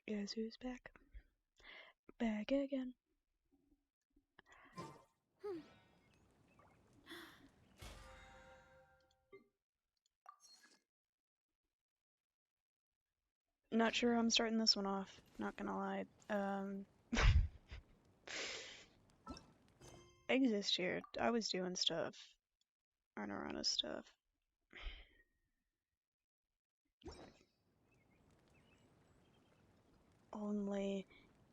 Guess who's back? Back again. Not sure how I'm starting this one off. Not gonna lie. Exist here. I was doing stuff. Running around with stuff. Only,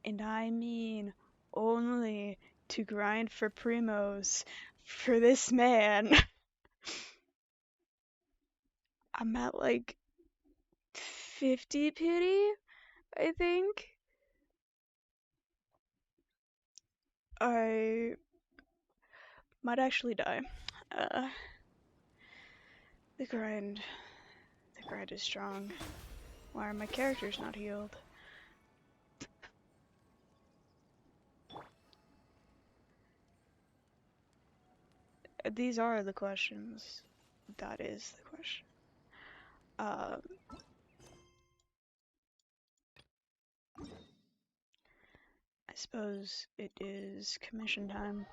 and I mean only, to grind for primos for this man. I'm at like 50 pity, I think. I might actually die. The grind is strong. Why are my characters not healed? These are the questions. That is the question. I suppose it is commission time.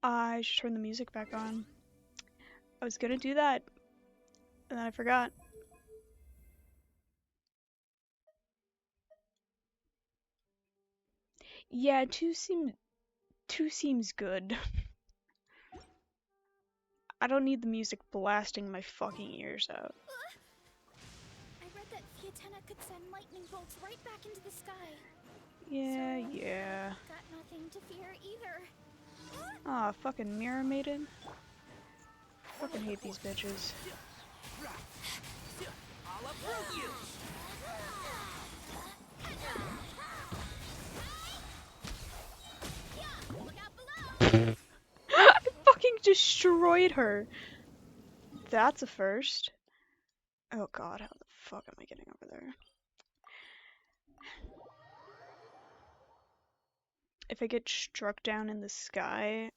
I should turn the music back on. I was gonna do that, and then I forgot. Yeah, two seems good. I don't need the music blasting my fucking ears out. I read that Fiatena could send lightning bolts right back into the sky. Yeah, so, yeah. Got nothing to fear either. Aw, fucking Mirror Maiden. Fucking hate these bitches. I'll uproot you. I fucking destroyed her. That's a first. Oh god, how the fuck am I getting over there? If I get struck down in the sky,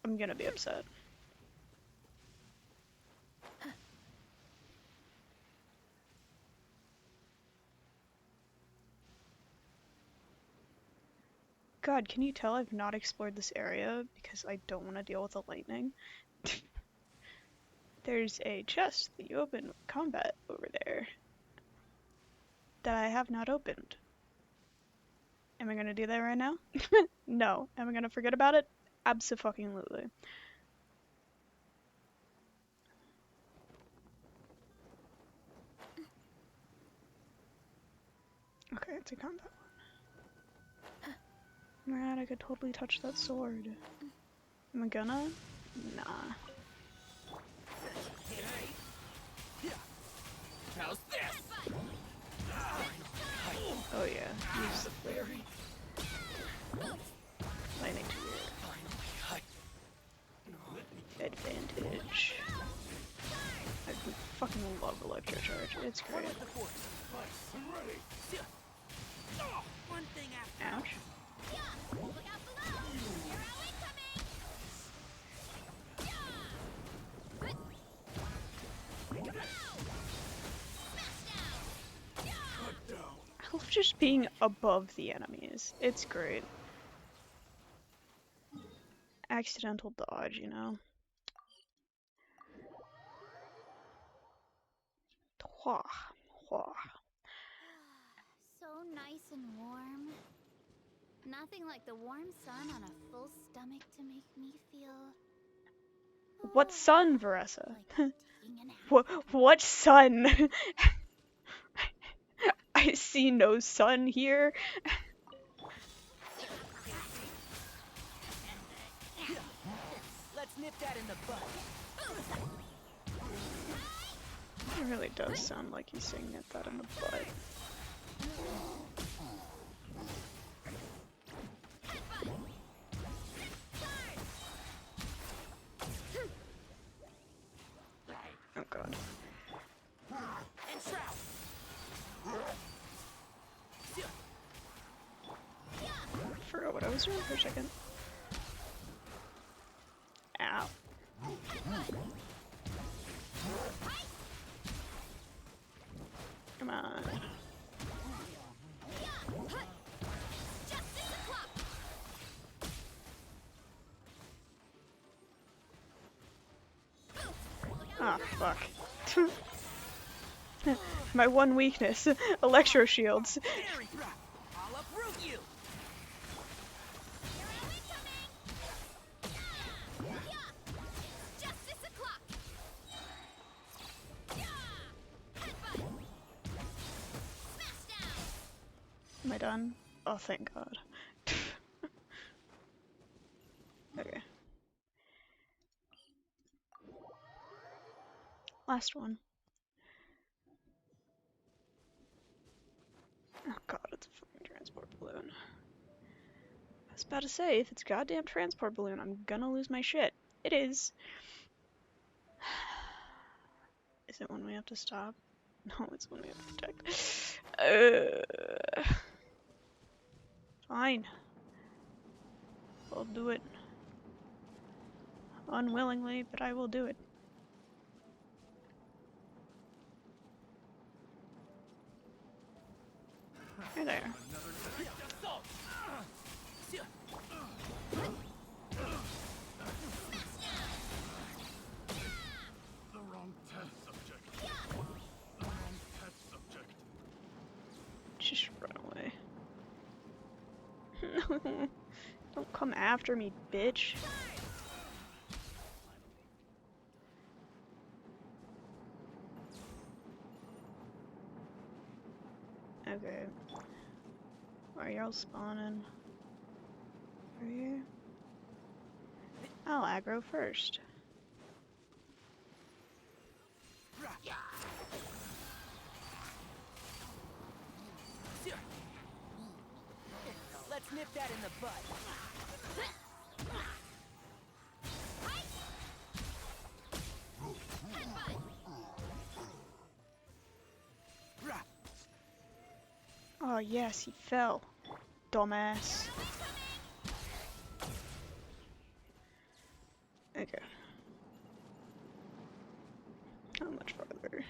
I'm gonna be upset. God, can you tell I've not explored this area because I don't want to deal with the lightning? There's a chest that you open with combat over there that I have not opened. Am I gonna do that right now? No. Am I gonna forget about it? Abso-fucking-lutely. Okay, it's a combat one. Man, I could totally touch that sword. Am I gonna? Nah. How's this? Oh yeah, use the flare. Lightning to your advantage. I fucking love electro charge. It's great. One thing after. Ouch. I love just being above the enemies. It's great. Accidental dodge, you know. Hwah, hwah. So nice and warm. Nothing like the warm sun on a full stomach to make me feel... What sun, Varessa? like taking a nap. What sun? I see no sun here. Let's nip that in the bud. It really does sound like he's saying that in the butt. Oh god. Forgot what I was doing for a second. Ow. Ah, fuck. My one weakness, electro shields. Very rough. I'll uproot you. Justice o'clock. Smash down. Am I done? Oh, thank God. Okay. Last one. Oh God, it's a fucking transport balloon. I was about to say, if it's a goddamn transport balloon, I'm gonna lose my shit. It is. Is it one we have to stop? No, it's one we have to protect. Fine. I'll do it. Unwillingly, but I will do it. Hey there. The wrong test subject. The wrong test subject. Just run away. Don't come after me, bitch. Okay. Why are y'all spawning? Over here? I'll aggro first. Let's nip that in the bud. Oh yes, he fell. Dumbass. Okay. How much farther?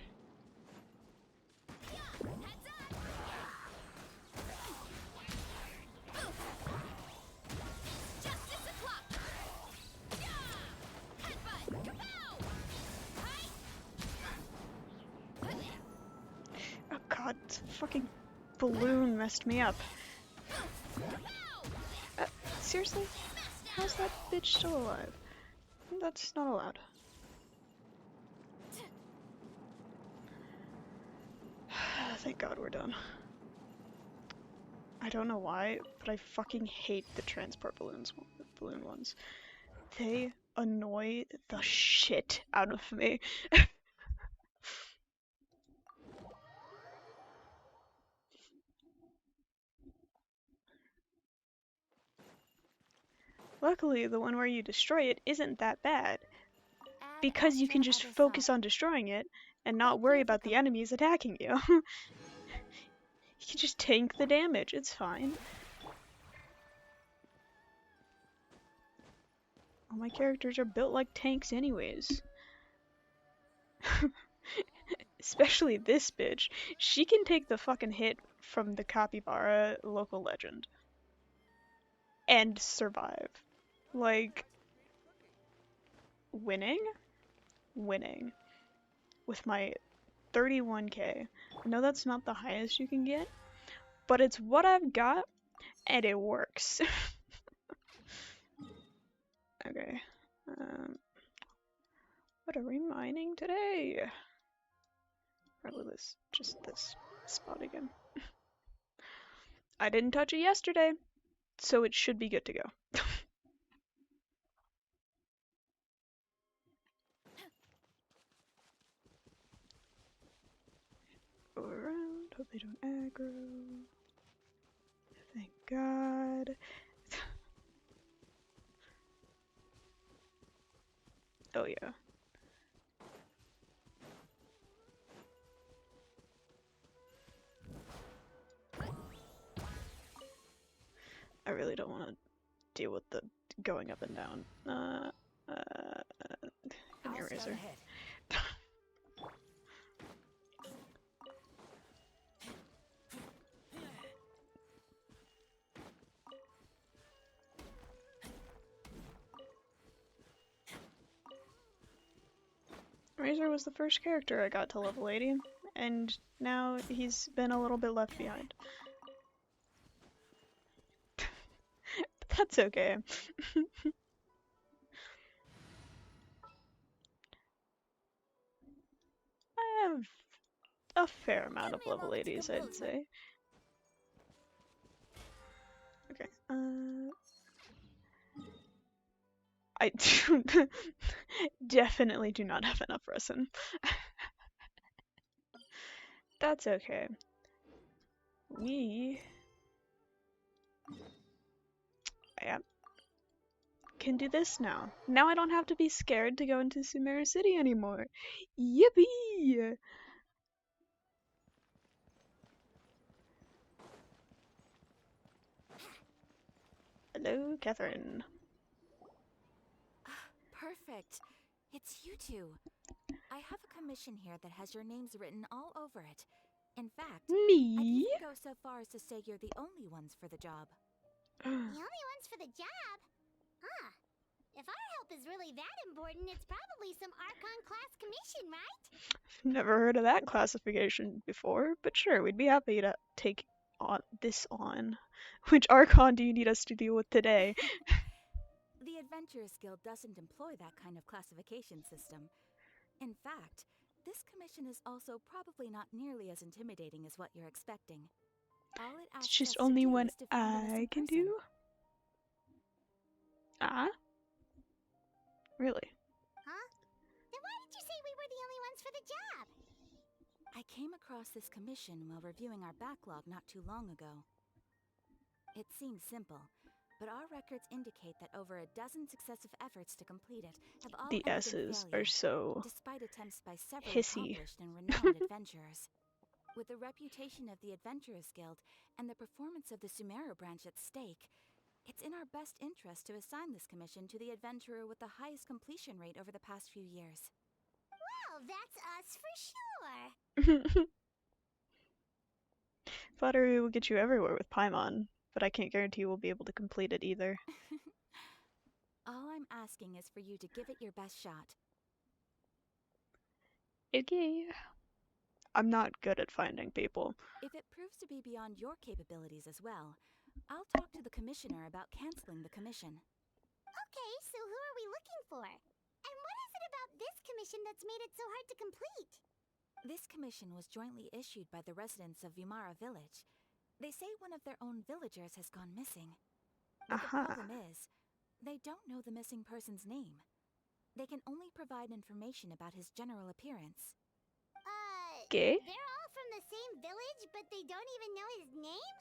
Oh God, this fucking balloon messed me up. Seriously? How's that bitch still alive? That's not allowed. Thank God we're done. I don't know why, but I fucking hate the transport balloon ones. They annoy the shit out of me. Luckily, the one where you destroy it isn't that bad, because you can just focus on destroying it and not worry about the enemies attacking you. You can just tank the damage, it's fine. All my characters are built like tanks anyways. Especially this bitch. She can take the fucking hit from the capybara local legend. And survive. Like, winning? Winning. With my 31k. I know that's not the highest you can get, but it's what I've got, and it works. Okay. What are we mining today? Probably just this spot again. I didn't touch it yesterday, so it should be good to go. Go around, hope they don't aggro. Thank God. Oh yeah. I really don't want to deal with the going up and down. Give me a razor. Razor was the first character I got to level 80, and now he's been a little bit left behind. That's okay. I have a fair amount of level 80s, I'd say. Okay, I definitely do not have enough resin. That's okay. We can do this now. Now I don't have to be scared to go into Sumeru City anymore. Yippee! Hello, Catherine. Perfect. It's you two. I have a commission here that has your names written all over it. In fact, I'd Me? even go so far as to say you're the only ones for the job. The only ones for the job? Huh. If our help is really that important, it's probably some Archon class commission, right? Never heard of that classification before, but sure, we'd be happy to take this on. Which Archon do you need us to deal with today? The Adventurers Guild doesn't employ that kind of classification system. In fact, this commission is also probably not nearly as intimidating as what you're expecting. All it asks It's just us only to do one is to find a I missing can person. do? Ah? Really? Huh? Then why did you say we were the only ones for the job? I came across this commission while reviewing our backlog not too long ago. It seems simple, but our records indicate that over a dozen successive efforts to complete it have all The ended in S's failure, are so despite attempts by several hissy. accomplished and renowned adventurers. With the reputation of the Adventurers Guild and the performance of the Sumeru branch at stake, it's in our best interest to assign this commission to the adventurer with the highest completion rate over the past few years. Well, that's us for sure. Flattery will get you everywhere with Paimon, but I can't guarantee we'll be able to complete it either. All I'm asking is for you to give it your best shot. Okay. I'm not good at finding people. If it proves to be beyond your capabilities as well, I'll talk to the commissioner about canceling the commission. Okay, so who are we looking for? And what is it about this commission that's made it so hard to complete? This commission was jointly issued by the residents of Vimara Village. They say one of their own villagers has gone missing. But the problem is, they don't know the missing person's name. They can only provide information about his general appearance. Okay. They're all from the same village, but they don't even know his name?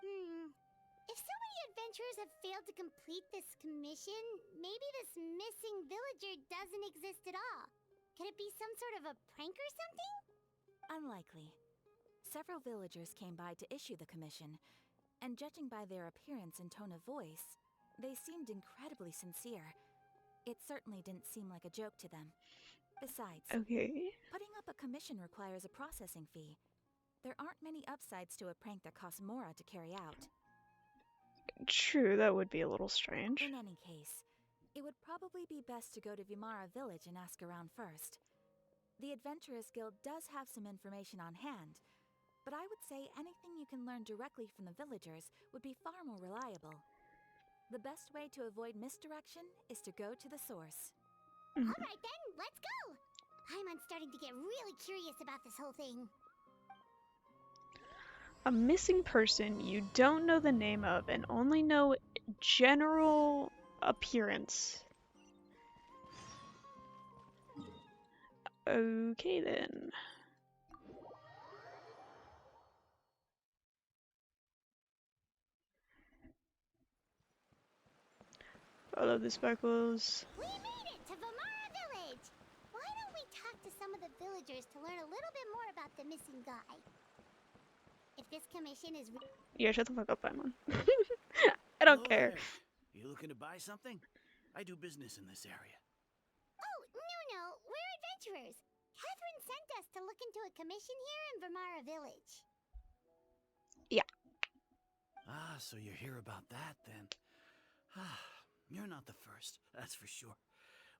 If so many adventurers have failed to complete this commission, maybe this missing villager doesn't exist at all. Could it be some sort of a prank or something? Unlikely. Several villagers came by to issue the commission, and judging by their appearance and tone of voice, they seemed incredibly sincere. It certainly didn't seem like a joke to them. Besides, Okay. putting up a commission requires a processing fee. There aren't many upsides to a prank that costs Mora to carry out. True, that would be a little strange. In any case, it would probably be best to go to Vimara Village and ask around first. The Adventurers Guild does have some information on hand, but I would say anything you can learn directly from the villagers would be far more reliable. The best way to avoid misdirection is to go to the source. Alright then, let's go! I'm starting to get really curious about this whole thing. A missing person you don't know the name of and only know general appearance. Okay then. Follow the sparkles. We made it to Vimara Village! Why don't we talk to some of the villagers to learn a little bit more about the missing guy? If this commission is Yeah, shut the fuck up, Paimon. I don't Hello care. there. You looking to buy something? I do business in this area. Oh, no, we're adventurers. Catherine sent us to look into a commission here in Vimara Village. Ah, so you're here about that then. Ah, you're not the first, that's for sure.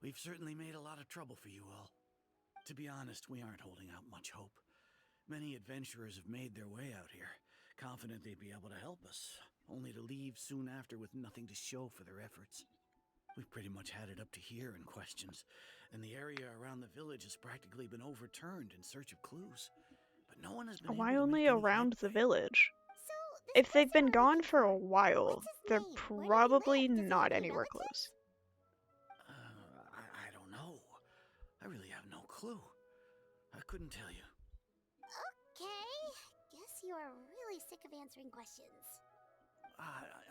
We've certainly made a lot of trouble for you all. To be honest, we aren't holding out much hope. Many adventurers have made their way out here, confident they'd be able to help us, only to leave soon after with nothing to show for their efforts. We've pretty much had it up to here in questions, and the area around the village has practically been overturned in search of clues. But no one has been Why able to only make any around the headway. village? So, this If they've person been we're gone looking for a for, while, what's his they're name? Where do they probably live? Does he not have any anywhere relatives? close. I don't know. I really have no clue. I couldn't tell you. Okay. Guess you are really sick of answering questions.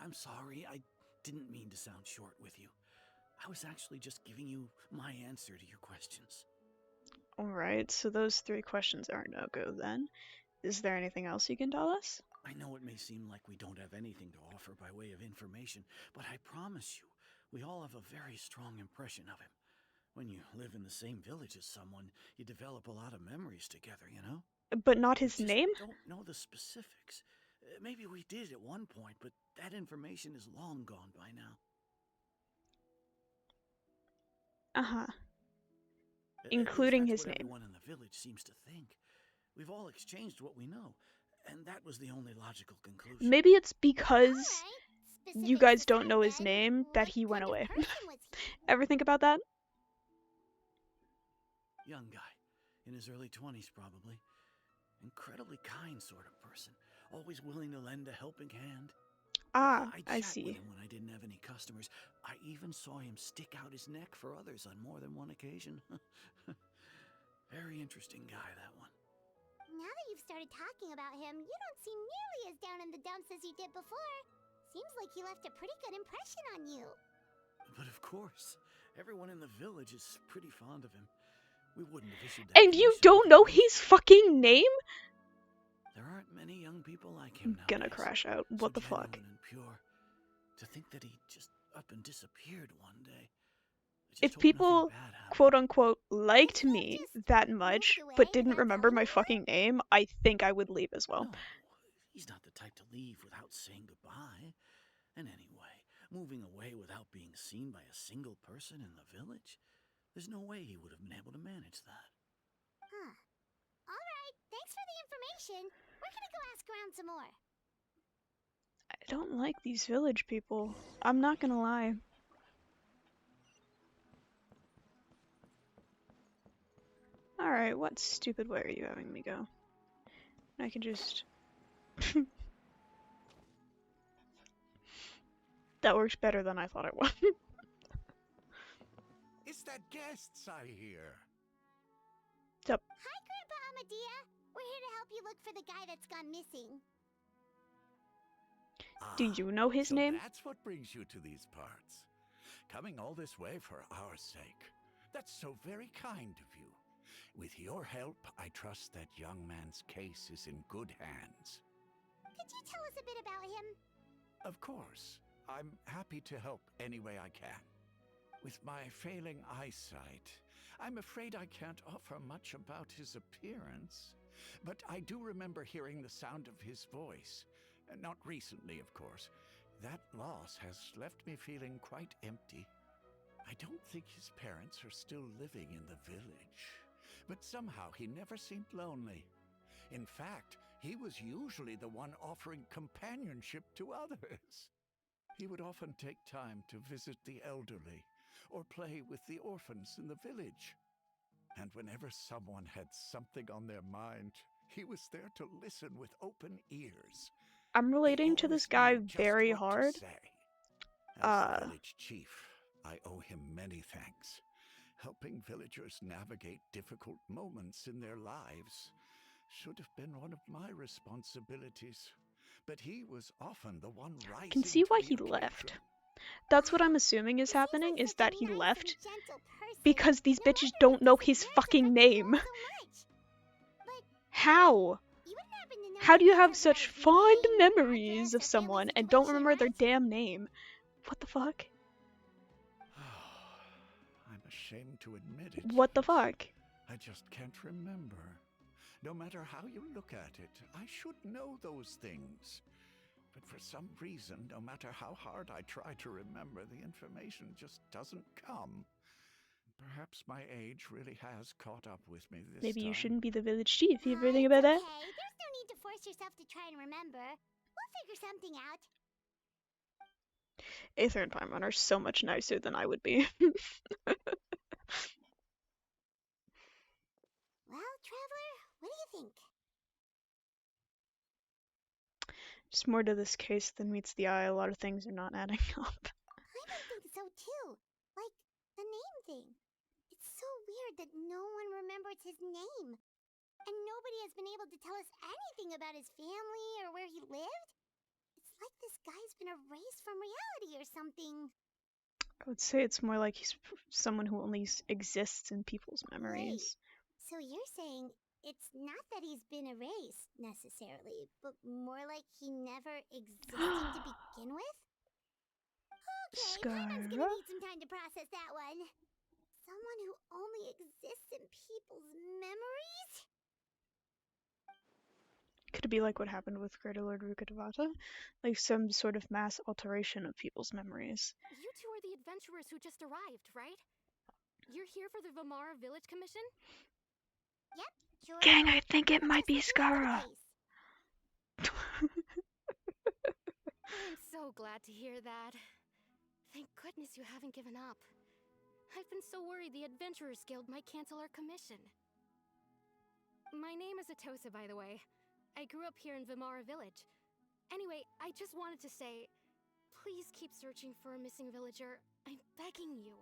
I'm sorry. I didn't mean to sound short with you. I was actually just giving you my answer to your questions. Alright, so those 3 questions are no-go then. Is there anything else you can tell us? I know it may seem like we don't have anything to offer by way of information, but I promise you, we all have a very strong impression of him. When you live in the same village as someone, you develop a lot of memories together, you know? But not We his just name? don't know the specifics. Maybe we did at one point, but that information is long gone by now. Uh-huh. At least Including that's his what name. everyone in the village seems to think. We've all exchanged what we know, and that was the only logical conclusion. Maybe it's because Alright. you Specifics guys don't aside know his then, name that what he went kind of away. person was he? Ever think about that? Young guy, in his early 20s probably. Incredibly kind sort of person, always willing to lend a helping hand. Ah, I'd I chat with see. him when I didn't have any customers. I even saw him stick out his neck for others on more than one occasion. Very interesting guy, that one. Now that you've started talking about him, you don't seem nearly as down in the dumps as you did before. Seems like he left a pretty good impression on you. But of course, everyone in the village is pretty fond of him. We wouldn't have issued that And you commission don't know otherwise. his fucking name? There aren't many young people like I'm him nowadays. gonna crash out. So What the fuck? genuine and pure. To think that he just up and disappeared one day. I just If hope people, nothing bad happened. quote unquote, liked If he me just that moved much, away but didn't without remember telling my anyone? fucking name, I think I would leave as well. No, he's not the type to leave without saying goodbye. And anyway, moving away without being seen by a single person in the village, there's no way he would have been able to manage that. Huh. Alright, thanks for the information. We're gonna go ask around some more. I don't like these village people. I'm not gonna lie. Alright, what stupid way are you having me go? I can just... That works better than I thought it would. Is that guests I hear? Hi, Grandpa Amadea. We're here to help you look for the guy that's gone missing. Do you know his So name? that's what brings you to these parts. Coming all this way for our sake. That's so very kind of you. With your help, I trust that young man's case is in good hands. Could you tell us a bit about him? Of course. I'm happy to help any way I can. With my failing eyesight, I'm afraid I can't offer much about his appearance. But I do remember hearing the sound of his voice. Not recently, of course. That loss has left me feeling quite empty. I don't think his parents are still living in the village. But somehow he never seemed lonely. In fact, he was usually the one offering companionship to others. He would often take time to visit the elderly or play with the orphans in the village. And whenever someone had something on their mind, he was there to listen with open ears. I'm He relating to this always guy knew just very what to hard. say. As village chief, I owe him many thanks. Helping villagers navigate difficult moments in their lives should have been one of my responsibilities. But he was often the one rising Can see to why the he occasion. left. That's what I'm assuming is He seems happening, like is such that a he nice and left gentle person. because these No bitches wonder don't know his his disappearance fucking affected you name. all so much. But How? you wouldn't happen to know How do if you he have has such his fond name, memories address, of or family someone and don't situation, remember their right? damn name? What the fuck? I'm ashamed to admit it. What the but fuck? I just can't remember. No matter how you look at it, I should know those things. But for some reason, no matter how hard I try to remember, the information just doesn't come. Perhaps my age really has caught up with me this Maybe time. you shouldn't be the village chief. You ever think It's about that? okay. There's no need to force yourself to try and remember. We'll figure something out. Aether and Paimon are so much nicer than I would be. Well, Traveler, what do you think? Just more to this case than meets the eye. A lot of things are not adding up. I think so too. Like, the name thing. It's so weird that no one remembers his name. And nobody has been able to tell us anything about his family or where he lived. It's like this guy's been erased from reality or something. I would say it's more like he's someone who only exists in people's memories. So you're saying it's not that he's been erased, necessarily, but more like he never existed to begin with? Okay, Paimon's gonna need some time to process that one. Someone who only exists in people's memories? Could it be like what happened with Greater Lord Rukkhadevata? Like some sort of mass alteration of people's memories. You two are the adventurers who just arrived, right? You're here for the Vimara Village Commission? Yep, sure. Gang, I think it We're might be just looking over Skara. the place. I'm so glad to hear that. Thank goodness you haven't given up. I've been so worried the Adventurers Guild might cancel our commission. My name is Atosa, by the way. I grew up here in Vimara Village. Anyway, I just wanted to say, please keep searching for a missing villager. I'm begging you.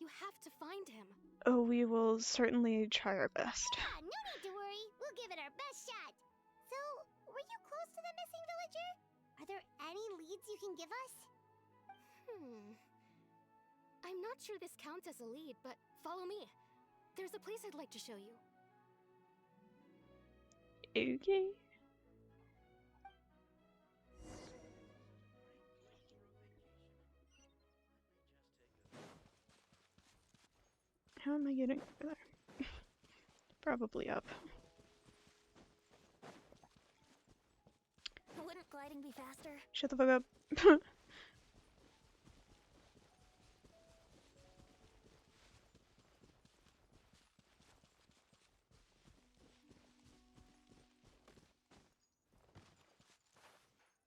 You have to find him. Oh, we will certainly try our best. Yeah, no need to worry. We'll give it our best shot. So, were you close to the missing villager? Are there any leads you can give us? I'm not sure this counts as a lead, but follow me. There's a place I'd like to show you. Okay. How am I getting over there? Probably up. Wouldn't gliding be faster? Shut the fuck up.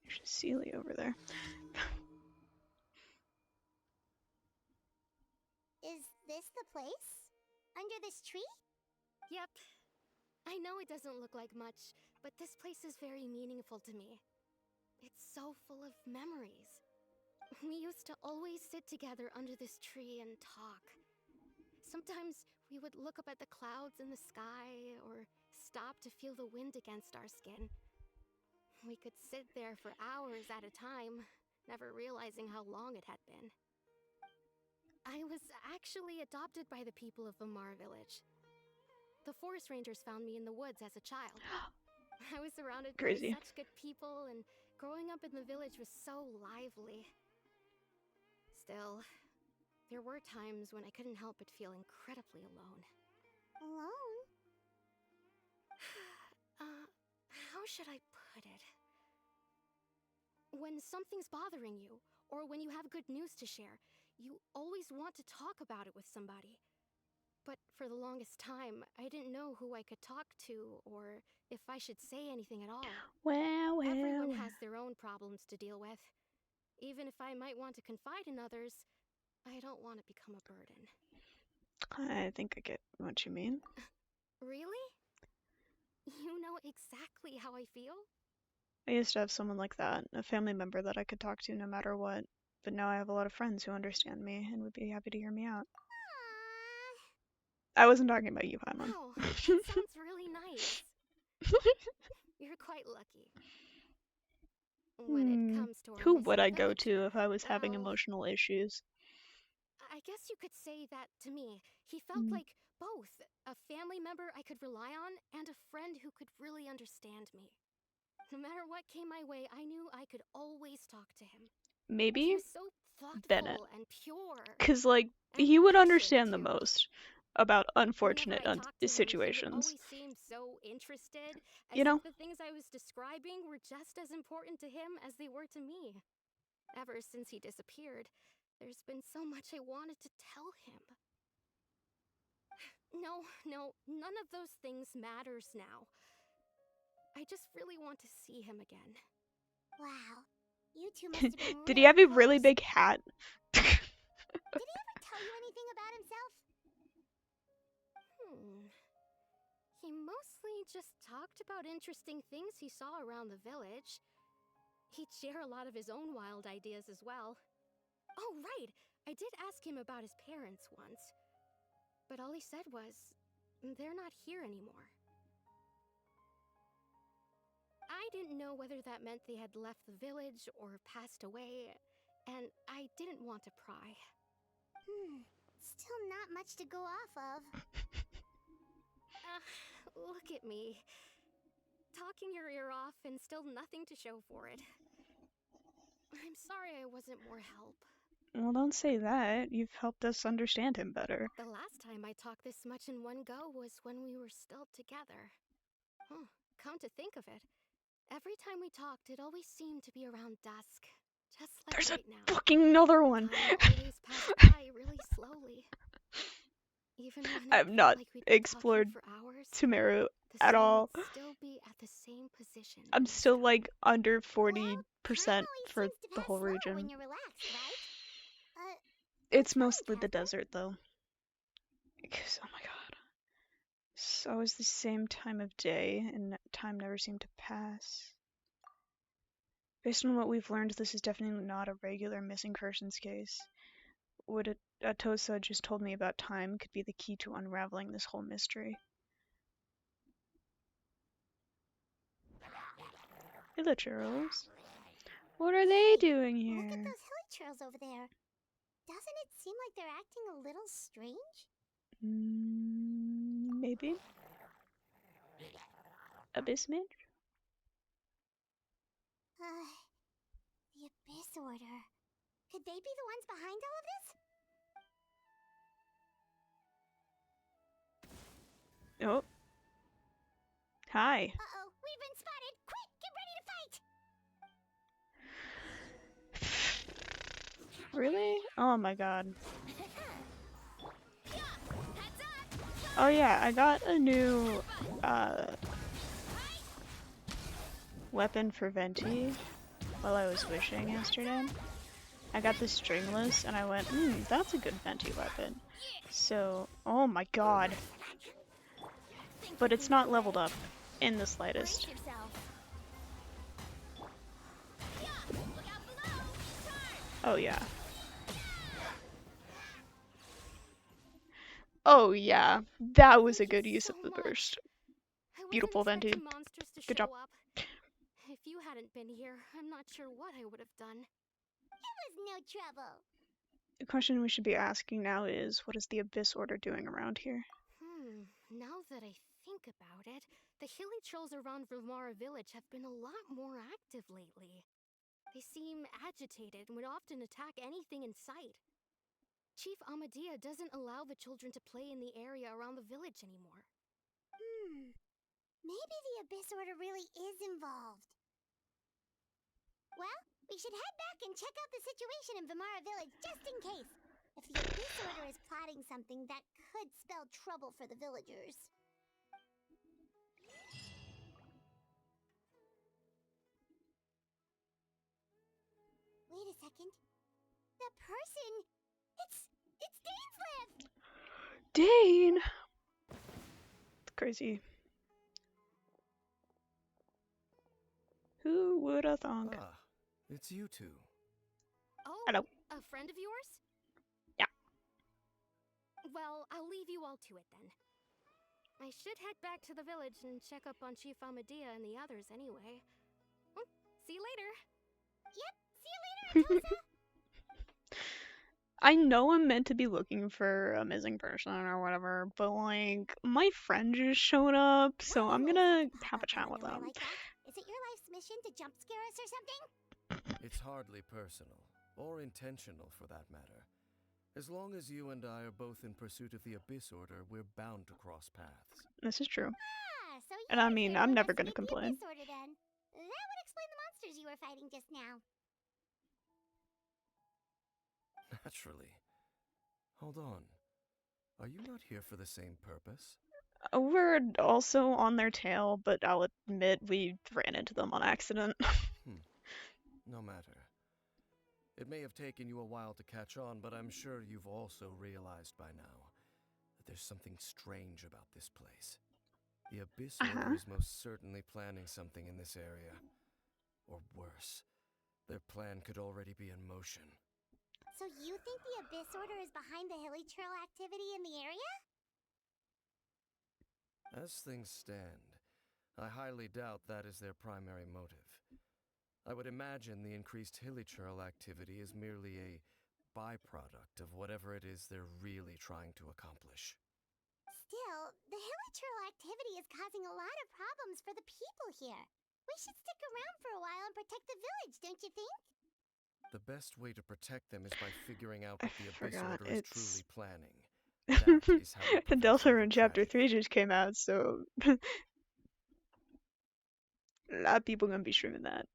There's Cecilia over there. Is this the place? Under this tree? Yep. I know it doesn't look like much, but this place is very meaningful to me. It's so full of memories. We used to always sit together under this tree and talk. Sometimes we would look up at the clouds in the sky, or stop to feel the wind against our skin. We could sit there for hours at a time, never realizing how long it had been. I was actually adopted by the people of Vimara Village. The forest rangers found me in the woods as a child. I was surrounded Crazy. by such good people, and growing up in the village was so lively. Still, there were times when I couldn't help but feel incredibly alone. Alone? How should I put it? When something's bothering you, or when you have good news to share, you always want to talk about it with somebody. But for the longest time, I didn't know who I could talk to, or if I should say anything at all. Well. Everyone has their own problems to deal with. Even if I might want to confide in others, I don't want to become a burden. I think I get what you mean. Really? You know exactly how I feel? I used to have someone like that, a family member that I could talk to no matter what. But now I have a lot of friends who understand me and would be happy to hear me out. Aww. I wasn't talking about you, Paimon. Wow, that sounds really nice. You're quite lucky. When it comes to our Who would missing I go to villager, if I was having well, emotional issues? I guess you could say that to me. He felt like both a family member I could rely on and a friend who could really understand me. No matter what came my way, I knew I could always talk to him. He Maybe was so thoughtful Bennett. and pure. Because, like, And he would patient, understand the too. most about unfortunate Whenever I talked to him, he would situations. always seem so interested, as You know? if the things I was describing were just as important to him as they were to me. Ever since he disappeared, there's been so much I wanted to tell him. No, none of those things matters now. I just really want to see him again. Wow. You two must have been Did he really have a really close. big hat? Did he ever tell you anything about himself? He mostly just talked about interesting things he saw around the village. He'd share a lot of his own wild ideas as well. Oh, right! I did ask him about his parents once. But all he said was, they're not here anymore. I didn't know whether that meant they had left the village or passed away, and I didn't want to pry. Still not much to go off of. Look at me. Talking your ear off and still nothing to show for it. I'm sorry I wasn't more help. Well, don't say that. You've helped us understand him better. The last time I talked this much in one go was when we were still together. Come to think of it, every time we talked, it always seemed to be around dusk. Just like There's right a now. fucking another one. Time always passed by really slowly. Even when I've it not felt like we'd been explored talking for hours, Sumeru the at sun all. would still be at the same position. I'm in the still sky. like under Well, 40% time always for seems to the pass whole slower region. when you're relaxed, right? It's what's wrong, mostly the Casper? desert though. Because, oh my god. It's always the same time of day, and time never seemed to pass. Based on what we've learned, this is definitely not a regular missing persons case. What Atosa just told me about time could be the key to unraveling this whole mystery. Hello, Charles. What are they doing Look at here? those hilly churls over there. Doesn't it seem like they're acting a little strange? Maybe. Abyss Mage? The Abyss Order. Could they be the ones behind all of this? Oh. Hi. Uh-oh, we've been spotted! Quick, get ready to fight! Really? Oh my god. Oh yeah, I got a new weapon for Venti while I was wishing yesterday. I got the stringless and I went, that's a good Venti weapon. So, oh my god. But it's not leveled up in the slightest. Oh yeah. Oh yeah, that was a good use of the burst. Beautiful Venti. Good job. If you hadn't been here, I'm not sure what I would have done. It was no trouble. The question we should be asking now is, what is the Abyss Order doing around here? Now that I think about it, the hilly trolls around Vilmara village have been a lot more active lately. They seem agitated and would often attack anything in sight. Chief Amadea doesn't allow the children to play in the area around the village anymore. Maybe the Abyss Order really is involved. Well, we should head back and check out the situation in Vilmara village just in case. If the Abyss Order is plotting something that could spell trouble for the villagers. Wait a second. The person! It's Dainslev! Dane! It's crazy. Who would have thunk? Ah, it's you two. Oh, Hello. A friend of yours? Yeah. Well, I'll leave you all to it then. I should head back to the village and check up on Chief Amadea and the others anyway. See you later. Yep, see you later, Atosa! I know I'm meant to be looking for a missing person or whatever, but like, my friend just showed up, so Why I'm you always gonna to pop have a up chat out of with nowhere them. like that? Is it your life's mission to jump scare us or something? It's hardly personal, or intentional for that matter. As long as you and I are both in pursuit of the Abyss Order, we're bound to cross paths. This is true. So you And I mean, here to I'm never gonna investigate the complain. Abyss Order then. That would explain the monsters you were fighting just now. Naturally. Hold on. Are you not here for the same purpose? We're also on their tail, but I'll admit we ran into them on accident. No matter. It may have taken you a while to catch on, but I'm sure you've also realized by now that there's something strange about this place. The Abyss Order is most certainly planning something in this area. Or worse, their plan could already be in motion. So you think the Abyss Order is behind the hilly trail activity in the area? As things stand, I highly doubt that is their primary motive. I would imagine the increased hilly trail activity is merely a byproduct of whatever it is they're really trying to accomplish. Still, the hilly trail activity is causing a lot of problems for the people here. We should stick around for a while and protect the village, don't you think? The best way to protect them is by figuring out I what the Abyss forgot, Order is it's- truly planning. That is how we prevent Deltarune further Chapter tragedy. 3 just came out, so a lot of people gonna be streaming that.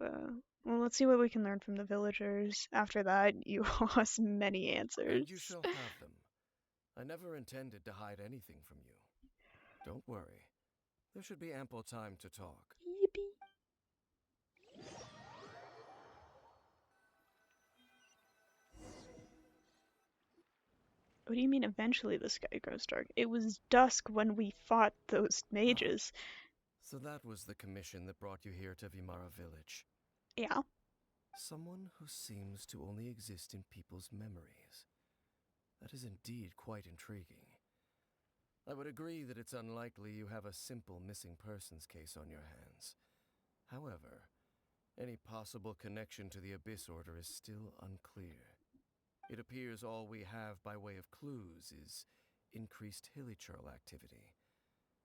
Well, let's see what we can learn from the villagers. After that, you owe us many answers. And you shall have them. I never intended to hide anything from you. Don't worry. There should be ample time to talk. Yippee. What do you mean eventually the sky grows dark? It was dusk when we fought those mages. So that was the commission that brought you here to Vimara Village. Yeah. Someone who seems to only exist in people's memories. That is indeed quite intriguing. I would agree that it's unlikely you have a simple missing persons case on your hands. However, any possible connection to the Abyss Order is still unclear. It appears all we have by way of clues is increased hilly trail activity,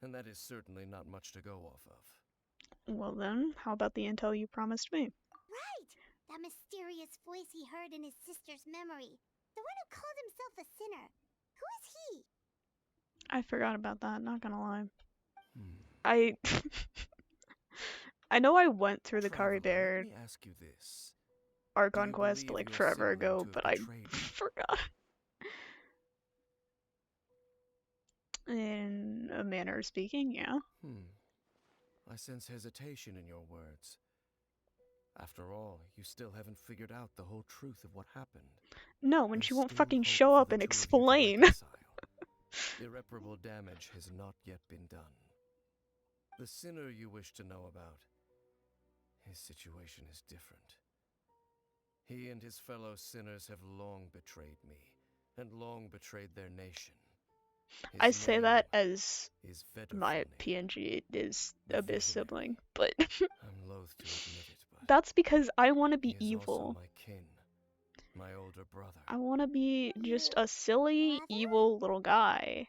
and that is certainly not much to go off of. Well then, how about the intel you promised me? Right! That mysterious voice he heard in his sister's memory. The one who called himself a sinner. Who is he? I forgot about that, not gonna lie. Hmm. I know I went through the Traveler, Kari Bear let me ask you this. Archon you quest believe like your forever sibling ago, to have but I betrayed you? forgot. In a manner of speaking, yeah. I sense hesitation in your words. After all, you still haven't figured out the whole truth of what happened. No, when There's she won't still fucking hope show for up the and two of you to explain. reconcile. Irreparable damage has not yet been done. The sinner you wish to know about, his situation is different. He and his fellow sinners have long betrayed me, and long betrayed their nation. His I say that name as is my Vedderfunny. PNG is The Abyss visionary. sibling, but I'm loath to admit it, but that's because I want to he be is also evil. my kin, my older brother. I want to be just Your a silly, brother? evil little guy.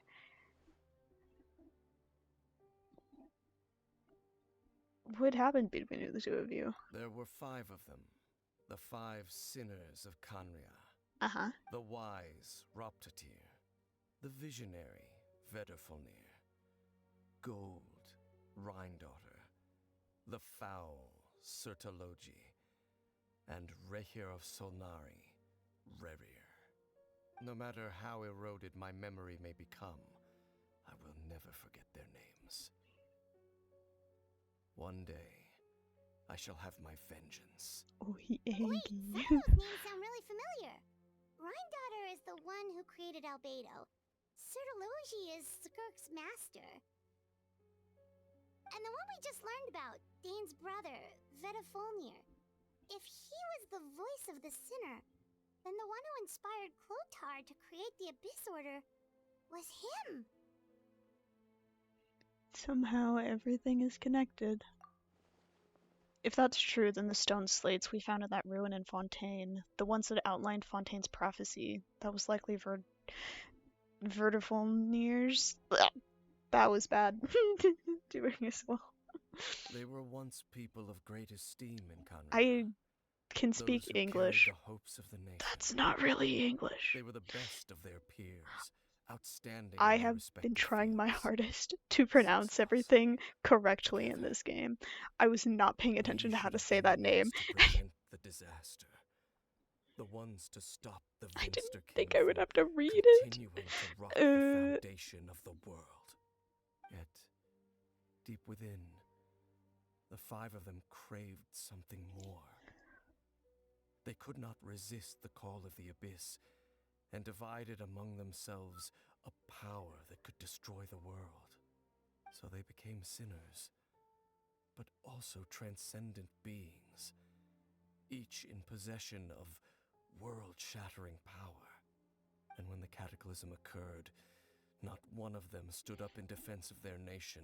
What happened between the two of you? There were 5 of them. The 5 sinners of Kanria. Uh-huh. The wise Roptatir. The visionary Vedderfunir. Gold Rhindaughter. The foul Sertalogi. And Rehir of Solnari, Rerir. No matter how eroded my memory may become, I will never forget their names. One day, I shall have my vengeance. Oh, he Wait, some angry. of those names sound really familiar. Rhindaughter is the one who created Albedo. Sertalogi is Skirk's master. And the one we just learned about, Dane's brother, Vedderfunir. If he was the voice of the sinner, then the one who inspired Clotar to create the Abyss Order was him. Somehow everything is connected. If that's true, then the stone slates we found in that ruin in Fontaine, the ones that outlined Fontaine's prophecy, that was likely Vertifolnir's. That was bad. Doing as well. They were once people of great esteem in Kanria. I can Those speak who carried English. the hopes of the nation. That's not really English. They were the best of their peers, outstanding I in their have been respective trying my fields. hardest to pronounce Success. everything correctly in Together, this game. I was not paying we attention to how should to have say been that the name. ones to prevent the disaster. the ones to stop the I didn't Vinster think King I would from have to read it. continuing to rot the foundation of the world. Yet, deep within, the 5 of them craved something more. They could not resist the call of the abyss, and divided among themselves a power that could destroy the world. So they became sinners, but also transcendent beings, each in possession of world-shattering power. And when the cataclysm occurred, not one of them stood up in defense of their nation.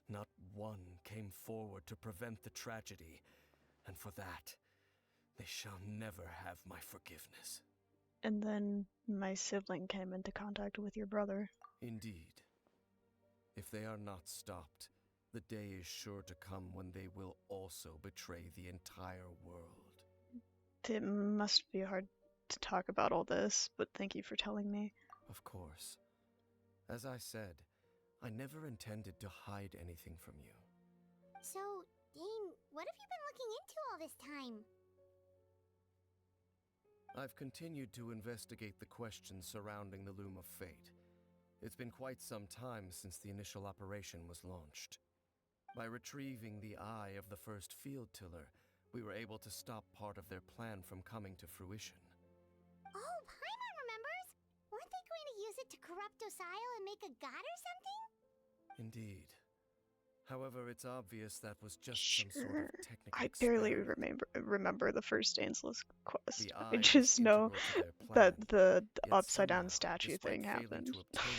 Not one came forward to prevent the tragedy, and for that, they shall never have my forgiveness. And then my sibling came into contact with your brother. Indeed. If they are not stopped, the day is sure to come when they will also betray the entire world. It must be hard to talk about all this, but thank you for telling me. Of course. As I said, I never intended to hide anything from you. So, Dane, what have you been looking into all this time? I've continued to investigate the questions surrounding the Loom of Fate. It's been quite some time since the initial operation was launched. By retrieving the eye of the first field tiller, we were able to stop part of their plan from coming to fruition. Oh, Paimon remembers! Weren't they going to use it to corrupt Osile and make a god or something? Indeed. However, it's obvious that was just some sort of technical I barely experiment. remember the first Ainsliss quest. The I eye was just know integral to their that plan, the yet upside down somehow, statue despite thing failing happened. to obtain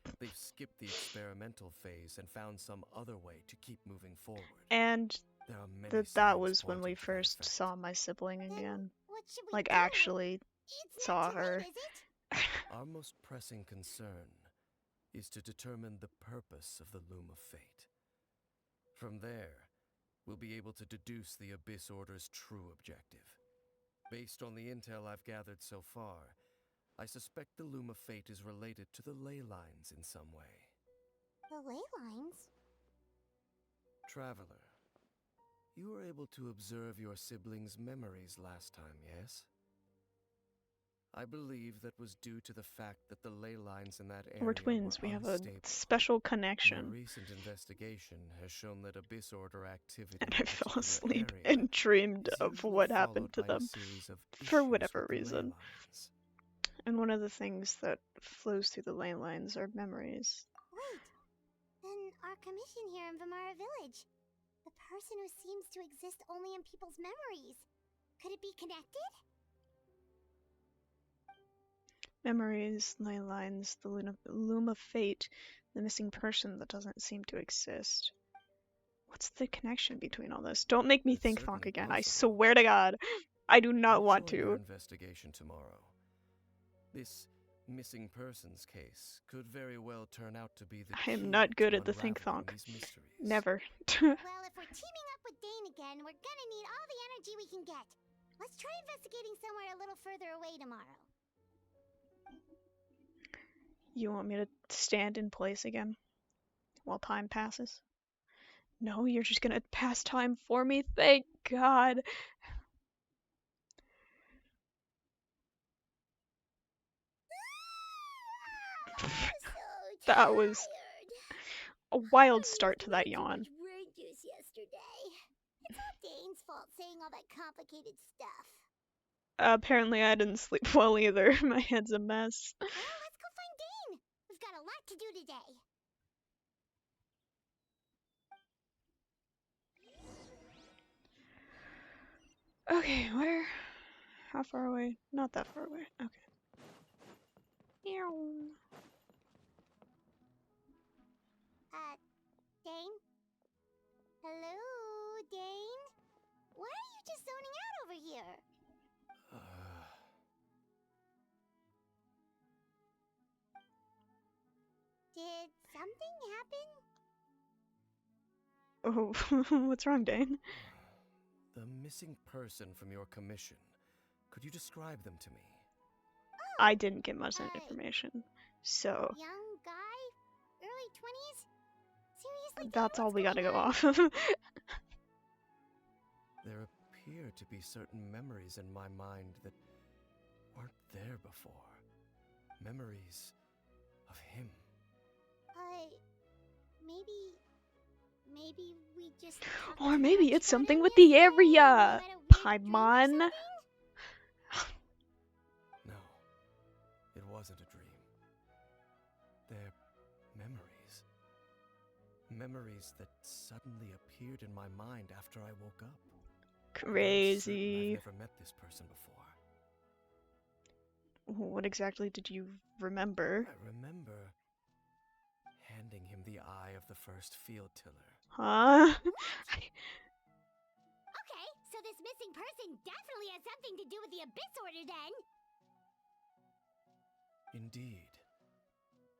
it, they've skipped the experimental phase and found some other way to keep moving forward. And There are many that signs was when we pointing to that first effect. saw my sibling Then again. what should we Like do? actually It's saw not too her. late, is it? Our most pressing concern is to determine the purpose of the Loom of Fate. From there, we'll be able to deduce the Abyss Order's true objective. Based on the intel I've gathered so far, I suspect the Loom of Fate is related to the ley lines in some way. The ley lines? Traveler, you were able to observe your siblings' memories last time, yes? I believe that was due to the fact that the ley lines in that area We're twins. were We have a unstable. special My connection. recent investigation has shown that Abyss Order activity And in I a fell particular asleep area and dreamed is of usually what happened followed to by a them series of for issues whatever with the ley reason. lines. And one of the things that flows through the ley lines are memories. Wait, then our commission here in Vimara Village. The person who seems to exist only in people's memories. Could it be connected? Memories, ley lines, the loom of fate, the missing person that doesn't seem to exist. What's the connection between all this? Don't make me It's think Thonk certainly again. I possible. swear to God, I do not I'll want join your to. investigation tomorrow. This missing persons case could very well turn out to be the I am key not good to at the think unraveling Thonk. these mysteries. Never. Well, if we're teaming up with Dane again, we're gonna need all the energy we can get. Let's try investigating somewhere a little further away tomorrow. You want me to stand in place again while time passes? No, you're just gonna pass time for me? Thank God. That was a wild start to that yawn. Brain juice yesterday. It's all Dane's fault saying all that complicated stuff. Apparently I didn't sleep well either. My head's a mess. Well, let's go find Dane. We've got a lot to do today. Okay, where? How far away? Not that far away. Okay. Meow. Dane? Hello, Dane? Why are you just zoning out over here? Did something happen? Oh, what's wrong, Dane? The missing person from your commission. Could you describe them to me? I didn't get much information, so Young guy? Early 20s? Seriously, Dane, that's all what's we gotta going go on? off of. There appear to be certain memories in my mind that there before. Memories of him. Maybe we just Or maybe it's something with the area. Paimon. No, it wasn't a dream. They're memories. Memories that suddenly appeared in my mind after I woke up. Crazy. I've never met this person before. What exactly did you remember? I remember handing him the eye of the first field tiller. Huh? Okay, so this missing person definitely has something to do with the Abyss Order then. Indeed.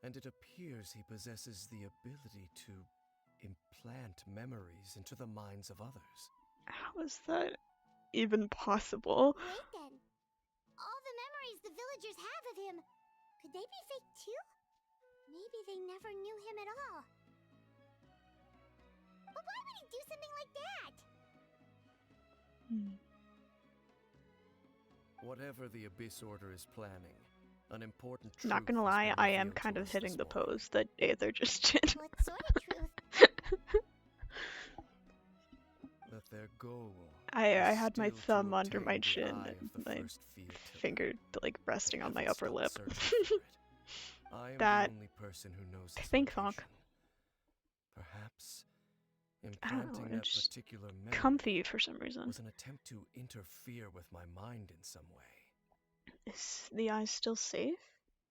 And it appears he possesses the ability to implant memories into the minds of others. How is that even possible? Wait then. All the memories the villagers have of him, could they be fake too? Maybe they never knew him at all. But why would he do something like that? Whatever the Abyss Order is planning, an important truth Not gonna has lie, been I am revealed kind to of us hitting this the morning. pose that Aether just did. What sort of truth? That their goal I is had my still to thumb under obtain my the chin eye and of the my first field tiller. finger like They resting on my haven't upper stopped lip. searching for it. I am That- the only person who knows its Think, Thonk. location. Perhaps I don't implanting know, that it's just particular memory comfy for some reason. was an attempt to interfere with my mind in some way. Is the eye still safe?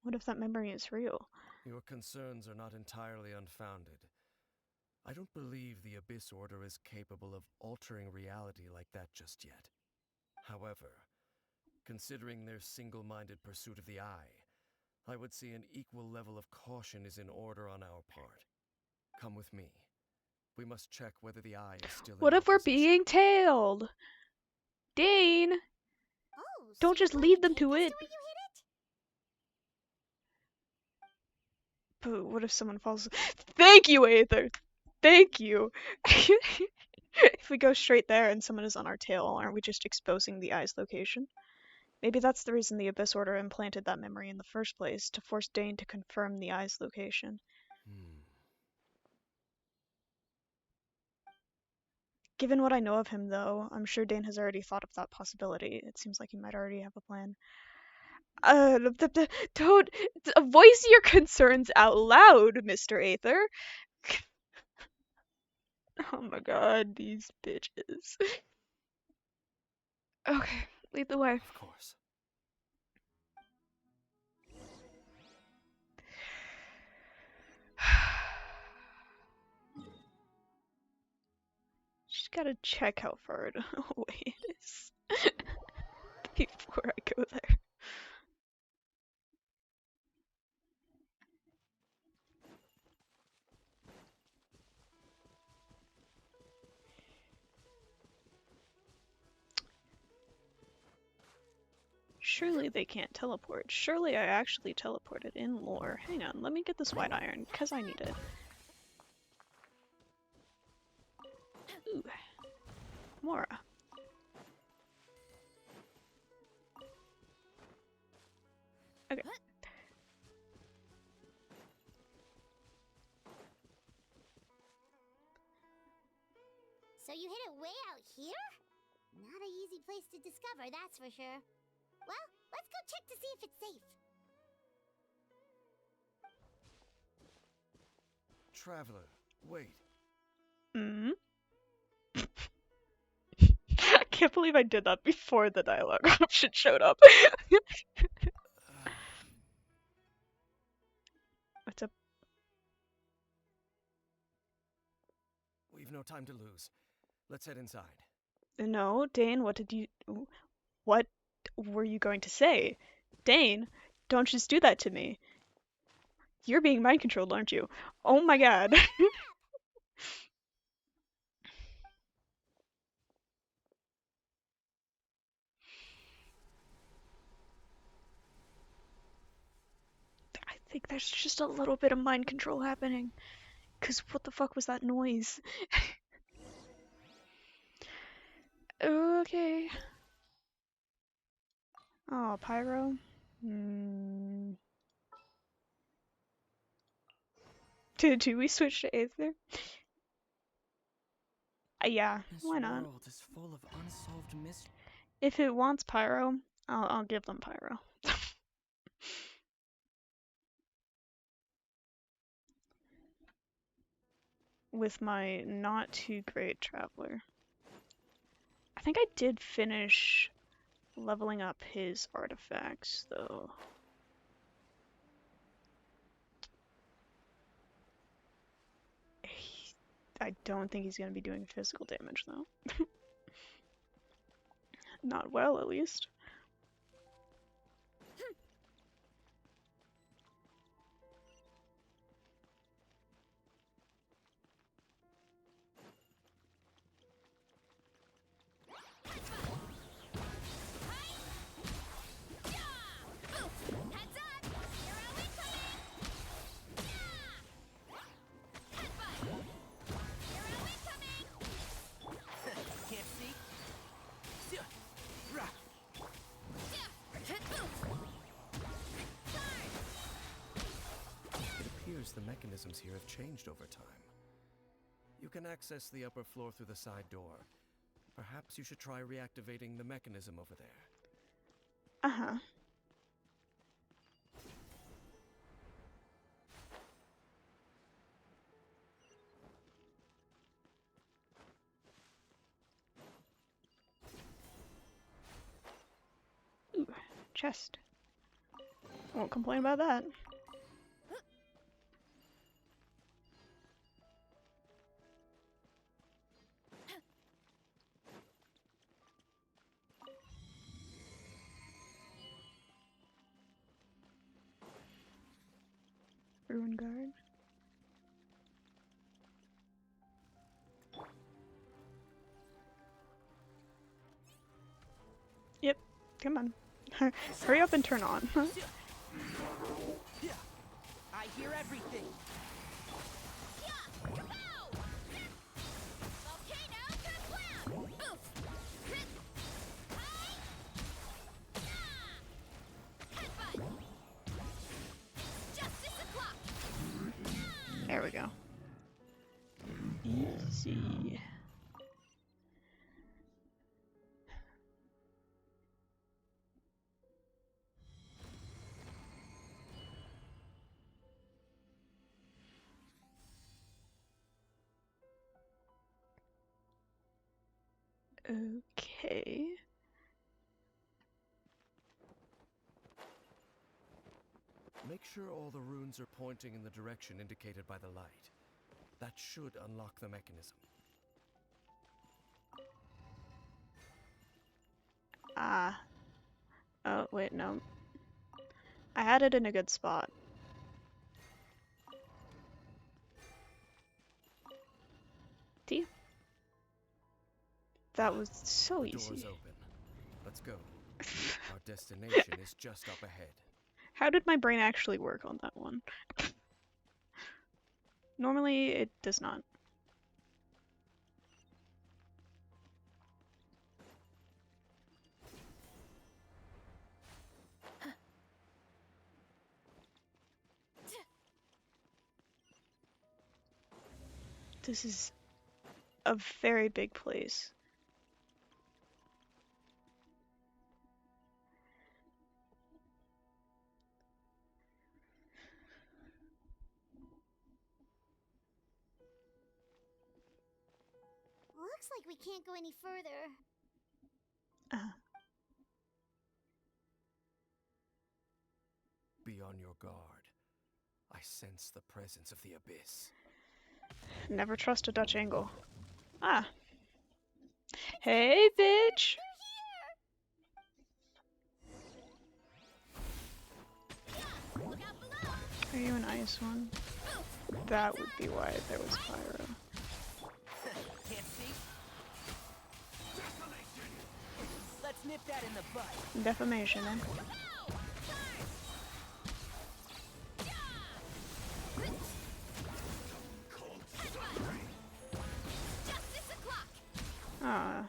What if that memory is real? Your concerns are not entirely unfounded. I don't believe the Abyss Order is capable of altering reality like that just yet. However, considering their single-minded pursuit of the eye, I would say an equal level of caution is in order on our part. Come with me. We must check whether the eye is still What in if our we're possession. being tailed? Dane! Oh, Don't so just you're going lead them take to us it. where you hid it? But what if someone falls? Thank you, Aether! Thank you! If we go straight there and someone is on our tail, aren't we just exposing the eye's location? Maybe that's the reason the Abyss Order implanted that memory in the first place, to force Dane to confirm the eye's location. Given what I know of him, though, I'm sure Dane has already thought of that possibility. It seems like he might already have a plan. Don't voice your concerns out loud, Mr. Aether. Oh my god, these bitches. Okay, lead the way. Of course. Just gotta check how far away it is before I go there. Surely they can't teleport. Surely I actually teleported in lore. Hang on, let me get this white iron, because I need it. Ooh. Mora. Okay. So you hid it way out here? Not an easy place to discover, that's for sure. Well, let's go check to see if it's safe. Traveler, wait. Mm-hmm. I can't believe I did that before the dialogue option showed up. What's up? We've no time to lose. Let's head inside. No, Dane, what were you going to say? Dane, don't just do that to me. You're being mind controlled, aren't you? Oh my god. I think there's just a little bit of mind control happening. Cause what the fuck was that noise? Okay. Oh, Pyro. Hmm. Do we switch to Aether? Yeah, This why not? world is full of unsolved mysteries. If it wants Pyro, I'll give them Pyro. With my not too great Traveler. I think I did finish leveling up his artifacts, though. I don't think he's going to be doing physical damage, though. Not well, at least. Can't see? It appears the mechanisms here have changed over time. You can access the upper floor through the side door. Perhaps you should try reactivating the mechanism over there. Uh-huh. Ooh, chest. Won't complain about that. Ruin guard. Yep, come on. Hurry up and turn on. I hear everything. There we go. Easy. Okay. Make sure all the runes are pointing in the direction indicated by the light. That should unlock the mechanism. Ah. Oh, wait, no. I had it in a good spot. See? That was so The door's easy. open. Let's go. Our destination is just up ahead. How did my brain actually work on that one? Normally, it does not. This is a very big place. Looks like we can't go any further. Be on your guard. I sense the presence of the abyss. Never trust a Dutch angle. Ah. Hey, bitch! Are you an ice one? That would be why there was pyro. Can't see? Let's nip that in the bud. Defamation, eh? Ah.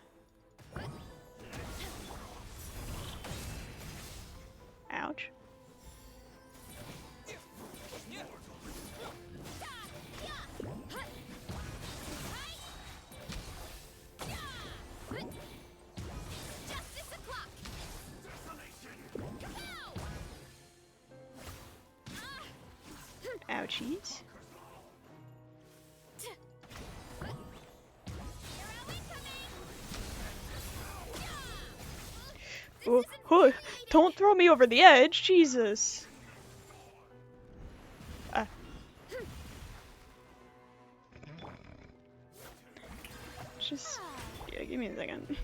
Ouch. Ouchies. Oh, oh, don't throw me over the edge, Jesus. Just, yeah, give me a second.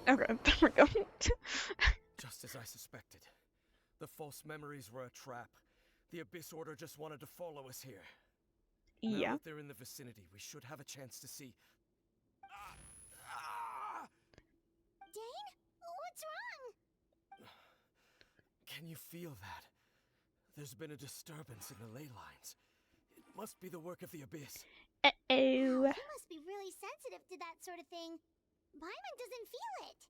Okay, there we go. Just as I suspected. The false memories were a trap. The Abyss Order just wanted to follow us here. Now Yeah. that they're in the vicinity, we should have a chance to see. Dane? What's wrong? Can you feel that? There's been a disturbance in the ley lines. It must be the work of the Abyss. Uh-oh. He must be really sensitive to that sort of thing. Paimon doesn't feel it.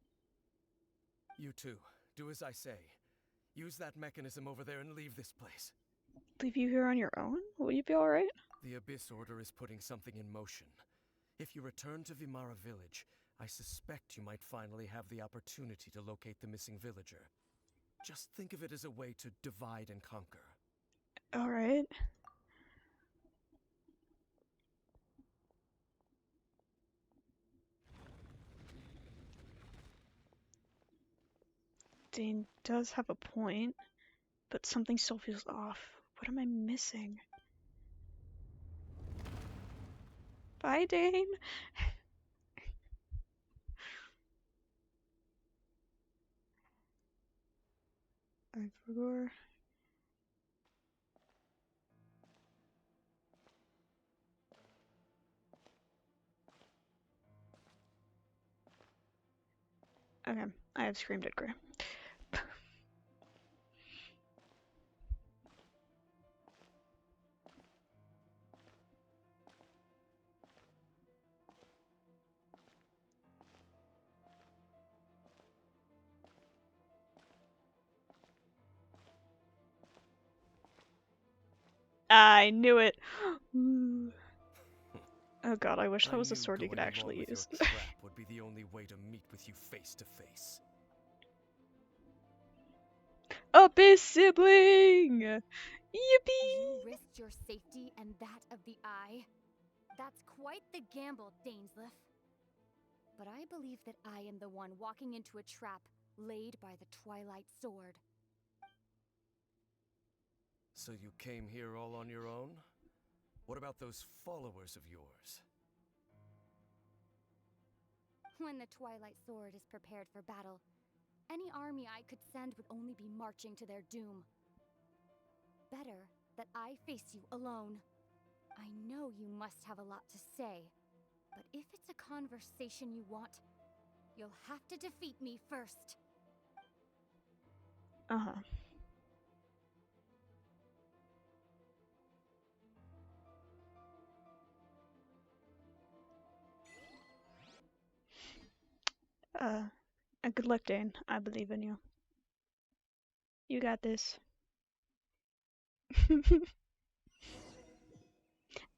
You too. Do as I say. Use that mechanism over there and leave this place. Leave you here on your own? Will you be alright? The Abyss Order is putting something in motion. If you return to Vimara Village, I suspect you might finally have the opportunity to locate the missing villager. Just think of it as a way to divide and conquer. Alright. Dane does have a point, but something still feels off. What am I missing? Bye, Dane! I forgot. Okay, I have screamed at Gray. I knew it! Oh god, I wish that was a sword you could actually use. Your trap would be the only way to meet with you face to face. Abyss sibling! Yippee! You risked your safety and that of the Eye? That's quite the gamble, Dainsleif. But I believe that I am the one walking into a trap laid by the Twilight Sword. So you came here all on your own? What about those followers of yours? When the Twilight Sword is prepared for battle, any army I could send would only be marching to their doom. Better that I face you alone. I know you must have a lot to say, but if it's a conversation you want, you'll have to defeat me first. Uh-huh. Good luck, Dane. I believe in you. You got this.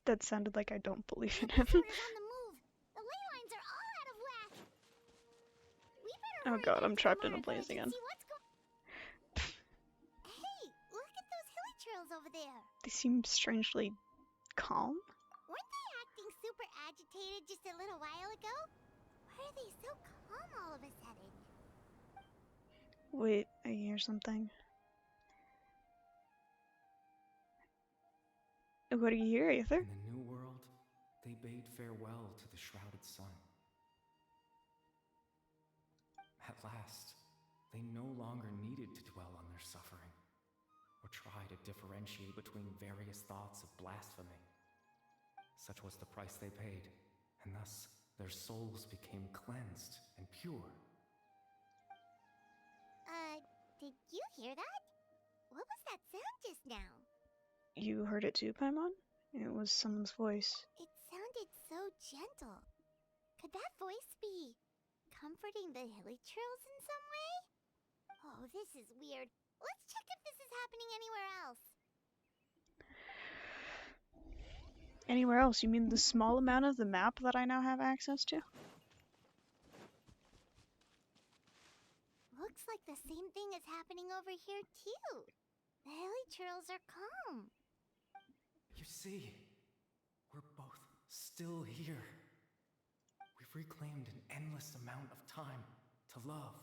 That sounded like I don't believe in him. The on the move. The ley lines are all out of whack. We better Oh hurry god, back I'm to trapped in a Vimara blaze Village and again. see what's Hey, look at those hilly trails over there. They seem strangely calm. Weren't they acting super agitated just a little while ago? Why are they so calm all of a sudden? Wait, I hear something. What do you hear, Aether? In the new world, they bade farewell to the shrouded sun. At last, they no longer needed to dwell on their suffering, or try to differentiate between various thoughts of blasphemy. Such was the price they paid, and thus their souls became cleansed and pure. Did you hear that? What was that sound just now? You heard it too, Paimon? It was someone's voice. It sounded so gentle. Could that voice be comforting the hilly trails in some way? Oh, this is weird. Let's check if this is happening anywhere else. Anywhere else? You mean the small amount of the map that I now have access to? Look looks like the same thing is happening over here, too. The hilly churls are calm. You see, we're both still here. We've reclaimed an endless amount of time to love.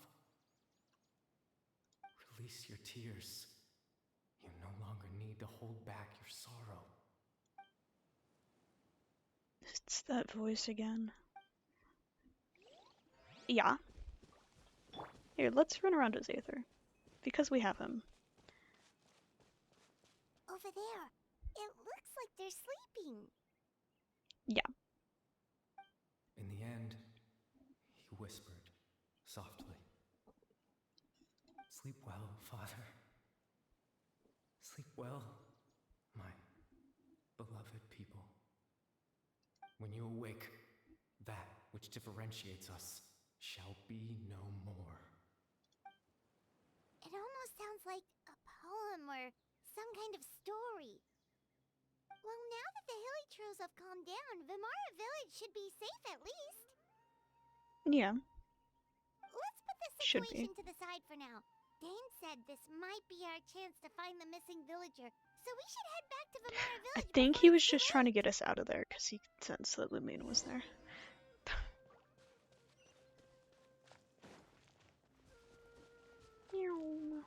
Release your tears. You no longer need to hold back your sorrow. It's that voice again. Yeah. Here, let's run around as Aether. Because we have him. Over there. It looks like they're sleeping. Yeah. In the end, he whispered softly. Sleep well, Father. Sleep well, my beloved people. When you awake, that which differentiates us shall be no more. It almost sounds like a poem or some kind of story. Well, now that the hilly churls have calmed down, Vimara Village should be safe at least. Yeah. Let's put the Should be. situation to the side for now. Dane said this might be our chance to find the missing villager, so we should head back to Vimara I Village. think before he it's was too just trying to late. get us out of there because he sensed that Lumine was there. Meow.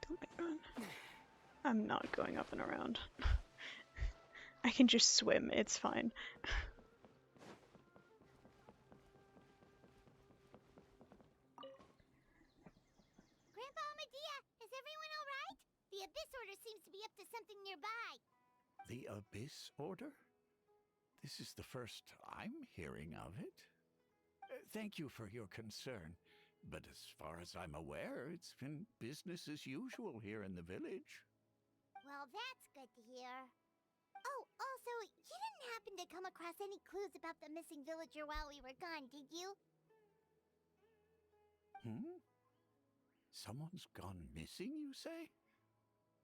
Oh my god. I'm not going up and around. I can just swim, it's fine. Grandpa Medea, is everyone alright? The Abyss Order seems to be up to something nearby. The Abyss Order? This is the first I'm hearing of it. Thank you for your concern, but as far as I'm aware, it's been business as usual here in the village. Well, that's good to hear. Oh, also, you didn't happen to come across any clues about the missing villager while we were gone, did you? Hmm? Someone's gone missing, you say?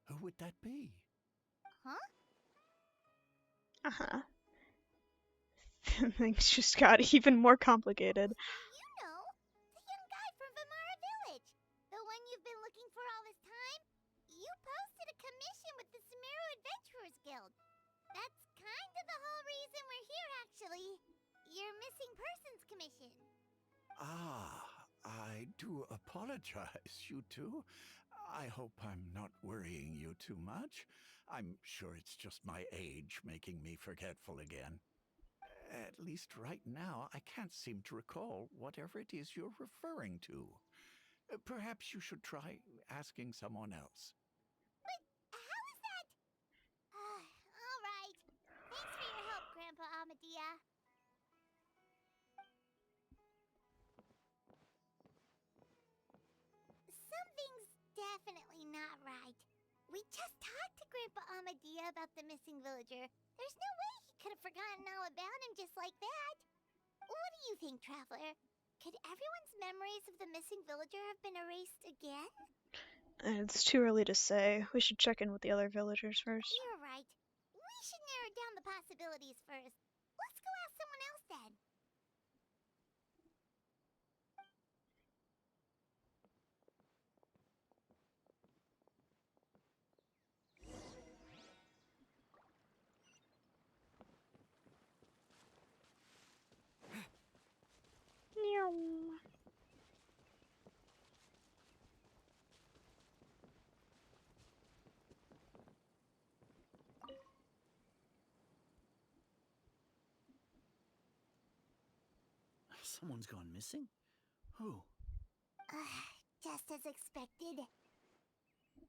Who would that be? Huh? Uh-huh. Things just got even more complicated. You know, the young guy from Vimara Village. The one you've been looking for all this time. You posted a commission with the Sumeru Adventurers Guild. That's kind of the whole reason we're here, actually. Your missing persons commission. Ah, I do apologize, you two. I hope I'm not worrying you too much. I'm sure it's just my age making me forgetful again. At least right now, I can't seem to recall whatever it is you're referring to. Perhaps you should try asking someone else. But how is that? All right. Thanks for your help, Grandpa Amadea. Something's definitely not right. We just talked to Grandpa Amadea about the missing villager. There's no way he could have forgotten all about him just like that. What do you think, Traveler? Could everyone's memories of the missing villager have been erased again? It's too early to say. We should check in with the other villagers first. You're right. We should narrow down the possibilities first. Let's go ask someone else then. Meow. Someone's gone missing? Who? Just as expected.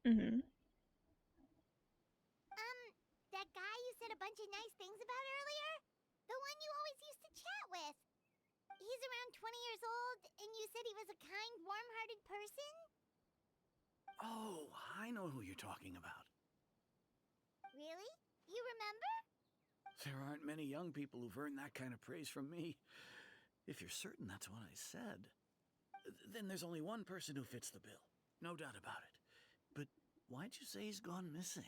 Mm-hmm. That guy you said a bunch of nice things about earlier? The one you always used to chat with. He's around 20 years old, and you said he was a kind, warm-hearted person? Oh, I know who you're talking about. Really? You remember? There aren't many young people who've earned that kind of praise from me. If you're certain that's what I said, then there's only one person who fits the bill. No doubt about it. But why'd you say he's gone missing?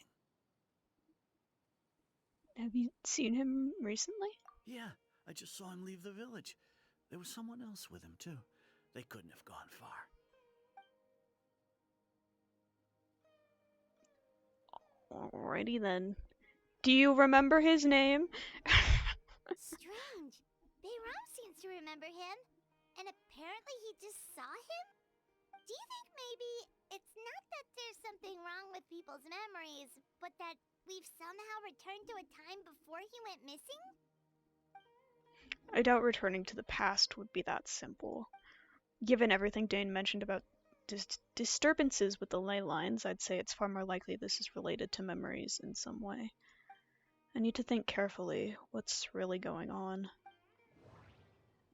Have you seen him recently? Yeah, I just saw him leave the village. There was someone else with him, too. They couldn't have gone far. Alrighty then. Do you remember his name? Strange. Bayram seems to remember him. And apparently he just saw him? Do you think maybe it's not that there's something wrong with people's memories, but that we've somehow returned to a time before he went missing? I doubt returning to the past would be that simple. Given everything Dane mentioned about disturbances with the ley lines, I'd say it's far more likely this is related to memories in some way. I need to think carefully what's really going on.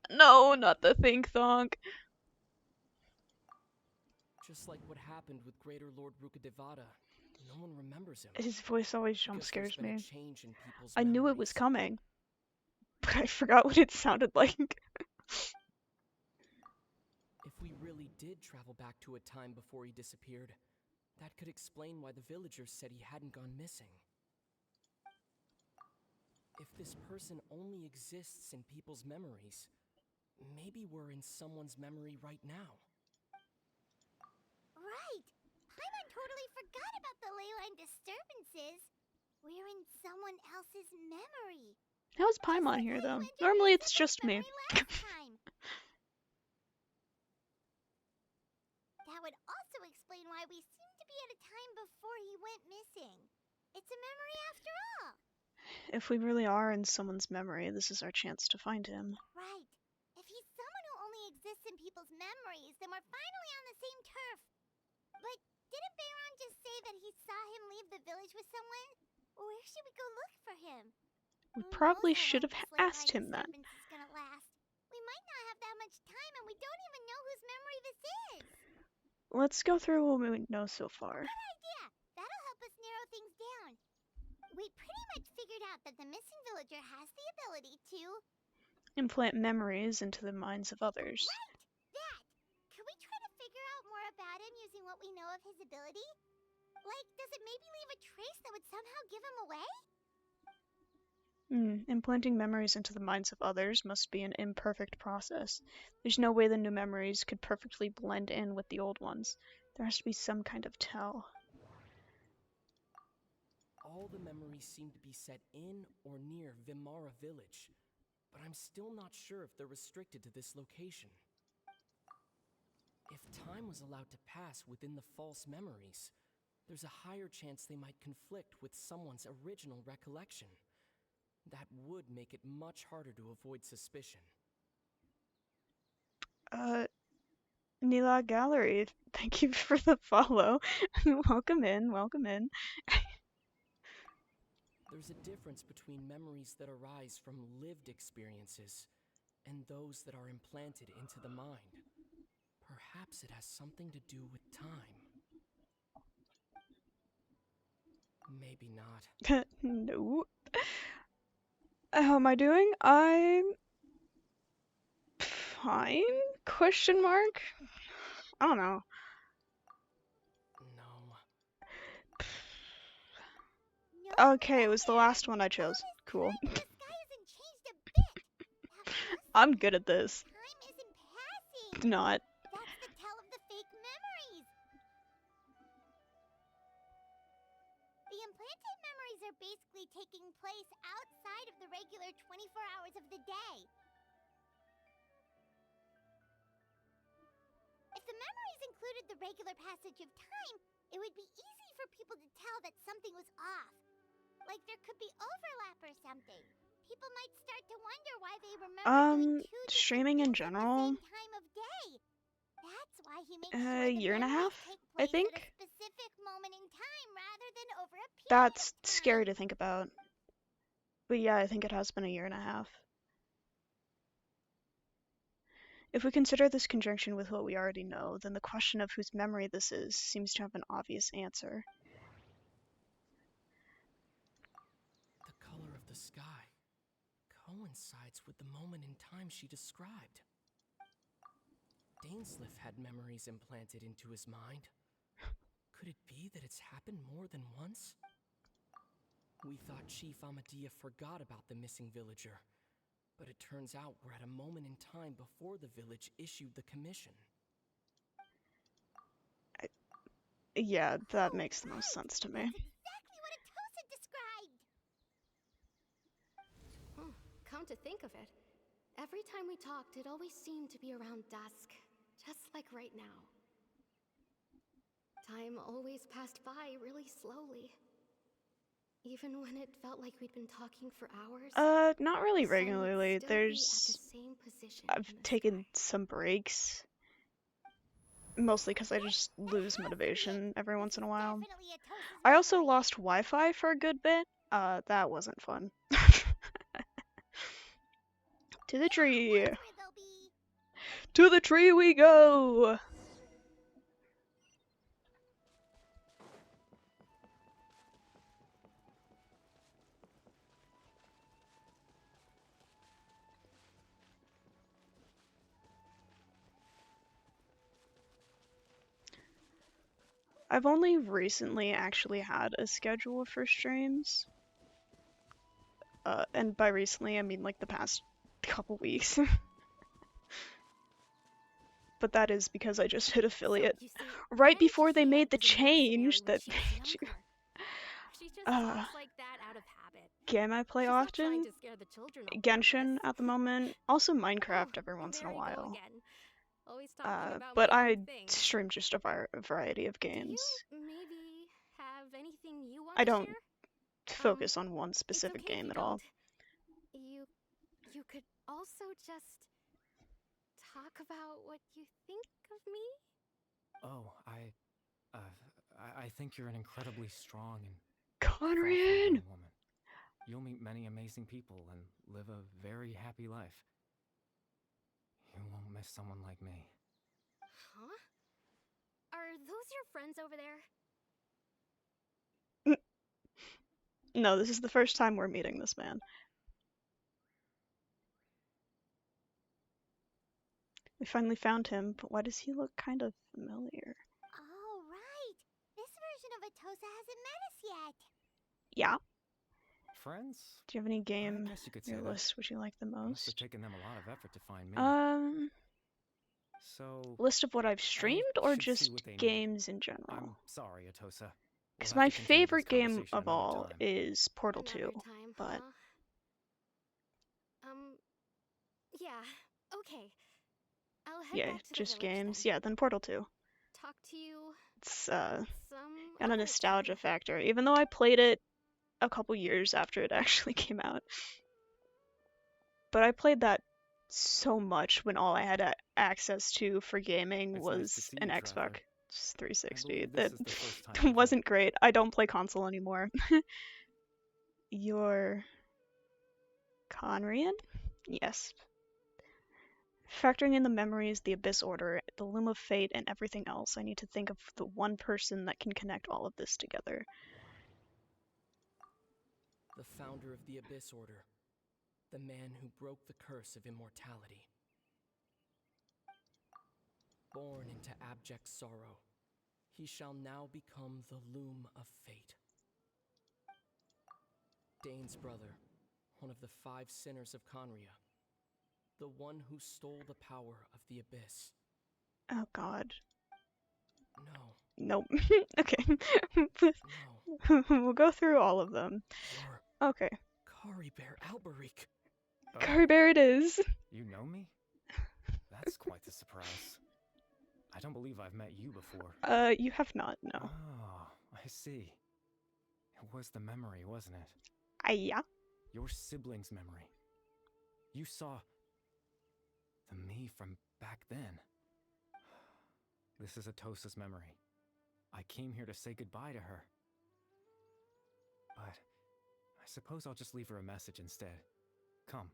No, not the think thonk. Just like what happened with Greater Lord Rukadevada. No one remembers him. His voice always jump Because scares there's been a me. change in people's I knew it was memories. coming, but I forgot what it sounded like. If we really did travel back to a time before he disappeared, that could explain why the villagers said he hadn't gone missing. If this person only exists in people's memories, maybe we're in someone's memory right now. Right. Paimon totally forgot about the ley line disturbances. We're in someone else's memory. How's Paimon here, though? Normally it's just me. That would also explain why we seem to be at a time before he went missing. It's a memory after all. If we really are in someone's memory, this is our chance to find him. Right. If he's someone who only exists in people's memories, then we're finally on the same turf. But didn't Bayron just say that he saw him leave the village with someone? Where should we go look for him? We probably should have asked him that. Gonna last. We might not have that much time, and we don't even know whose memory this is. Let's go through what we know so far. Good idea. That'll help us narrow things down. We pretty much figured out that the missing villager has the ability to implant memories into the minds of others. Right! That! Can we try to figure out more about him using what we know of his ability? Like, does it maybe leave a trace that would somehow give him away? Implanting memories into the minds of others must be an imperfect process. There's no way the new memories could perfectly blend in with the old ones. There has to be some kind of tell. All the memories seem to be set in or near Vimara village, but I'm still not sure if they're restricted to this location. If time was allowed to pass within the false memories, there's a higher chance they might conflict with someone's original recollection. That would make it much harder to avoid suspicion. Nila Gallery, thank you for the follow. Welcome in, welcome in. There's a difference between memories that arise from lived experiences and those that are implanted into the mind. Perhaps it has something to do with time. Maybe not. No. How am I doing? I'm fine? Question mark? I don't know. No. Okay, it was the last one I chose. Cool. The sky hasn't changed a bit. I'm good at this. Time isn't passing. Not. That's the tell of the fake memories. The implanted memories are basically taking place outside of the regular 24 hours of the day. If the memories included the regular passage of time, it would be easy for people to tell that something was off. Like there could be overlap or something. People might start to wonder why they remember doing two streaming in general. at the same time of day. That's why he makes A year and a half, I think. At a specific moment in time rather than over a period That's of time. scary to think about. But yeah, I think it has been a year and a half. If we consider this conjunction with what we already know, then the question of whose memory this is seems to have an obvious answer. The color of the sky. coincides with the moment in time she described. Dainsliff had memories implanted into his mind. Could it be that it's happened more than once? We thought Chief Amadea forgot about the missing villager, but it turns out we're at a moment in time before the village issued the commission. Yeah, that makes the most sense to me. That's exactly what Atosa described! Come to think of it, every time we talked, it always seemed to be around dusk, just like right now. Time always passed by really slowly. Even when it felt like we'd been talking for hours. Not really the sun would regularly. still be at the There's... same position I've in the taken sky. some breaks. Mostly because I just lose motivation every once in a while. Definitely Atosa's I also memory. lost Wi-Fi for a good bit. That wasn't fun. To the tree! That's where they'll be. To the tree we go! I've only recently actually had a schedule for streams. And by recently, I mean like the past couple weeks. But that is because I just hit affiliate So, you see, right Granny before they Kiki made the was a mercenary change when that she was made you... younger. She just Uh, talks like that out of habit. game I play She's not trying often? to scare the children on Genshin purpose. at the moment. Also Oh, Minecraft every once in there a we go while. again. Always talking about But my I own thing. stream just a variety of Do games. you maybe have anything you want I to don't share? focus on one It's specific okay if game you at all. don't. You could also just talk about what you think of me? Oh, I think you're an incredibly strong and Conrian! thoughtful young woman. You'll meet many amazing people and live a very happy life. You won't miss someone like me. Huh? Are those your friends over there? No, this is the first time we're meeting this man. We finally found him, but why does he look kind of familiar? Oh, right. This version of Atosa hasn't met us yet. Yeah? Friends? Do you have any I game guess you could on say your that. list which you like the It must have most? taken them a lot of effort to find me. So, List of what I've streamed or should see just what they need. games in I'm general? sorry, Atosa. Because We'll my have to continue this favorite game conversation of another all time. is Portal 2, Another time, but huh? Yeah, okay. I'll head yeah, back to the just village games. then. Yeah, then Portal 2. Talk to you It's some got a other nostalgia time. factor, even though I played it a couple years after it actually came out. But I played that so much when all I had access to for gaming It's nice to was see an you, Xbox Traveler. 360. believe That this is the first time you've wasn't great. I don't play console anymore. You're Conrian? Yes. Factoring in the memories, the Abyss Order, the Loom of Fate, and everything else, I need to think of the one person that can connect all of this together. The founder of the Abyss Order. The man who broke the curse of immortality. Born into abject sorrow, he shall now become the Loom of Fate. Dane's brother, one of the 5 sinners of Conria. The one who stole the power of the Abyss. Oh god. No. Nope. Okay. No. We'll go through all of them. You're Okay. Kari Bear Alberic. Oh, Curry Bear it is. you know me? That's quite the surprise. I don't believe I've met you before. You have not, no. Oh, I see. It was the memory, wasn't it? Yeah. Your sibling's memory. You saw the me from back then. This is Atosa's memory. I came here to say goodbye to her. But I suppose I'll just leave her a message instead. Come,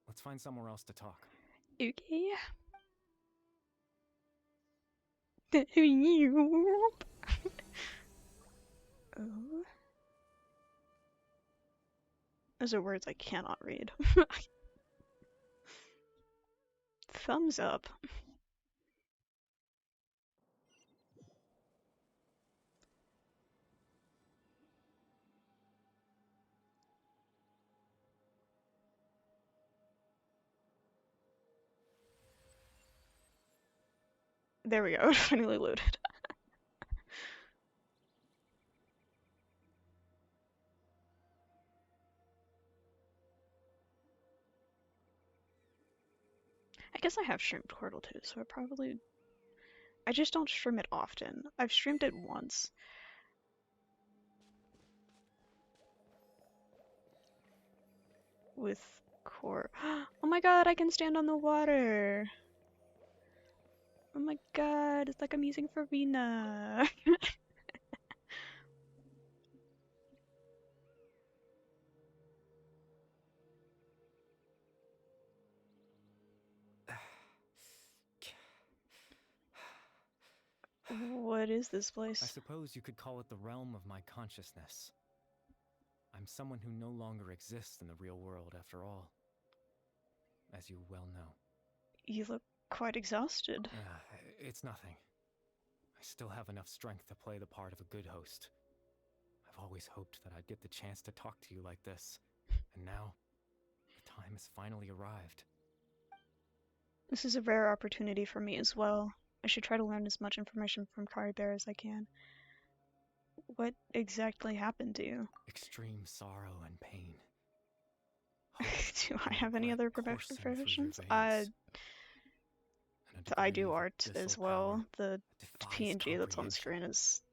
let's find somewhere else to talk. Okay. Oh. Those are words I cannot read. Thumbs up. There we go, it finally loaded. I guess I have streamed Portal 2, so I just don't stream it often. I've streamed it once. With Core. Oh my god, I can stand on the water! Oh my god, it's like I'm using Farina. What is this place? I suppose you could call it the realm of my consciousness. I'm someone who no longer exists in the real world, after all. As you well know. You look quite exhausted. It's nothing. I still have enough strength to play the part of a good host. I've always hoped that I'd get the chance to talk to you like this. And now, the time has finally arrived. This is a rare opportunity for me as well. I should try to learn as much information from Kari Bear as I can. What exactly happened to you? Extreme sorrow and pain. Do I have any other professions? I do art as well. The PNG that's on screen is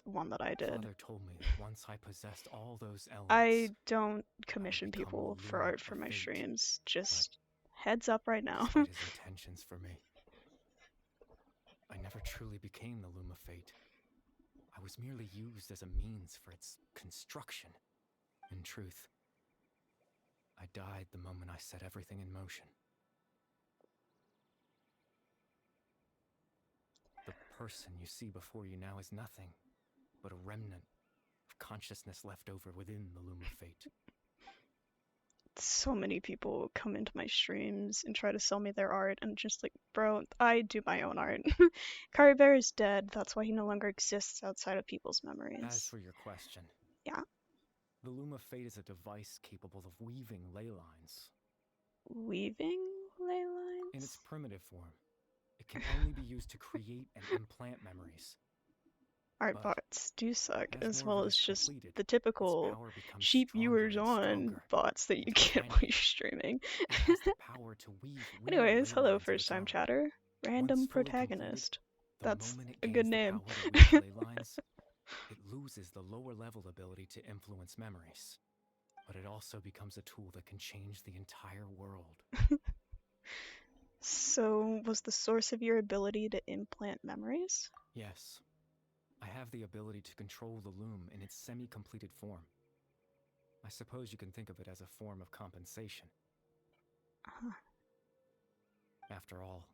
the one that I did. Father told me that once I possessed all those elements, I don't commission people for art for my streams. Just heads up right now. Despite his intentions for me, I never truly became the Loom of Fate. I was merely used as a means for its construction. In truth, I died the moment I set everything in motion. The person you see before you now is nothing but a remnant of consciousness left over within the Loom of Fate. So many people come into my streams and try to sell me their art, and just like, bro, I do my own art. Kari Bear is dead, that's why he no longer exists outside of people's memories. As for your question, yeah, the Loom of Fate is a device capable of weaving ley lines. Weaving ley lines? In its primitive form, it can only be used to create and implant memories. Art bots do suck, as well as just the typical sheep viewers on bots that you get while you're streaming. Anyways, hello first time chatter. Random protagonist. That's a good name. It loses the lower level ability to influence memories, but it also becomes a tool that can change the entire world. So, was the source of your ability to implant memories? Yes. I have the ability to control the loom in its semi-completed form. I suppose you can think of it as a form of compensation. After all,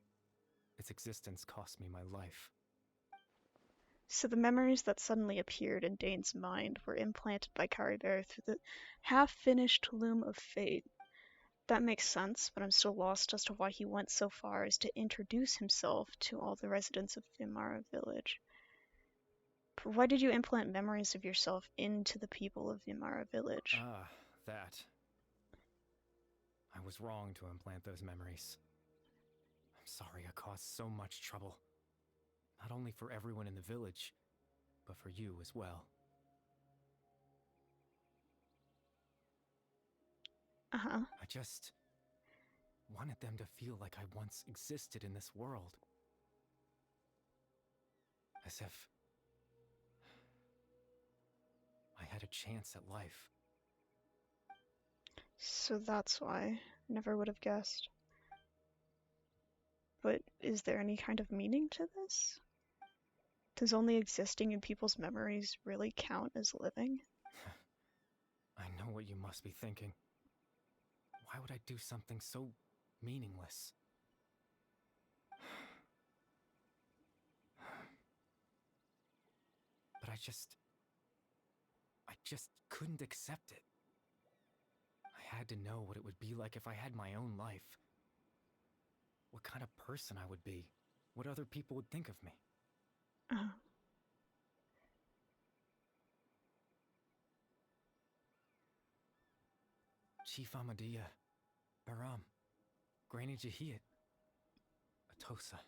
its existence cost me my life. So the memories that suddenly appeared in Dane's mind were implanted by Kari Bear through the half-finished Loom of Fate. That makes sense, but I'm still lost as to why he went so far as to introduce himself to all the residents of Vimara Village. But why did you implant memories of yourself into the people of Vimara Village? Ah, that. I was wrong to implant those memories. I'm sorry I caused so much trouble. Not only for everyone in the village, but for you as well. I just wanted them to feel like I once existed in this world. As if I had a chance at life. So that's why. Never would have guessed. But is there any kind of meaning to this? Does only existing in people's memories really count as living? I know what you must be thinking. Why would I do something so meaningless? But I just couldn't accept it. I had to know what it would be like if I had my own life. what kind of person I would be, what other people would think of me. Uh, Chief Amadia, Baram, Granny Jahiyat, Atosa.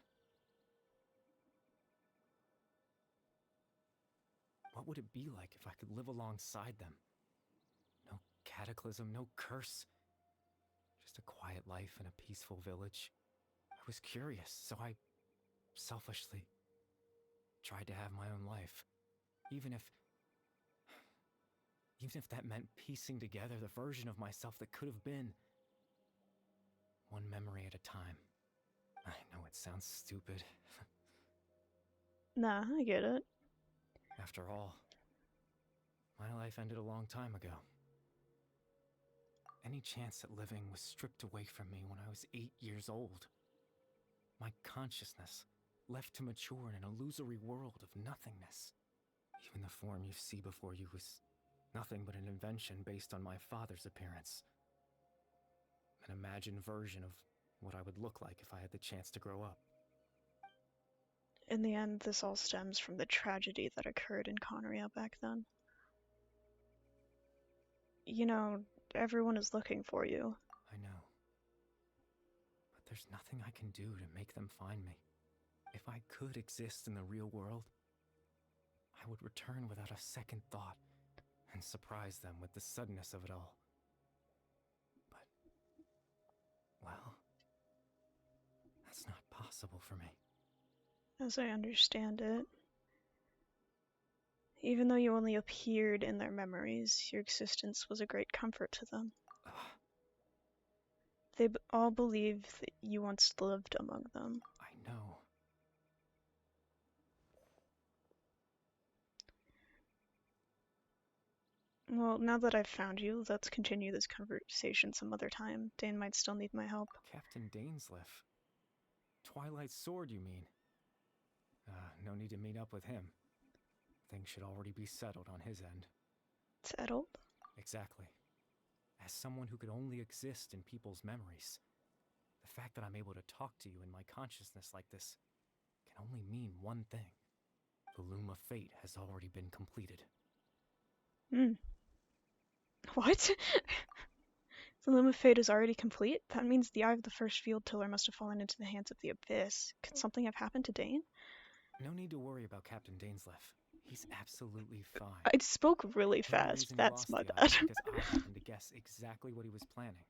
What would it be like if I could live alongside them? No cataclysm, no curse. Just a quiet life in a peaceful village. I was curious, so I selfishly tried to have my own life. Even if that meant piecing together the version of myself that could have been. One memory at a time. I know it sounds stupid. nah, I get it. After all, my life ended a long time ago. Any chance at living was stripped away from me when I was 8 years old. My consciousness left to mature in an illusory world of nothingness. Even the form you see before you was nothing but an invention based on my father's appearance. An imagined version of what I would look like if I had the chance to grow up. In the end, this all stems from the tragedy that occurred in Conneria back then. You know, everyone is looking for you. I know. But there's nothing I can do to make them find me. If I could exist in the real world, I would return without a second thought and surprise them with the suddenness of it all. But, well, that's not possible for me. As I understand it, even though you only appeared in their memories, your existence was a great comfort to them. They all believe that you once lived among them. I know. Well, now that I've found you, let's continue this conversation some other time. Dane might still need my help. Captain Dainsleif. Twilight's sword, you mean? No need to meet up with him. Things should already be settled on his end. Settled? Exactly. As someone who could only exist in people's memories, the fact that I'm able to talk to you in my consciousness like this can only mean one thing. The Loom of Fate has already been completed. What? The Loom of Fate is already complete? That means the Eye of the First Field Tiller must have fallen into the hands of the Abyss. Could something have happened to Dane? No need to worry about Captain Dainsleif. He's absolutely fine. I spoke really The only fast. reason he That's lost my the bad. eye because I happened to guess exactly what he was planning.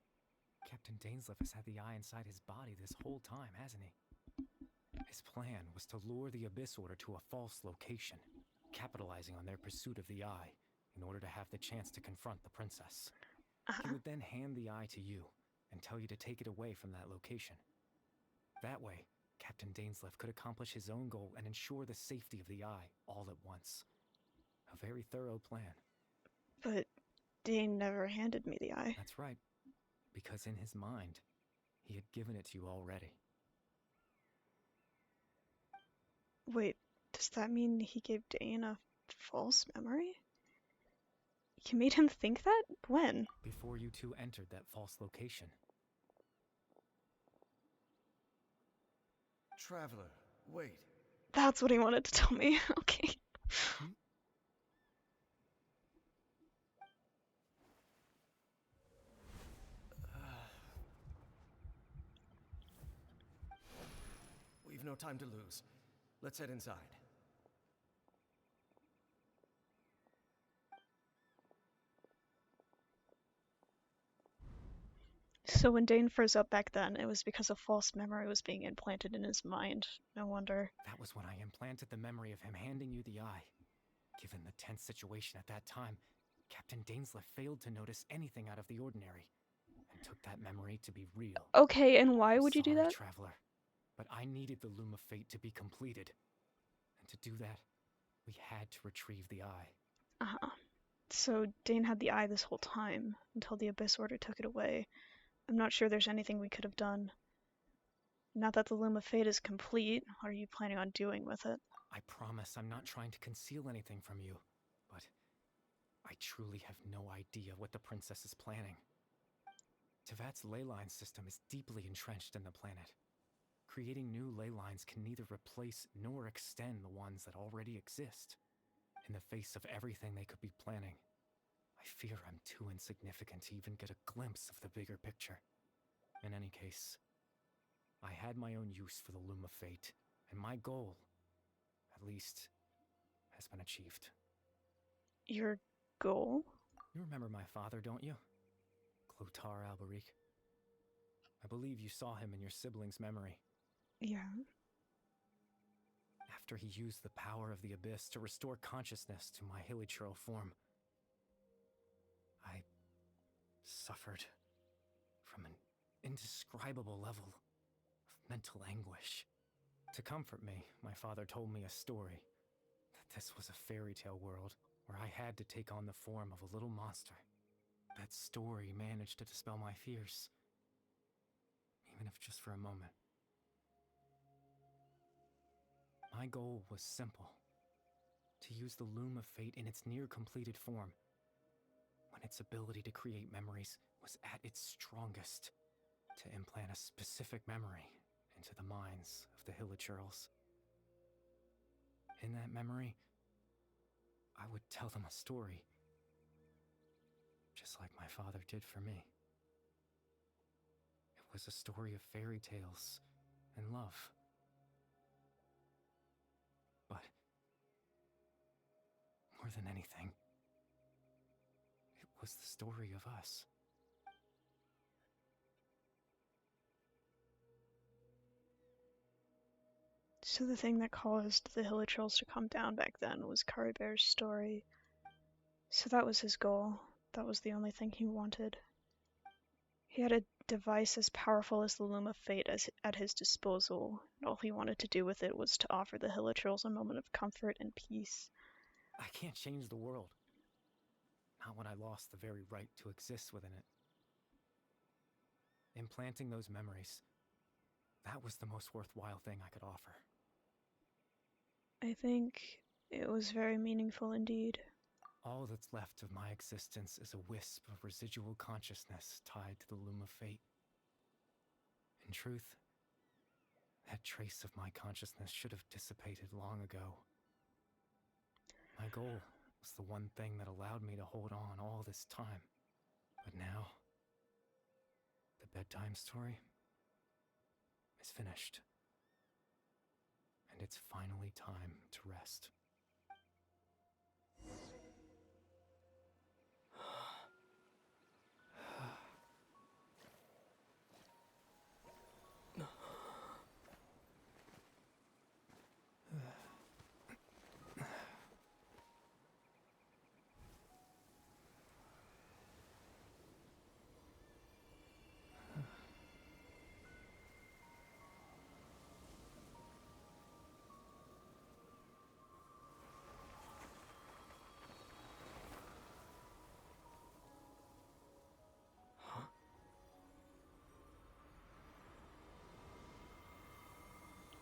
Captain Dainsleif has had the eye inside his body this whole time, hasn't he? His plan was to lure the Abyss Order to a false location, capitalizing on their pursuit of the eye in order to have the chance to confront the princess. He would then hand the eye to you and tell you to take it away from that location. That way, Captain Dainsleif could accomplish his own goal and ensure the safety of the eye all at once. A very thorough plan. But Dane never handed me the eye. That's right, because in his mind, he had given it to you already. Wait, does that mean he gave Dane a false memory? You made him think that? When? Before you two entered that false location. Traveler, wait. That's what he wanted to tell me. Okay. We've no time to lose. Let's head inside. So when Dane froze up back then, it was because a false memory was being implanted in his mind. No wonder. That was when I implanted the memory of him handing you the eye. Given the tense situation at that time, Captain Dainsleif failed to notice anything out of the ordinary, and took that memory to be real. Okay, and why would you do that? Traveler, but I needed the Loom of Fate to be completed. And to do that, we had to retrieve the eye. Uh-huh. So Dane had the eye this whole time, until the Abyss Order took it away. I'm not sure there's anything we could have done. Now that the Loom of Fate is complete, what are you planning on doing with it? I promise I'm not trying to conceal anything from you, but I truly have no idea what the princess is planning. Tevat's ley line system is deeply entrenched in the planet. creating new ley lines can neither replace nor extend the ones that already exist. In the face of everything they could be planning, I fear I'm too insignificant to even get a glimpse of the bigger picture. In any case, I had my own use for the Loom of Fate, and my goal, at least, has been achieved. Your goal? You remember my father, don't you? Clotar Alberic. I believe you saw him in your sibling's memory. Yeah. After he used the power of the Abyss to restore consciousness to my hilichurl form, I suffered from an indescribable level of mental anguish. To comfort me, my father told me a story, that this was a fairy tale world where I had to take on the form of a little monster. That story managed to dispel my fears, even if just for a moment. My goal was simple: to use the Loom of Fate in its near-completed form, when its ability to create memories was at its strongest, to implant a specific memory into the minds of the hilichurls. In that memory, I would tell them a story, just like my father did for me. It was a story of fairy tales and love. But more than anything, it was the story of us. So the thing that caused the hilichurls to come down back then was Caribear's story. So that was his goal. That was the only thing he wanted. He had a device as powerful as the Loom of Fate at his disposal, and all he wanted to do with it was to offer the hilichurls a moment of comfort and peace. I can't change the world. Not when I lost the very right to exist within it. Implanting those memories, that was the most worthwhile thing I could offer. I think it was very meaningful indeed. All that's left of my existence is a wisp of residual consciousness tied to the Loom of Fate. In truth, that trace of my consciousness should have dissipated long ago. My goal was the one thing that allowed me to hold on all this time. But now, the bedtime story is finished. And it's finally time to rest.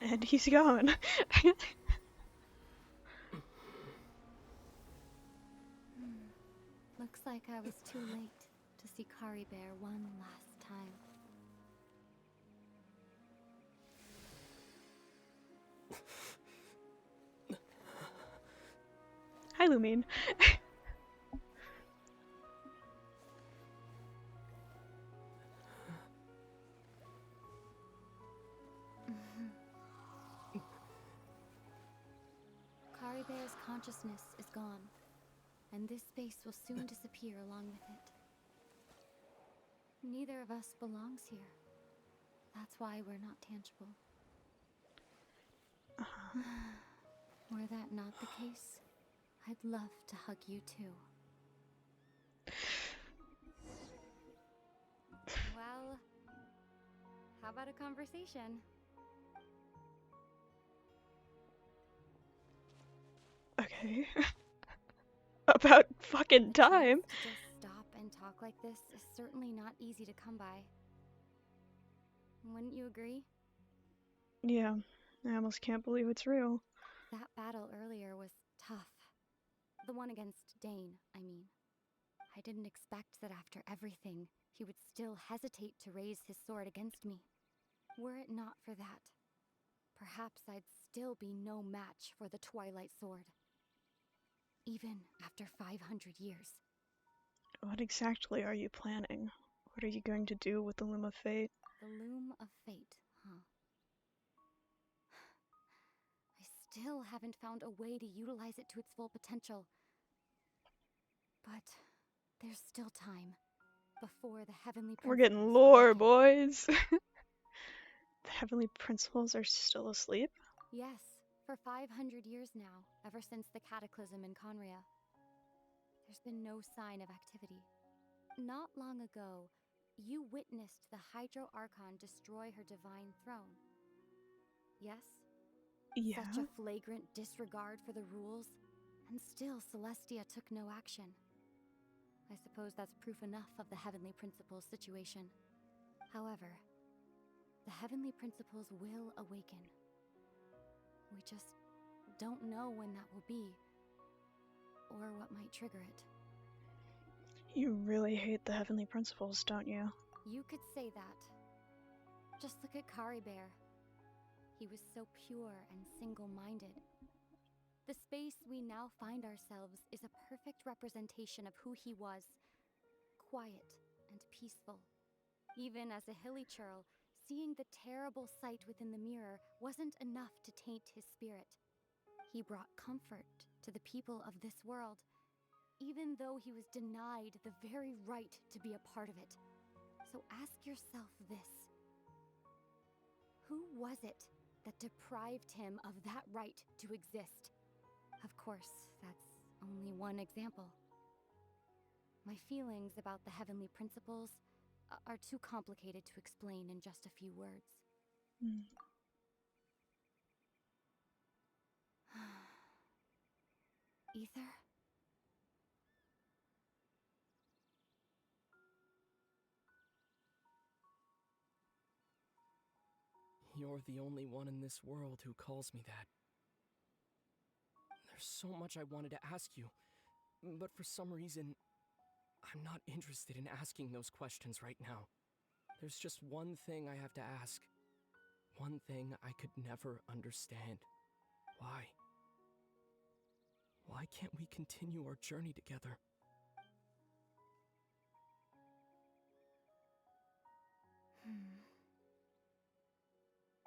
And he's gone. Looks like I was too late to see Caribear one last time. Hi, Lumine. Caribear's consciousness is gone, and this space will soon disappear along with it. Neither of us belongs here. That's why we're not tangible. Were that not the case, I'd love to hug you too. Well, how about a conversation? Okay. About fucking time. To just stop and talk like this is certainly not easy to come by. Wouldn't you agree? Yeah, I almost can't believe it's real. That battle earlier was tough. The one against Dane, I mean. I didn't expect that after everything, he would still hesitate to raise his sword against me. Were it not for that, perhaps I'd still be no match for the Twilight Sword. Even after 500 years. What exactly are you planning? What are you going to do with the Loom of Fate? The Loom of Fate, huh? I still haven't found a way to utilize it to its full potential. But there's still time before the Heavenly Principles We're getting lore, awaken. boys! The Heavenly Principles are still asleep? Yes, for 500 years now, ever since the Cataclysm in Conria. There's been no sign of activity. Not long ago, you witnessed the Hydro Archon destroy her divine throne. Yes? Yeah. Such a flagrant disregard for the rules, and still Celestia took no action. I suppose that's proof enough of the Heavenly Principles situation. However, the Heavenly Principles will awaken. We just don't know when that will be, or what might trigger it. You really hate the Heavenly Principles, don't you? You could say that. Just look at Kari Bear. He was so pure and single-minded. The space we now find ourselves is a perfect representation of who he was. Quiet and peaceful. Even as a hilly churl, seeing the terrible sight within the mirror wasn't enough to taint his spirit. He brought comfort to the people of this world, even though he was denied the very right to be a part of it. So ask yourself this. Who was it that deprived him of that right to exist? Of course, that's only one example. My feelings about the Heavenly Principles are too complicated to explain in just a few words. Ether? You're the only one in this world who calls me that. There's so much I wanted to ask you, but for some reason, I'm not interested in asking those questions right now. There's just one thing I have to ask. One thing I could never understand. Why? Why can't we continue our journey together?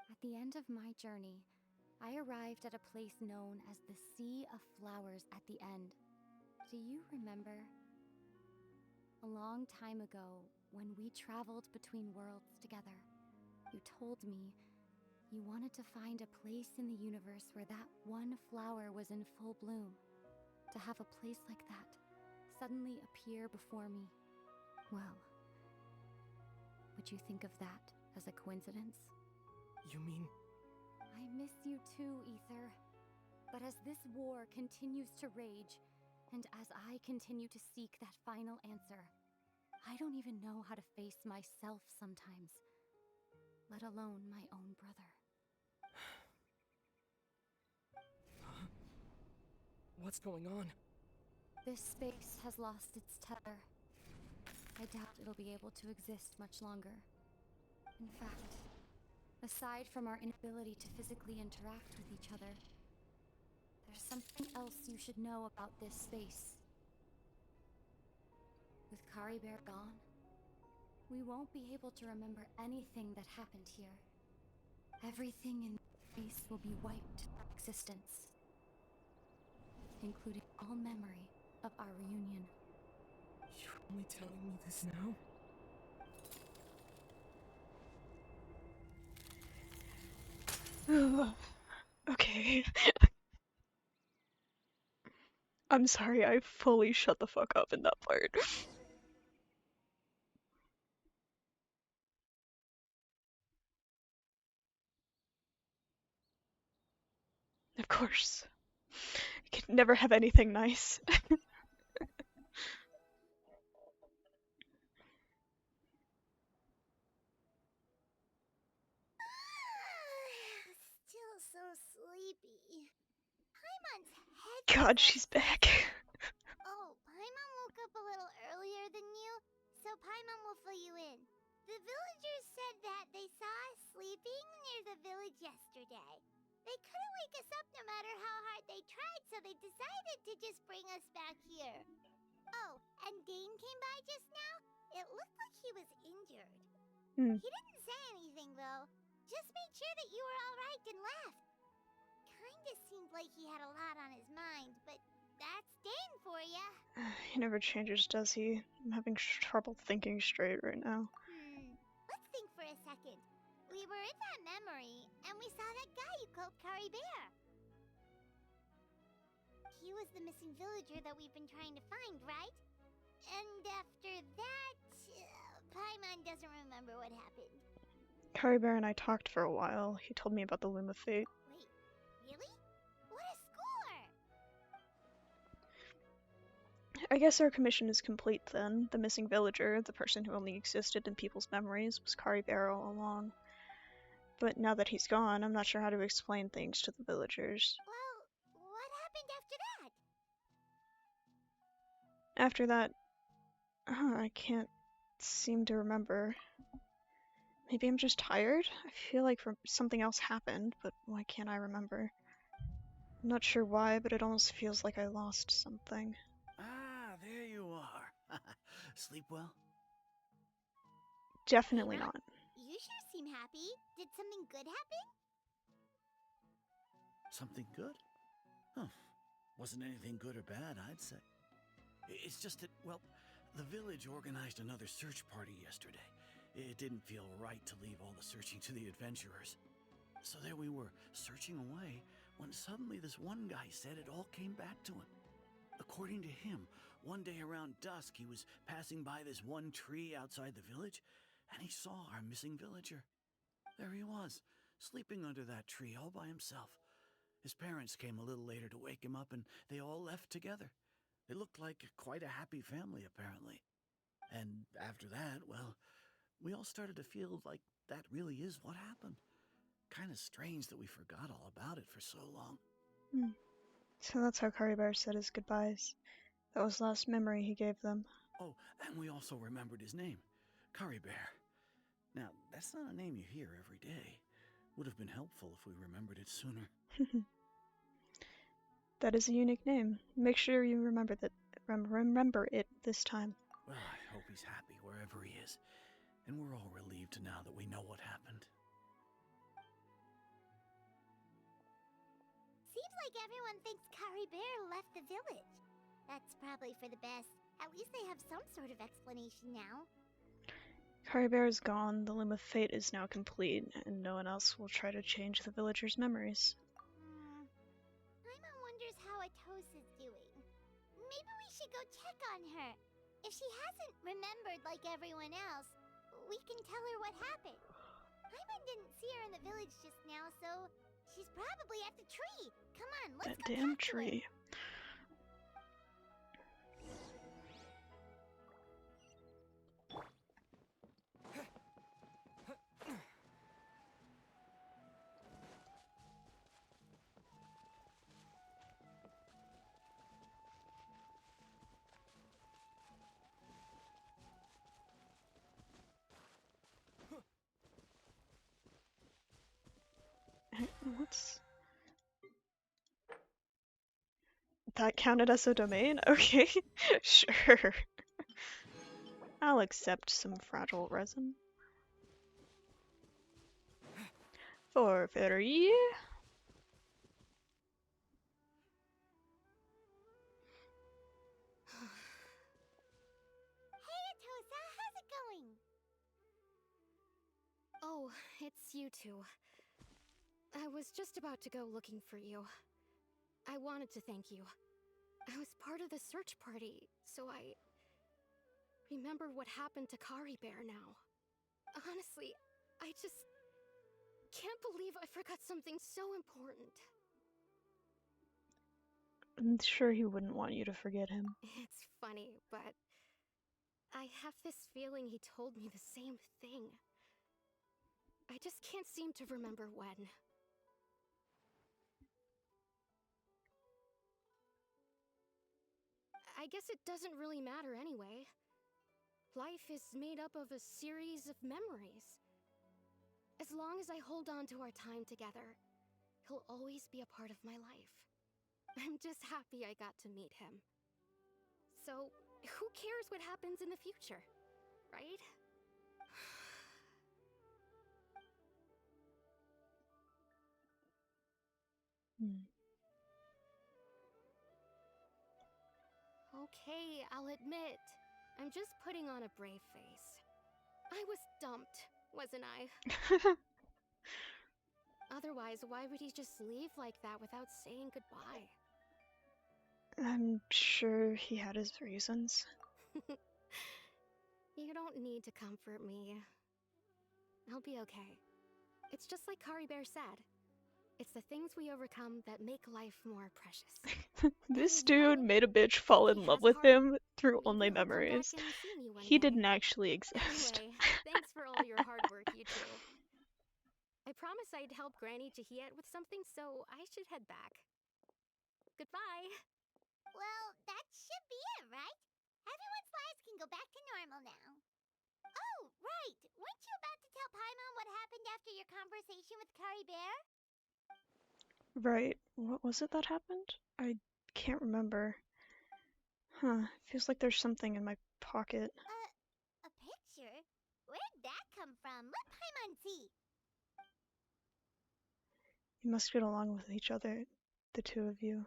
At the end of my journey, I arrived at a place known as the Sea of Flowers at the end. Do you remember? A long time ago, when we traveled between worlds together, you told me you wanted to find a place in the universe where that one flower was in full bloom. To have a place like that suddenly appear before me. Well, would you think of that as a coincidence? You mean... I miss you too, Ether. But as this war continues to rage, and as I continue to seek that final answer, I don't even know how to face myself sometimes, let alone my own brother. What's going on? This space has lost its tether. I doubt it'll be able to exist much longer. In fact, aside from our inability to physically interact with each other, there's something else you should know about this space. With Kari Bear gone, we won't be able to remember anything that happened here. Everything in this space will be wiped from existence, including all memory of our reunion. You're only telling me this now? Okay. I'm sorry, I fully shut the fuck up in that part. Of course. I could never have anything nice. Still so sleepy. Paimon's head. God, she's back. Oh, Paimon woke up a little earlier than you, so Paimon will fill you in. The villagers said that they saw us sleeping near the village village yesterday. They couldn't wake us up no matter how hard they tried, so they decided to just bring us back here. Oh, and Dane came by just now. It looked like he was injured. He didn't say anything, though. Just made sure that you were all right and left. Kinda seemed like he had a lot on his mind, but that's Dane for ya. He never changes, does he? I'm having trouble thinking straight right now. Let's think for a second. We were in that memory, and we saw that guy you called Kari Bear. He was the missing villager that we've been trying to find, right? And after that, Paimon doesn't remember what happened. Kari Bear and I talked for a while. He told me about the Loom of Fate. Wait, really? What a score! I guess our commission is complete then. The missing villager, the person who only existed in people's memories, was Kari Bear all along. But now that he's gone, I'm not sure how to explain things to the villagers. Well, what happened after that? After that, I can't seem to remember. Maybe I'm just tired? I feel like something else happened, but why can't I remember? I'm not sure why, but it almost feels like I lost something. Ah, there you are. Sleep well? Definitely not. You sure seem happy. Did something good happen? Something good? Huh. Wasn't anything good or bad, I'd say. It's just that, well, the village organized another search party yesterday. It didn't feel right to leave all the searching to the adventurers. So there we were, searching away, when suddenly this one guy said it all came back to him. According to him, one day around dusk he was passing by this one tree outside the village, and he saw our missing villager. There he was, sleeping under that tree all by himself. His parents came a little later to wake him up, and they all left together. They looked like quite a happy family, apparently. And after that, well, we all started to feel like that really is what happened. Kind of strange that we forgot all about it for so long. So that's how Kari Bear said his goodbyes. That was the last memory he gave them. Oh, and we also remembered his name, Kari Bear. Now, that's not a name you hear every day. Would have been helpful if we remembered it sooner. That is a unique name. Make sure you remember it this time. Well, I hope he's happy wherever he is. And we're all relieved now that we know what happened. Seems like everyone thinks Kari Bear left the village. That's probably for the best. At least they have some sort of explanation now. Kari Bear is gone, the Loom of Fate is now complete, and no one else will try to change the villagers' memories. Paimon wonders how Atosa's doing. Maybe we should go check on her. If she hasn't remembered like everyone else, we can tell her what happened. Paimon didn't see her in the village just now, so she's probably at the tree. Come on, let's That go damn talk to tree. her. What's... That counted as a domain? Okay, sure. I'll accept some fragile resin. For free? Hey, Atosa, how's it going? Oh, it's you two. I was just about to go looking for you. I wanted to thank you. I was part of the search party, so I remember what happened to Kari Bear now. Honestly, I just can't believe I forgot something so important. I'm sure he wouldn't want you to forget him. It's funny, but I have this feeling he told me the same thing. I just can't seem to remember when. I guess it doesn't really matter anyway. Life is made up of a series of memories. As long as I hold on to our time together, he'll always be a part of my life. I'm just happy I got to meet him. So, who cares what happens in the future, right? Okay, I'll admit, I'm just putting on a brave face. I was dumped, wasn't I? Otherwise, why would he just leave like that without saying goodbye? I'm sure he had his reasons. You don't need to comfort me. I'll be okay. It's just like Kari Bear said. It's the things we overcome that make life more precious. This dude made a bitch fall in love with him through only memories. He didn't actually exist. Anyway, thanks for all your hard work, you two. I promised I'd help Granny Tahiyat with something, so I should head back. Goodbye. Well, that should be it, right? Everyone's lives can go back to normal now. Oh, right. Weren't you about to tell Paimon what happened after your conversation with Kari Bear? Right. What was it that happened? I can't remember. Huh. Feels like there's something in my pocket. A picture? Where'd that come from? Let Paimon see. You must get along with each other, the two of you.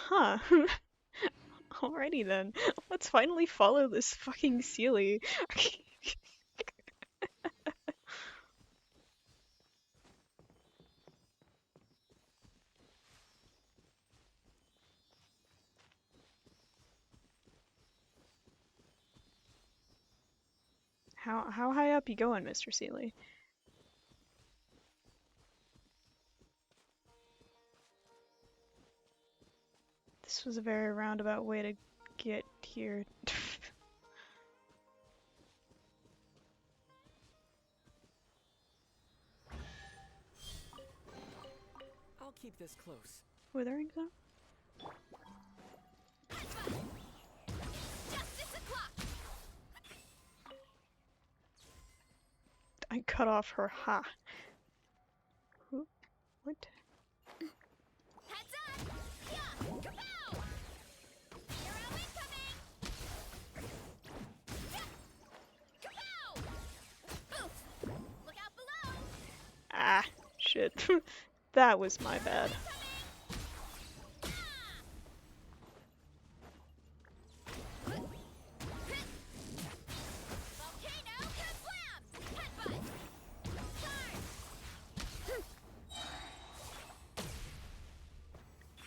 Huh. Alrighty then. Let's finally follow this fucking Sealy. How high up you going, Mr. Sealy? This was a very roundabout way to get here. I'll keep this close. Withering zone? I cut off her ha. Who? What? Heads up! Yeah! Kapow! Hero incoming! Kapow! Boof! Look out below! Ah, shit. That was my bad.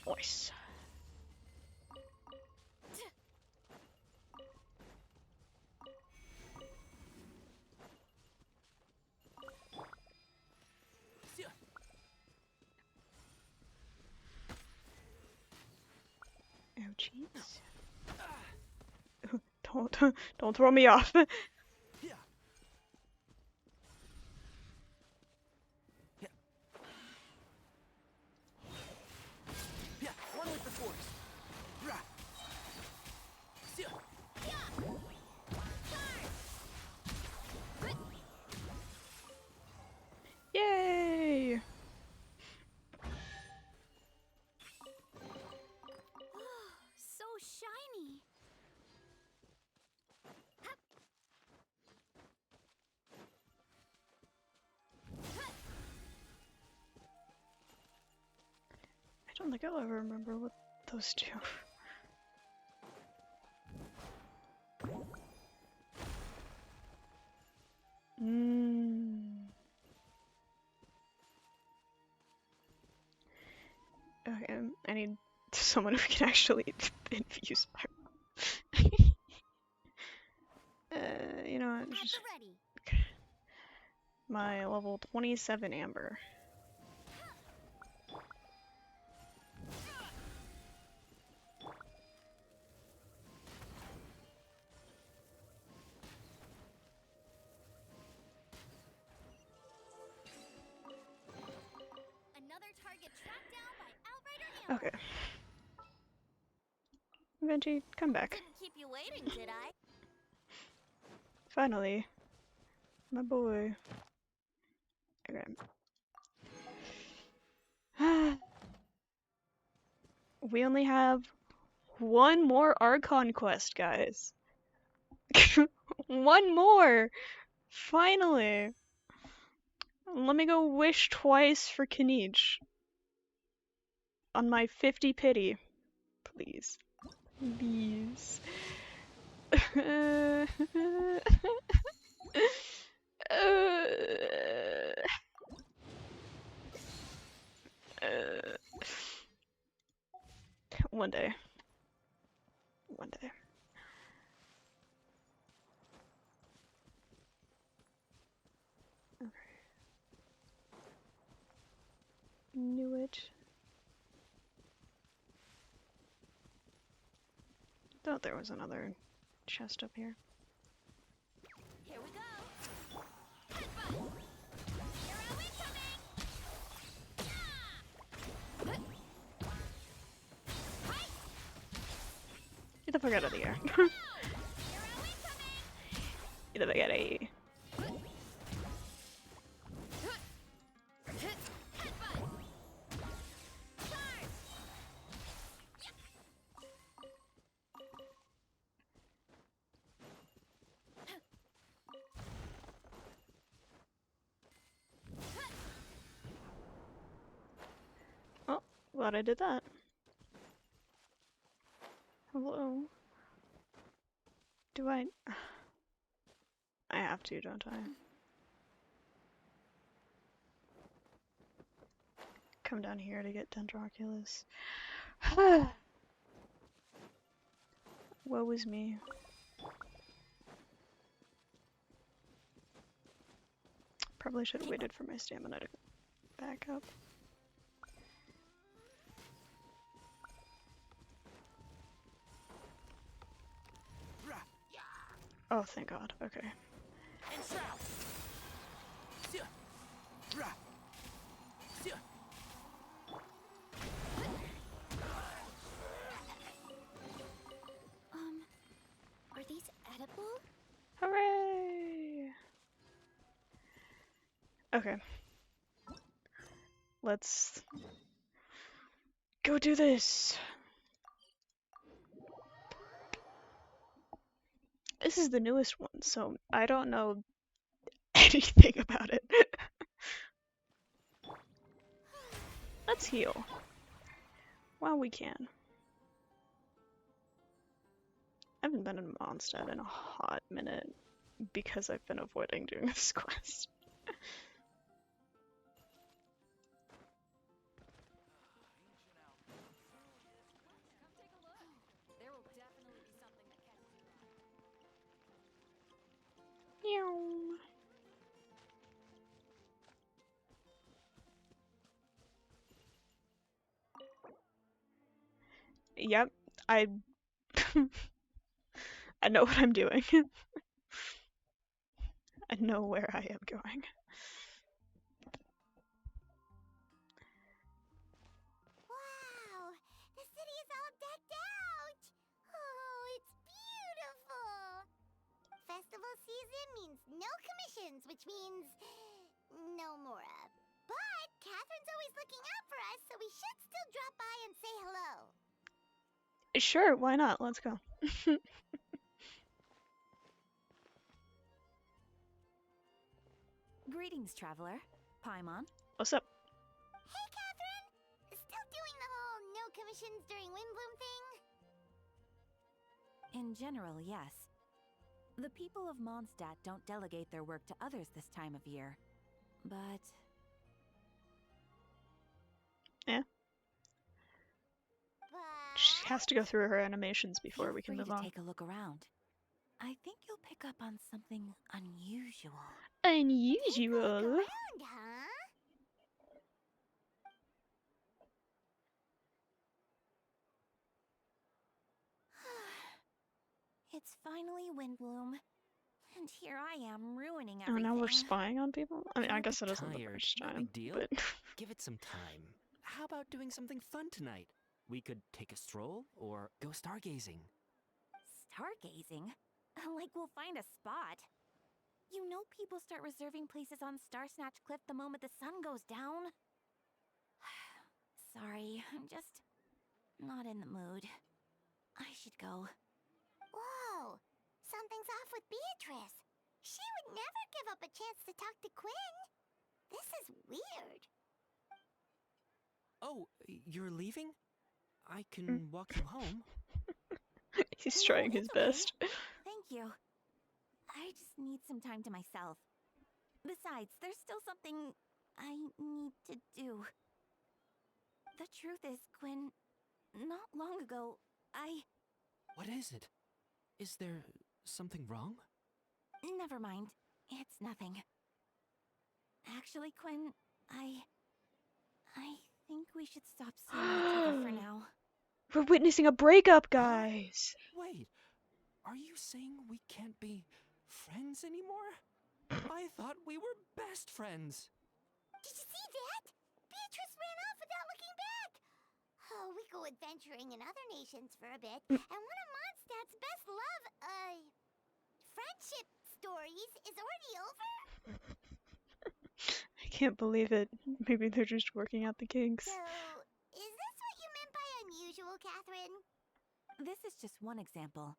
Nice. Ouchies. Don't throw me off. One with the force. Yay! So shiny. I don't think I'll ever remember what those do. Okay, I need someone who can actually infuse my. You know what? Just my level 27 Amber. Another target trapped Okay. Venti, come back. Didn't keep you waiting, did I? Finally. My boy. Okay. We only have one more Archon quest, guys. One more! Finally! Let me go wish twice for Kinich. On my 50 pity. Please. Please. One day. One day. Okay. Knew it. Thought there was another chest up here. Here we go. Headbutt. Hero incoming. Get the fuck out of the air. Hero incoming. Get the fuck out of here. Headbutt. Charge. Oh, glad I did that. Hello. Do I... I have to, don't I? Come down here to get Dendroculus. Woe is me. Probably should have waited for my stamina to back up. Oh, thank God. Okay. And shroud. Sia. Ra. Sia. Are these edible? Hooray! Okay. Let's go do this. This is the newest one, so I don't know anything about it. Let's heal. While we can. I haven't been in Mondstadt in a hot minute because I've been avoiding doing this quest. There will definitely be something that catches your eye. Meow. Yep, I I know what I'm doing. I know where I am going. Wow! The city is all decked out! Oh, it's beautiful! Festival season means no commissions, which means no Mora. But Catherine's always looking out for us, so we should still drop by and say hello. Sure, why not? Let's go. Greetings, traveler. Paimon. What's up? Hey, Catherine! Still doing the whole no commissions during Windbloom thing? In general, yes. The people of Mondstadt don't delegate their work to others this time of year. But... Yeah. She has to go through her animations before we can feel move free to on. take a look around. I think you'll pick up on something unusual. Unusual? Around, huh? It's finally Windbloom. And here I am ruining Oh, everything. now we're spying on people? I mean, I You're a guess bit it isn't the tired. first No time, big deal. but... Give it some time. how about doing something fun tonight? We could take a stroll or go stargazing. Stargazing? Like we'll find a spot. You know people start reserving places on Star Snatch Cliff the moment the sun goes down. Sorry, I'm just not in the mood. I should go. Whoa! Something's off with Beatrice. She would never give up a chance to talk to Quinn. This is weird. Oh, you're leaving? I can walk you home. He's trying his best. Thank you. I just need some time to myself. Besides, there's still something I need to do. The truth is, Quinn, not long ago, What is it? Is there something wrong? Never mind. It's nothing. Actually, Quinn, I think we should stop seeing each other for now. We're witnessing a breakup, guys. Wait, are you saying we can't be friends anymore? I thought we were best friends. Did you see that? Beatrice ran off without looking back. Oh, we go adventuring in other nations for a bit, and one of Mondstadt's best friendship stories is already over? I can't believe it. Maybe they're just working out the kinks. So, is this what you meant by unusual, Catherine? This is just one example.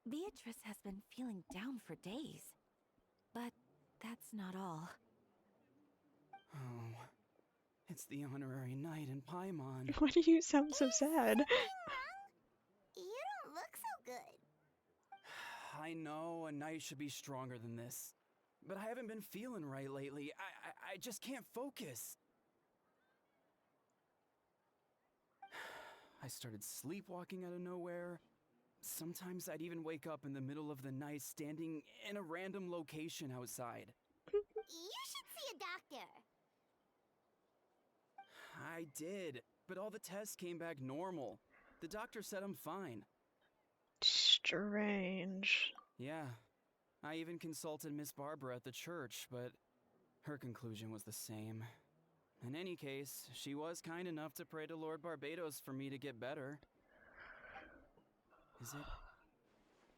Beatrice has been feeling down for days. But that's not all. Oh, it's the honorary knight in Paimon. Why do you sound so sad? You don't look so good. I know a knight should be stronger than this, but I haven't been feeling right lately. I just can't focus. I started sleepwalking out of nowhere. Sometimes I'd even wake up in the middle of the night standing in a random location outside. You should see a doctor. I did, but all the tests came back normal. The doctor said I'm fine. Strange. Yeah, I even consulted Miss Barbara at the church, but her conclusion was the same. In any case, she was kind enough to pray to Lord Barbados for me to get better.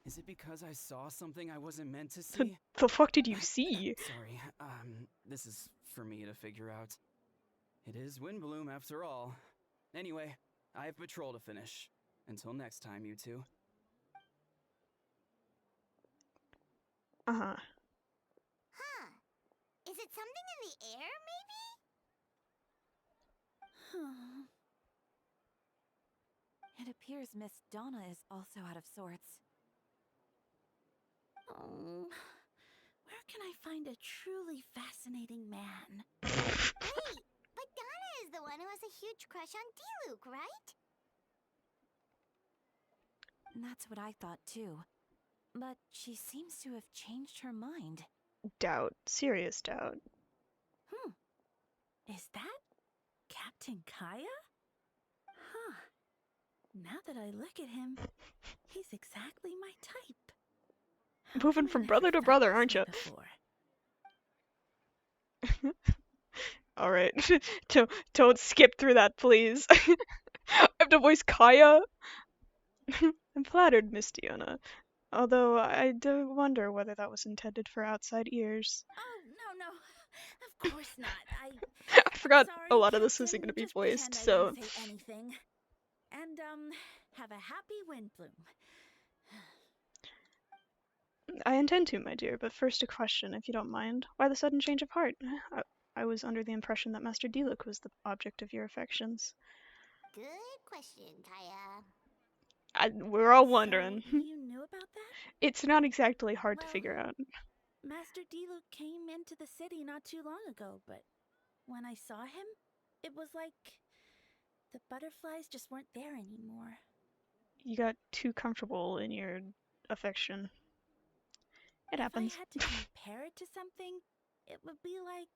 Is it because I saw something I wasn't meant to see? The fuck did you see? Sorry, this is for me to figure out. It is Windbloom after all. Anyway, I have patrol to finish. Until next time, you two. Uh-huh. Huh. Is it something in the air, maybe? It appears Miss Donna is also out of sorts. Oh, where can I find a truly fascinating man? Wait, but Donna is the one who has a huge crush on Diluc, right? That's what I thought too. But she seems to have changed her mind. Doubt. Serious doubt. Is that Captain Kaya? Huh. Now that I look at him, he's exactly my type. How Moving come I from never brother to felt brother, this aren't way you? before? Alright. Don't skip through that, please. I have to voice Kaya. I'm flattered, Miss Diona. Although I do wonder whether that was intended for outside ears. Oh, no. Of course not. I forgot sorry, a lot of this Captain. wasn't going to be Just voiced, pretend so... I didn't say anything. And, have a happy Windbloom. I intend to, my dear, but first a question, if you don't mind. Why the sudden change of heart? I was under the impression that Master Diluc was the object of your affections. Good question, Kaya. We're all wondering. So, you knew about that? It's not exactly hard to Well, figure out. Master Diluc came into the city not too long ago, but when I saw him, it was like the butterflies just weren't there anymore. You got too comfortable in your affection. It happens. If I had to compare it to something, it would be like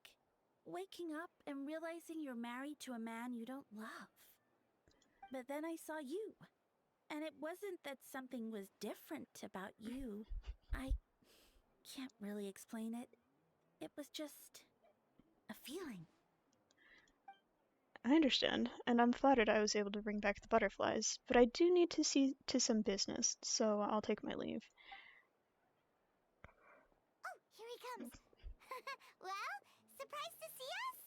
waking up and realizing you're married to a man you don't love. But then I saw you, and it wasn't that something was different about you. I can't really explain it. It was just a feeling. I understand, and I'm flattered I was able to bring back the butterflies, but I do need to see to some business, so I'll take my leave. Oh, here he comes. Well, surprised to see us?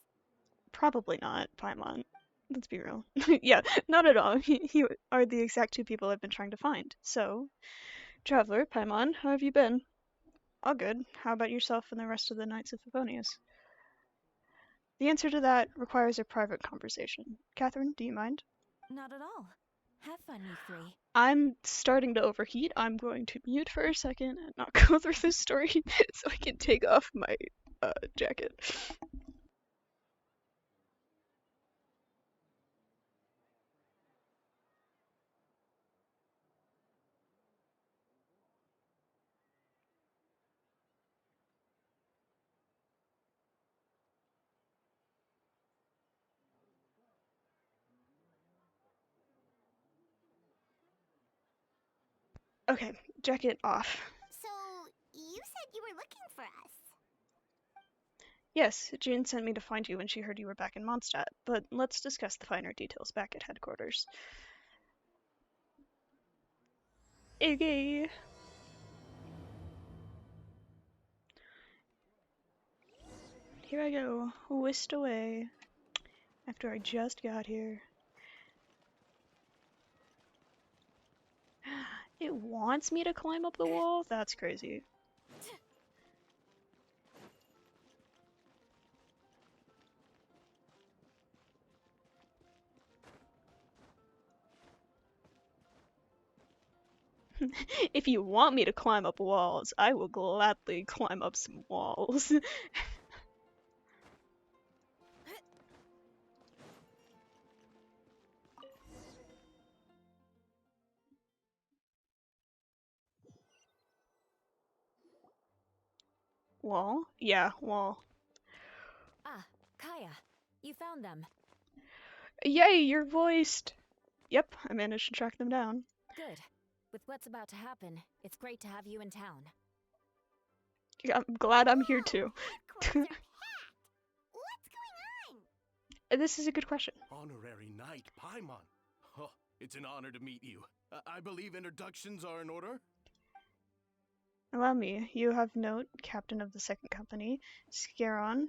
Probably not, Paimon. Let's be real. Yeah, not at all. You are the exact two people I've been trying to find. So, Traveler, Paimon, how have you been? All good. How about yourself and the rest of the Knights of Favonius? The answer to that requires a private conversation. Catherine, do you mind? Not at all. Have fun, you three. I'm starting to overheat. I'm going to mute for a second and not go through this story so I can take off my jacket. Okay, jacket off. So, you said you were looking for us. Yes, June sent me to find you when she heard you were back in Mondstadt, but let's discuss the finer details back at headquarters. Okay. Here I go, whisked away, after I just got here. It wants me to climb up the wall? That's crazy. If you want me to climb up walls, I will gladly climb up some walls. Wall? Yeah, wall. Ah, Kaya. You found them. Yay, you're voiced! Yep, I managed to track them down. Good. With what's about to happen, it's great to have you in town. I'm glad I'm here too. Headquarters are packed. What's going on? This is a good question. Honorary Knight Paimon. Oh, it's an honor to meet you. I believe introductions are in order? Allow me. You have Note, Captain of the Second Company, Scaron,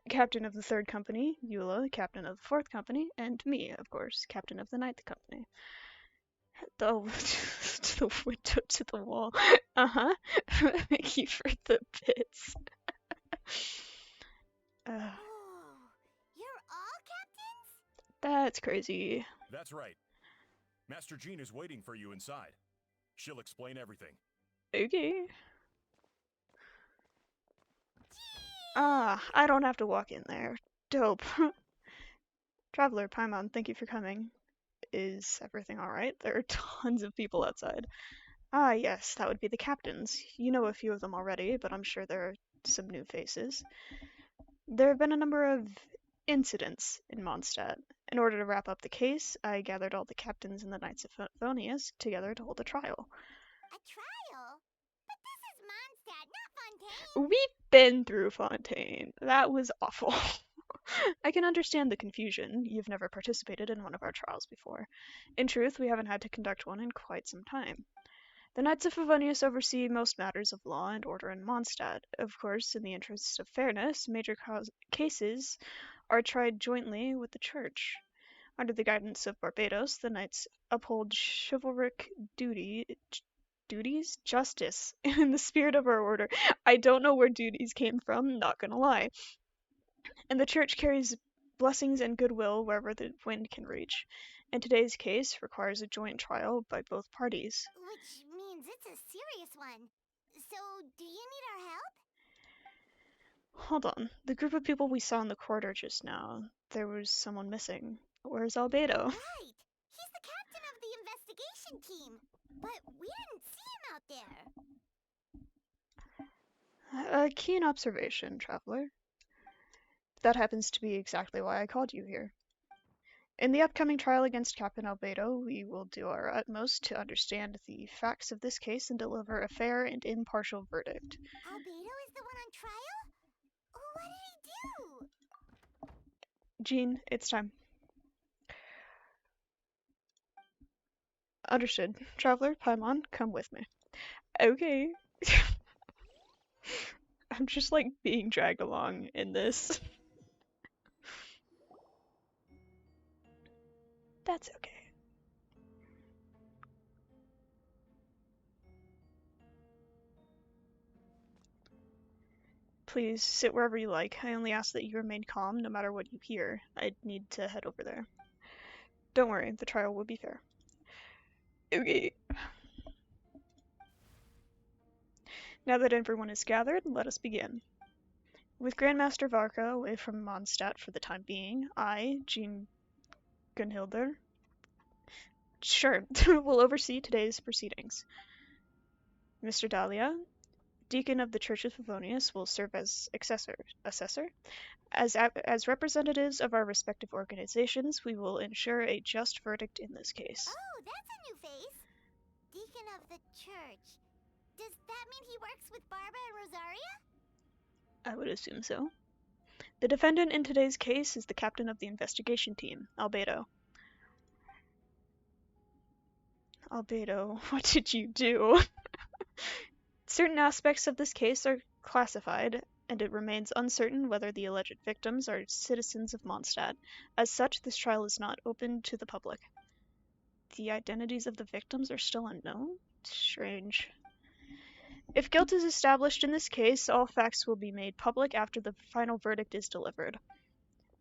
Captain of the Third Company, Eula, Captain of the Fourth Company, and me, of course, Captain of the Ninth Company. Oh, to the window, to the wall. Uh-huh. Thank you for the bits. Oh, you're all captains? That's crazy. That's right. Master Jean is waiting for you inside. She'll explain everything. Okay. Ah, I don't have to walk in there. Dope. Traveler, Paimon, thank you for coming. Is everything alright? There are tons of people outside. Ah, yes, that would be the captains. You know a few of them already, but I'm sure there are some new faces. There have been a number of incidents in Mondstadt. In order to wrap up the case, I gathered all the captains and the Knights of Favonius together to hold a trial. A trial? But this is Mondstadt, not Fontaine. We've been through Fontaine. That was awful. I can understand the confusion. You've never participated in one of our trials before. In truth, we haven't had to conduct one in quite some time. The Knights of Favonius oversee most matters of law and order in Mondstadt. Of course, in the interests of fairness, major cases are tried jointly with the Church. Under the guidance of Barbados, the Knights uphold chivalric justice, in the spirit of our order. I don't know where duties came from, not gonna lie. And the Church carries blessings and goodwill wherever the wind can reach. And today's case requires a joint trial by both parties. Which means it's a serious one. So, do you need our help? Hold on. The group of people we saw in the corridor just now, there was someone missing. Where's Albedo? Right! He's the captain of the investigation team. But we didn't see him out there. A keen observation, traveler. That happens to be exactly why I called you here. In the upcoming trial against Captain Albedo, we will do our utmost to understand the facts of this case and deliver a fair and impartial verdict. Albedo is the one on trial? What did he do? Jean, it's time. Understood. Traveler, Paimon, come with me. Okay. I'm just like being dragged along in this. That's okay. Please sit wherever you like. I only ask that you remain calm no matter what you hear. I need to head over there. Don't worry, the trial will be fair. Okay. Now that everyone is gathered, let us begin. With Grandmaster Varka away from Mondstadt for the time being, I, Jean Gunhilder, will oversee today's proceedings. Mr. Dahlia, Deacon of the Church of Favonius, will serve as assessor. As representatives of our respective organizations, we will ensure a just verdict in this case. Oh, that's a new face. Deacon of the church. Does that mean he works with Barbara and Rosaria? I would assume so. The defendant in today's case is the captain of the investigation team, Albedo. Albedo, what did you do? Certain aspects of this case are classified, and it remains uncertain whether the alleged victims are citizens of Mondstadt. As such, this trial is not open to the public. The identities of the victims are still unknown? Strange. If guilt is established in this case, all facts will be made public after the final verdict is delivered.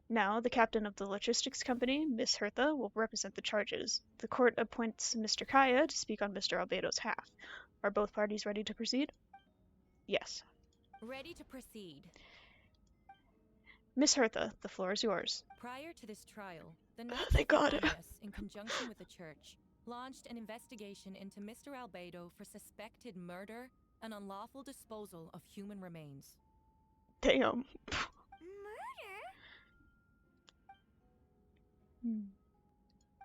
Now, the captain of the logistics company, Miss Hertha, will represent the charges. The court appoints Mr. Kaya to speak on Mr. Albedo's half. Are both parties ready to proceed? Yes. Ready to proceed. Miss Hertha, the floor is yours. Prior to this trial, the Knights Thank of God. Favonius, in conjunction with the church, launched an investigation into Mr. Albedo for suspected murder and unlawful disposal of human remains. Damn. Murder?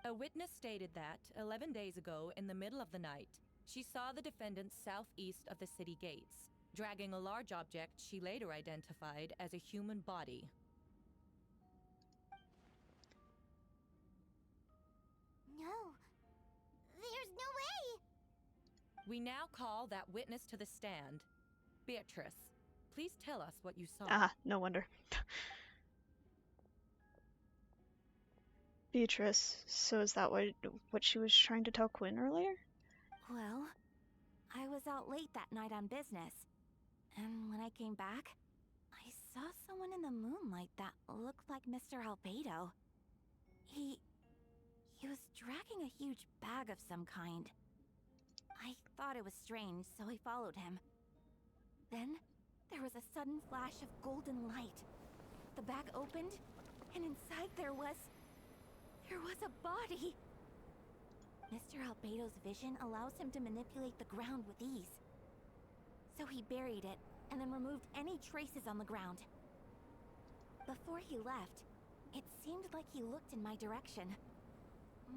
A witness stated that, 11 days ago, in the middle of the night, she saw the defendant southeast of the city gates, dragging a large object she later identified as a human body. No. There's no way! We now call that witness to the stand. Beatrice, please tell us what you saw. Ah, no wonder. Beatrice, so is that what she was trying to tell Quinn earlier? Well, I was out late that night on business. And when I came back, I saw someone in the moonlight that looked like Mr. Albedo. He was dragging a huge bag of some kind. I thought it was strange, so I followed him. Then, there was a sudden flash of golden light. The bag opened, and inside there was a body. Mr. Albedo's vision allows him to manipulate the ground with ease. So he buried it, and then removed any traces on the ground. Before he left, it seemed like he looked in my direction.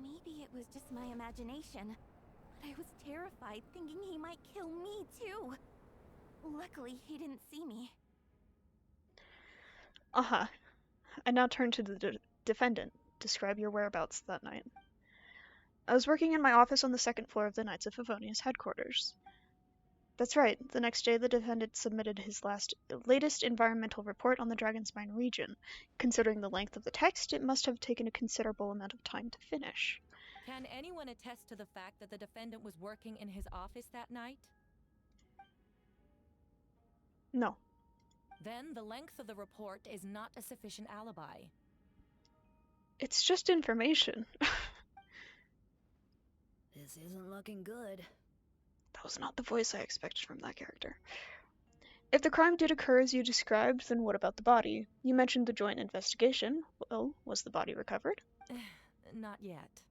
Maybe it was just my imagination, but I was terrified, thinking he might kill me too. Luckily, he didn't see me. Uh-huh. I now turn to the defendant. Describe your whereabouts that night. I was working in my office on the second floor of the Knights of Favonius headquarters. That's right. The next day, the defendant submitted his latest environmental report on the Dragon's Mine region. Considering the length of the text, it must have taken a considerable amount of time to finish. Can anyone attest to the fact that the defendant was working in his office that night? No. Then the length of the report is not a sufficient alibi. It's just information. This isn't looking good. That was not the voice I expected from that character. If the crime did occur as you described, then what about the body? You mentioned the joint investigation. Well, was the body recovered? Not yet.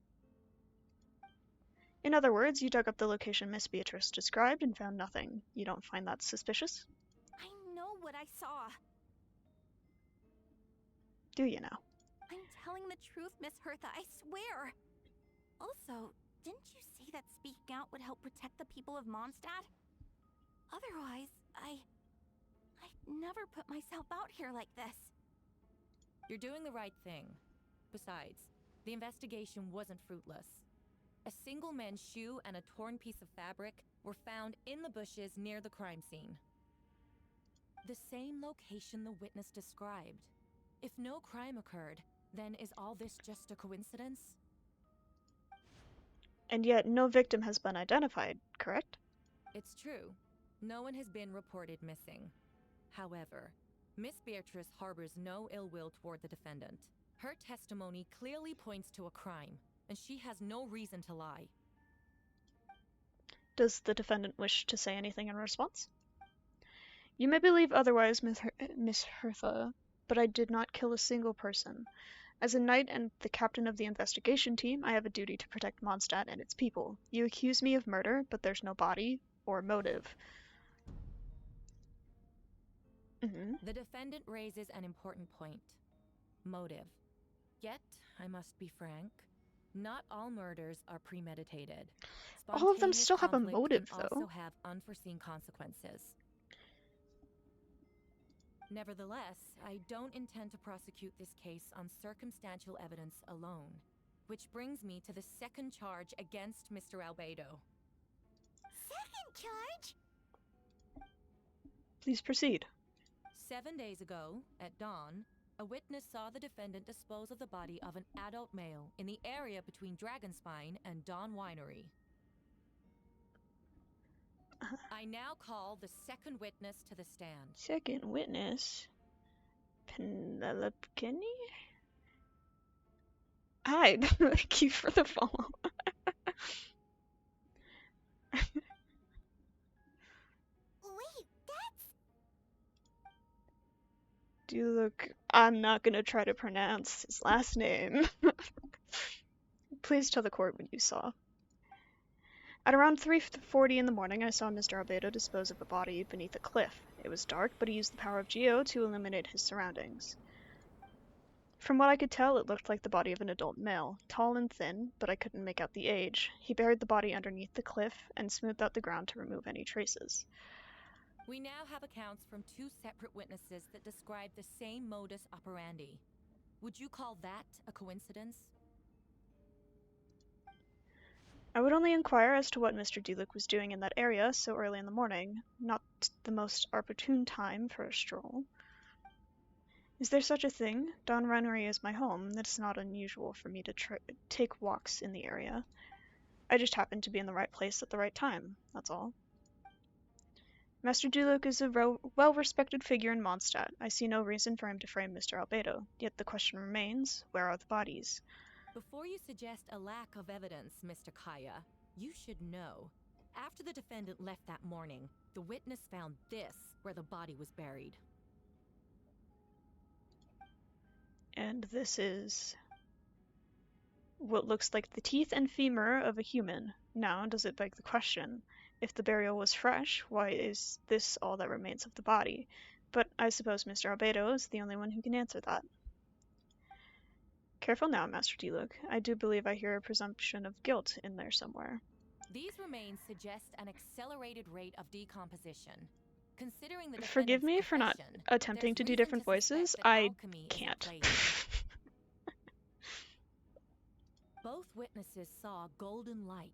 In other words, you dug up the location Miss Beatrice described and found nothing. You don't find that suspicious? I know what I saw. Do you now? I'm telling the truth, Miss Hertha, I swear. Also, didn't you say that speaking out would help protect the people of Mondstadt? Otherwise, I'd never put myself out here like this. You're doing the right thing. Besides, the investigation wasn't fruitless. A single man's shoe and a torn piece of fabric were found in the bushes near the crime scene. The same location the witness described. If no crime occurred, then is all this just a coincidence? And yet no victim has been identified, correct? It's true. No one has been reported missing. However, Miss Beatrice harbors no ill will toward the defendant. Her testimony clearly points to a crime, and she has no reason to lie. Does the defendant wish to say anything in response? You may believe otherwise, Miss Hertha, but I did not kill a single person. As a knight and the captain of the investigation team, I have a duty to protect Mondstadt and its people. You accuse me of murder, but there's no body or motive. The defendant raises an important point. Motive. Yet, I must be frank, not all murders are premeditated. All of them still have a motive, can though. Also have unforeseen consequences. Nevertheless, I don't intend to prosecute this case on circumstantial evidence alone, which brings me to the second charge against Mr. Albedo. Second charge? Please proceed. 7 days ago, at dawn, a witness saw the defendant dispose of the body of an adult male in the area between Dragonspine and Dawn Winery. I now call the second witness to the stand. Second witness? Penelope Kenny? Hi, thank you for the follow. Wait, that's... I'm not gonna try to pronounce his last name. Please tell the court what you saw. At around 3:40 in the morning, I saw Mr. Albedo dispose of a body beneath a cliff. It was dark, but he used the power of Geo to illuminate his surroundings. From what I could tell, it looked like the body of an adult male, tall and thin, but I couldn't make out the age. He buried the body underneath the cliff and smoothed out the ground to remove any traces. We now have accounts from 2 separate witnesses that describe the same modus operandi. Would you call that a coincidence? I would only inquire as to what Mr. Dulick was doing in that area so early in the morning. Not the most opportune time for a stroll. Is there such a thing? Dawn Winery is my home. It's not unusual for me to take walks in the area. I just happened to be in the right place at the right time, that's all. Master Dulick is a well-respected figure in Mondstadt. I see no reason for him to frame Mr. Albedo. Yet the question remains, where are the bodies? Before you suggest a lack of evidence, Mr. Kaya, you should know. After the defendant left that morning, the witness found this where the body was buried. And this is what looks like the teeth and femur of a human. Now, does it beg the question, if the burial was fresh, why is this all that remains of the body? But I suppose Mr. Albedo is the only one who can answer that. Careful now, Master Dulick. I do believe I hear a presumption of guilt in there somewhere. These remains suggest an accelerated rate of decomposition. Considering the Forgive me for not attempting to do different voices. I can't. Both witnesses saw golden light,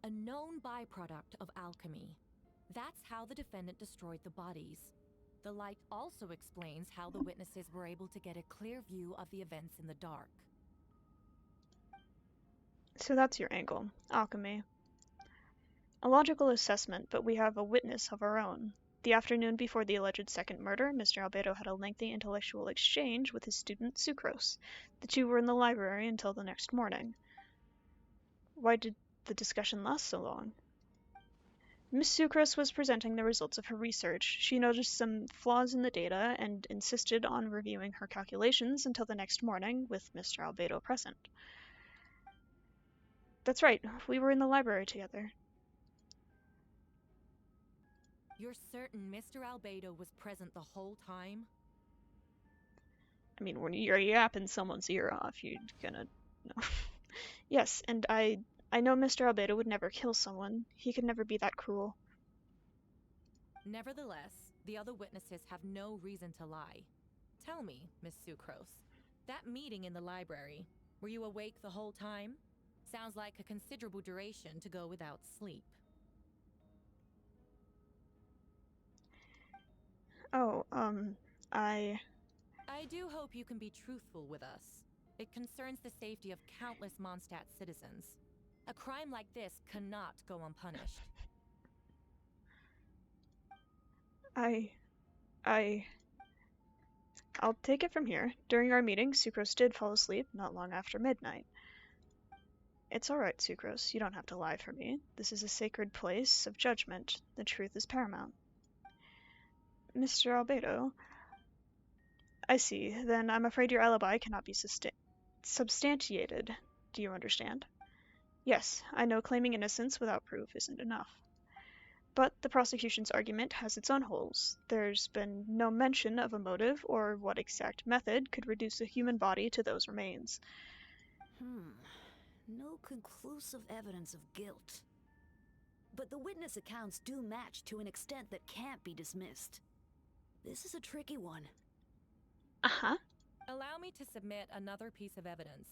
a known byproduct of alchemy. That's how the defendant destroyed the bodies. The light also explains how the witnesses were able to get a clear view of the events in the dark. So that's your angle. Alchemy. A logical assessment, but we have a witness of our own. The afternoon before the alleged second murder, Mr. Albedo had a lengthy intellectual exchange with his student Sucrose. The two were in the library until the next morning. Why did the discussion last so long? Miss Sucrose was presenting the results of her research. She noticed some flaws in the data and insisted on reviewing her calculations until the next morning with Mr. Albedo present. That's right, we were in the library together. You're certain Mr. Albedo was present the whole time? I mean, when you're yapping someone's ear off, you're gonna... No. Yes, and I know Mr. Albedo would never kill someone. He could never be that cruel. Nevertheless, the other witnesses have no reason to lie. Tell me, Miss Sucrose, that meeting in the library, were you awake the whole time? Sounds like a considerable duration to go without sleep. Oh, I do hope you can be truthful with us. It concerns the safety of countless Mondstadt citizens. A crime like this cannot go unpunished. I'll take it from here. During our meeting, Sucrose did fall asleep not long after midnight. It's alright, Sucrose. You don't have to lie for me. This is a sacred place of judgment. The truth is paramount. Mr. Albedo, I see. Then I'm afraid your alibi cannot be substantiated. Do you understand? Yes, I know claiming innocence without proof isn't enough. But the prosecution's argument has its own holes. There's been no mention of a motive or what exact method could reduce a human body to those remains. No conclusive evidence of guilt. But the witness accounts do match to an extent that can't be dismissed. This is a tricky one. Uh-huh. Allow me to submit another piece of evidence.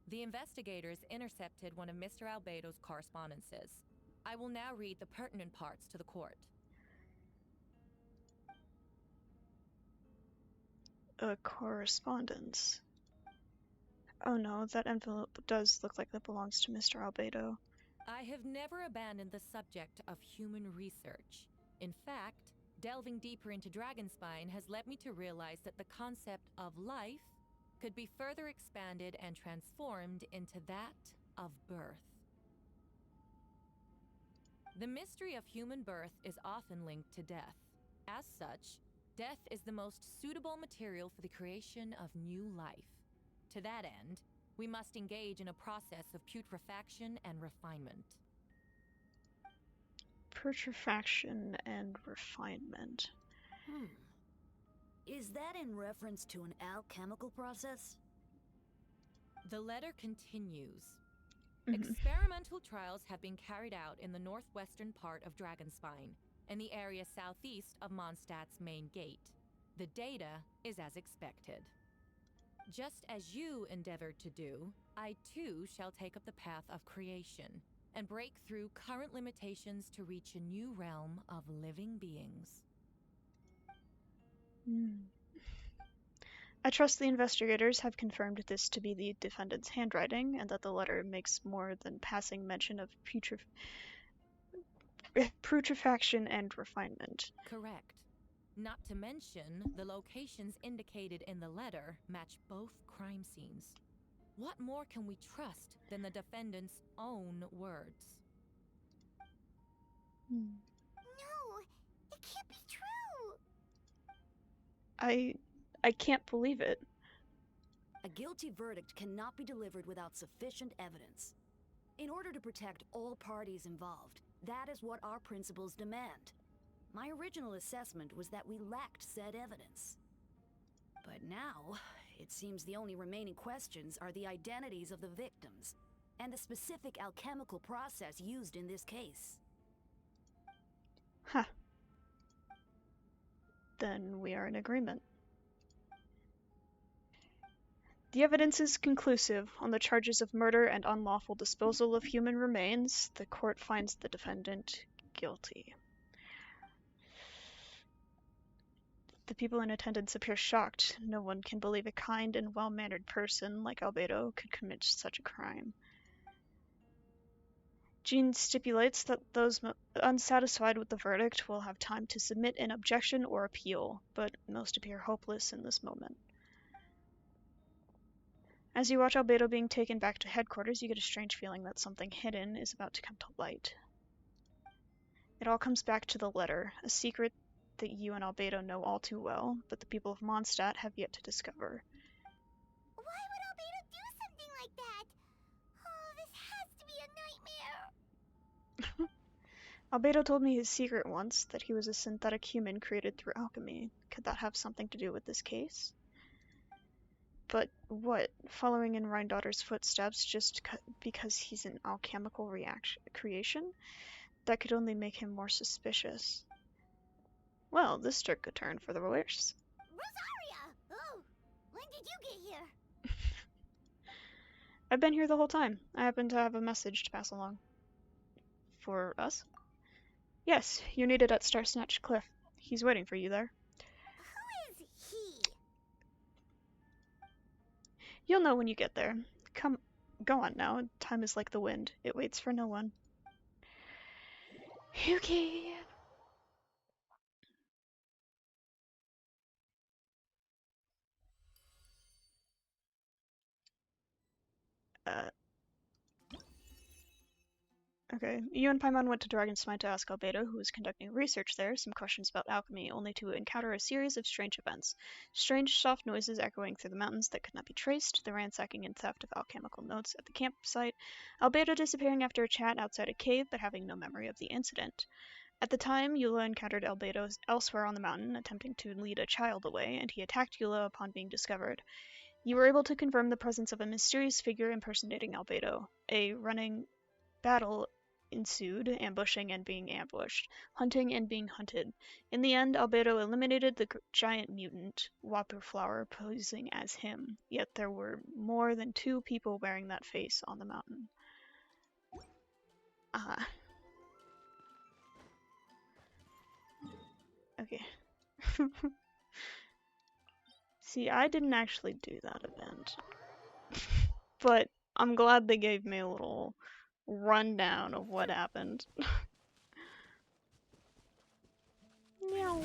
The investigators intercepted one of Mr. Albedo's correspondences. I will now read the pertinent parts to the court. A correspondence. Oh no, that envelope does look like that belongs to Mr. Albedo. I have never abandoned the subject of human research. In fact, delving deeper into Dragonspine has led me to realize that the concept of life could be further expanded and transformed into that of birth. The mystery of human birth is often linked to death. As such, death is the most suitable material for the creation of new life. To that end, we must engage in a process of putrefaction and refinement. Putrefaction and refinement. Is that in reference to an alchemical process? The letter continues. Experimental trials have been carried out in the northwestern part of Dragonspine, and the area southeast of Mondstadt's main gate. The data is as expected. Just as you endeavored to do, I too shall take up the path of creation, and break through current limitations to reach a new realm of living beings. I trust the investigators have confirmed this to be the defendant's handwriting, and that the letter makes more than passing mention of putrefaction and refinement. Correct. Not to mention, the locations indicated in the letter match both crime scenes. What more can we trust than the defendant's own words? No, it can't be true. I can't believe it. A guilty verdict cannot be delivered without sufficient evidence. In order to protect all parties involved, that is what our principles demand. My original assessment was that we lacked said evidence. But now, it seems the only remaining questions are the identities of the victims, and the specific alchemical process used in this case. Huh. Then we are in agreement. The evidence is conclusive on the charges of murder and unlawful disposal of human remains. The court finds the defendant guilty. The people in attendance appear shocked. No one can believe a kind and well-mannered person like Albedo could commit such a crime. Jean stipulates that those unsatisfied with the verdict will have time to submit an objection or appeal, but most appear hopeless in this moment. As you watch Albedo being taken back to headquarters, you get a strange feeling that something hidden is about to come to light. It all comes back to the letter, a secret that you and Albedo know all too well, but the people of Mondstadt have yet to discover. Why would Albedo do something like that? Oh, this has to be a nightmare. Albedo told me his secret once, that he was a synthetic human created through alchemy. Could that have something to do with this case? But what? Following in Rhindaughter's footsteps just because he's an alchemical creation? That could only make him more suspicious. Well, this took a turn for the worse. Rosaria! Oh, when did you get here? I've been here the whole time. I happen to have a message to pass along. For us? Yes, you're needed at Star Snatch Cliff. He's waiting for you there. Who is he? You'll know when you get there. Come, go on now. Time is like the wind. It waits for no one. Okay. Okay. You and Paimon went to Dragonsmite to ask Albedo, who was conducting research there, some questions about alchemy, only to encounter a series of strange events. Strange, soft noises echoing through the mountains that could not be traced, the ransacking and theft of alchemical notes at the campsite, Albedo disappearing after a chat outside a cave but having no memory of the incident. At the time, Eula encountered Albedo elsewhere on the mountain, attempting to lead a child away, and he attacked Eula upon being discovered. You were able to confirm the presence of a mysterious figure impersonating Albedo. A running battle ensued, ambushing and being ambushed, hunting and being hunted. In the end, Albedo eliminated the giant mutant, Whopperflower, posing as him. Yet there were more than 2 people wearing that face on the mountain. Ah. Okay. See, I didn't actually do that event. But I'm glad they gave me a little rundown of what happened. Meow.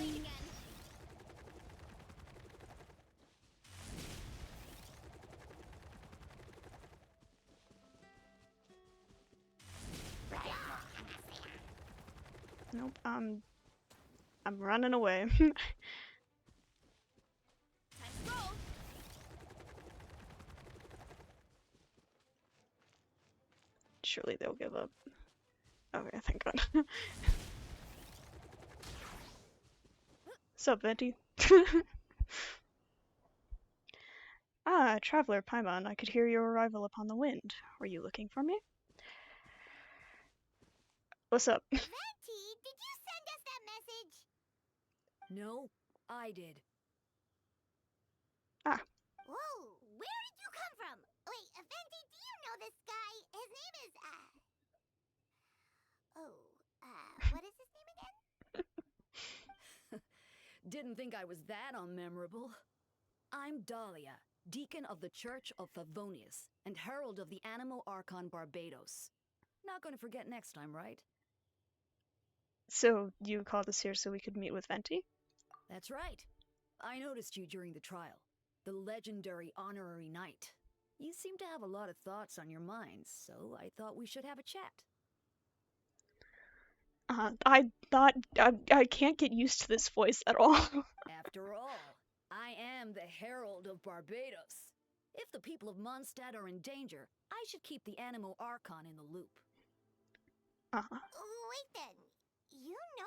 Nope, I'm running away. Surely they'll give up. Okay, thank God. Sup, Venti? Ah, Traveler Paimon, I could hear your arrival upon the wind. Were you looking for me? What's up? Venti, did you send us that message? No, I did. Ah. Whoa, where did you come from? Wait, Venti, do you know this guy? His name is, what is his name again? Didn't think I was that unmemorable. I'm Dahlia, Deacon of the Church of Favonius, and Herald of the Animo Archon Barbados. Not gonna forget next time, right? So, you called us here so we could meet with Venti? That's right. I noticed you during the trial. The legendary honorary knight. You seem to have a lot of thoughts on your mind, so I thought we should have a chat. I thought I can't get used to this voice at all. After all, I am the Herald of Barbados. If the people of Mondstadt are in danger, I should keep the Animo Archon in the loop. Wait then, you know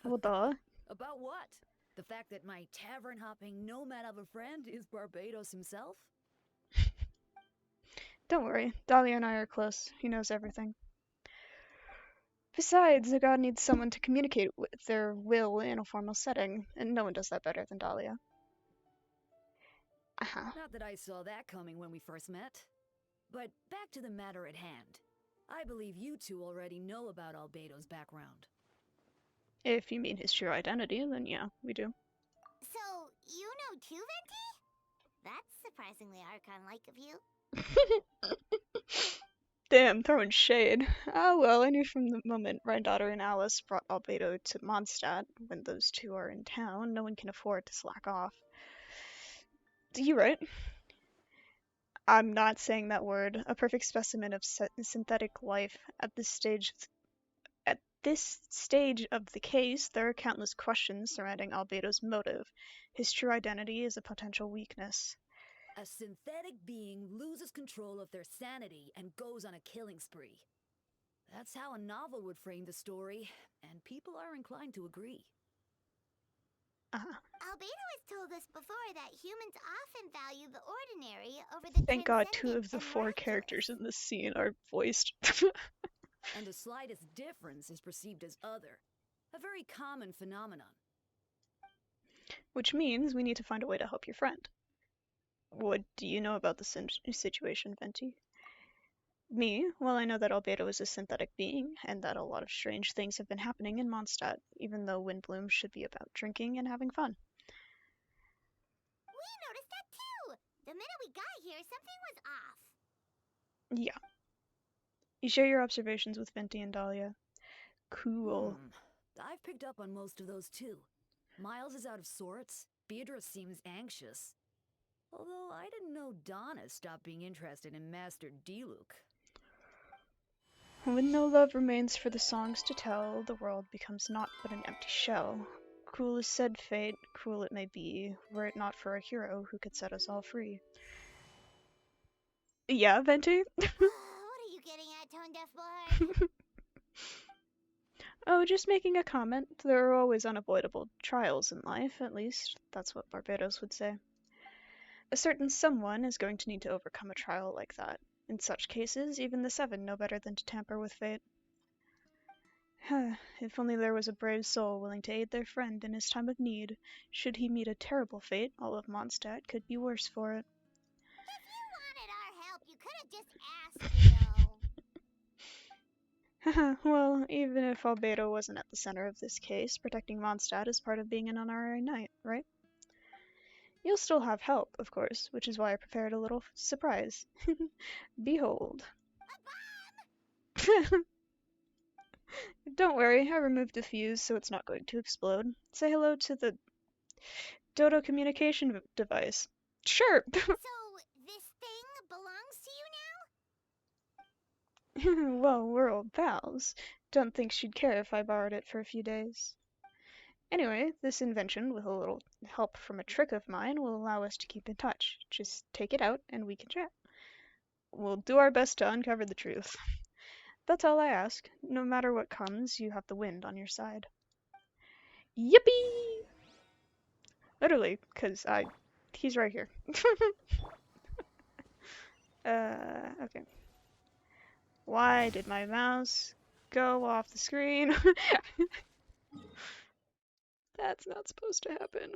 about... Well, duh. About what? The fact that my tavern-hopping nomad of a friend is Barbados himself? Don't worry, Dahlia and I are close. He knows everything. Besides, a god needs someone to communicate with their will in a formal setting, and no one does that better than Dahlia. Not that I saw that coming when we first met. But back to the matter at hand. I believe you two already know about Albedo's background. If you mean his true identity, then yeah, we do. So, you know too, Venti? That's surprisingly Archon-like of you. Damn, throwing shade. Ah well, I knew from the moment Rhindaughter and Alice brought Albedo to Mondstadt. When those two are in town, no one can afford to slack off. You're right. I'm not saying that word. A perfect specimen of synthetic life. At this stage of the case, there are countless questions surrounding Albedo's motive. His true identity is a potential weakness. A synthetic being loses control of their sanity and goes on a killing spree. That's how a novel would frame the story, and people are inclined to agree. Albedo has told us before that humans often value the ordinary over the Thank God 2 of the 4 characters in this scene are voiced. And the slightest difference is perceived as other. A very common phenomenon. Which means we need to find a way to help your friend. What do you know about the situation, Venti? Me? Well, I know that Albedo is a synthetic being, and that a lot of strange things have been happening in Mondstadt, even though Windbloom should be about drinking and having fun. We noticed that too! The minute we got here, something was off. Yeah. You share your observations with Venti and Dahlia. Cool. I've picked up on most of those too. Miles is out of sorts. Beatrice seems anxious. Although I didn't know Donna stopped being interested in Master Diluc. When no love remains for the songs to tell, the world becomes naught but an empty shell. Cruel is said fate, cruel it may be, were it not for a hero who could set us all free. Yeah, Venti? What are you getting at, Tone Deaf Boy? Oh, just making a comment. There are always unavoidable trials in life, at least. That's what Barbados would say. A certain someone is going to need to overcome a trial like that. In such cases, even the Seven know better than to tamper with fate. If only there was a brave soul willing to aid their friend in his time of need. Should he meet a terrible fate, all of Mondstadt could be worse for it. If you wanted our help, you could have just asked, you know. Well, even if Albedo wasn't at the center of this case, protecting Mondstadt is part of being an honorary knight, right? You'll still have help, of course, which is why I prepared a little surprise. Behold. Don't worry, I removed the fuse so it's not going to explode. Say hello to the Dodo communication device. Sure. So, this thing belongs to you now? Well, we're old pals. Don't think she'd care if I borrowed it for a few days. Anyway, this invention, with a little help from a trick of mine, will allow us to keep in touch. Just take it out and we can chat. We'll do our best to uncover the truth. That's all I ask. No matter what comes, you have the wind on your side. Yippee! Literally, because he's right here. Okay. Why did my mouse go off the screen? That's not supposed to happen.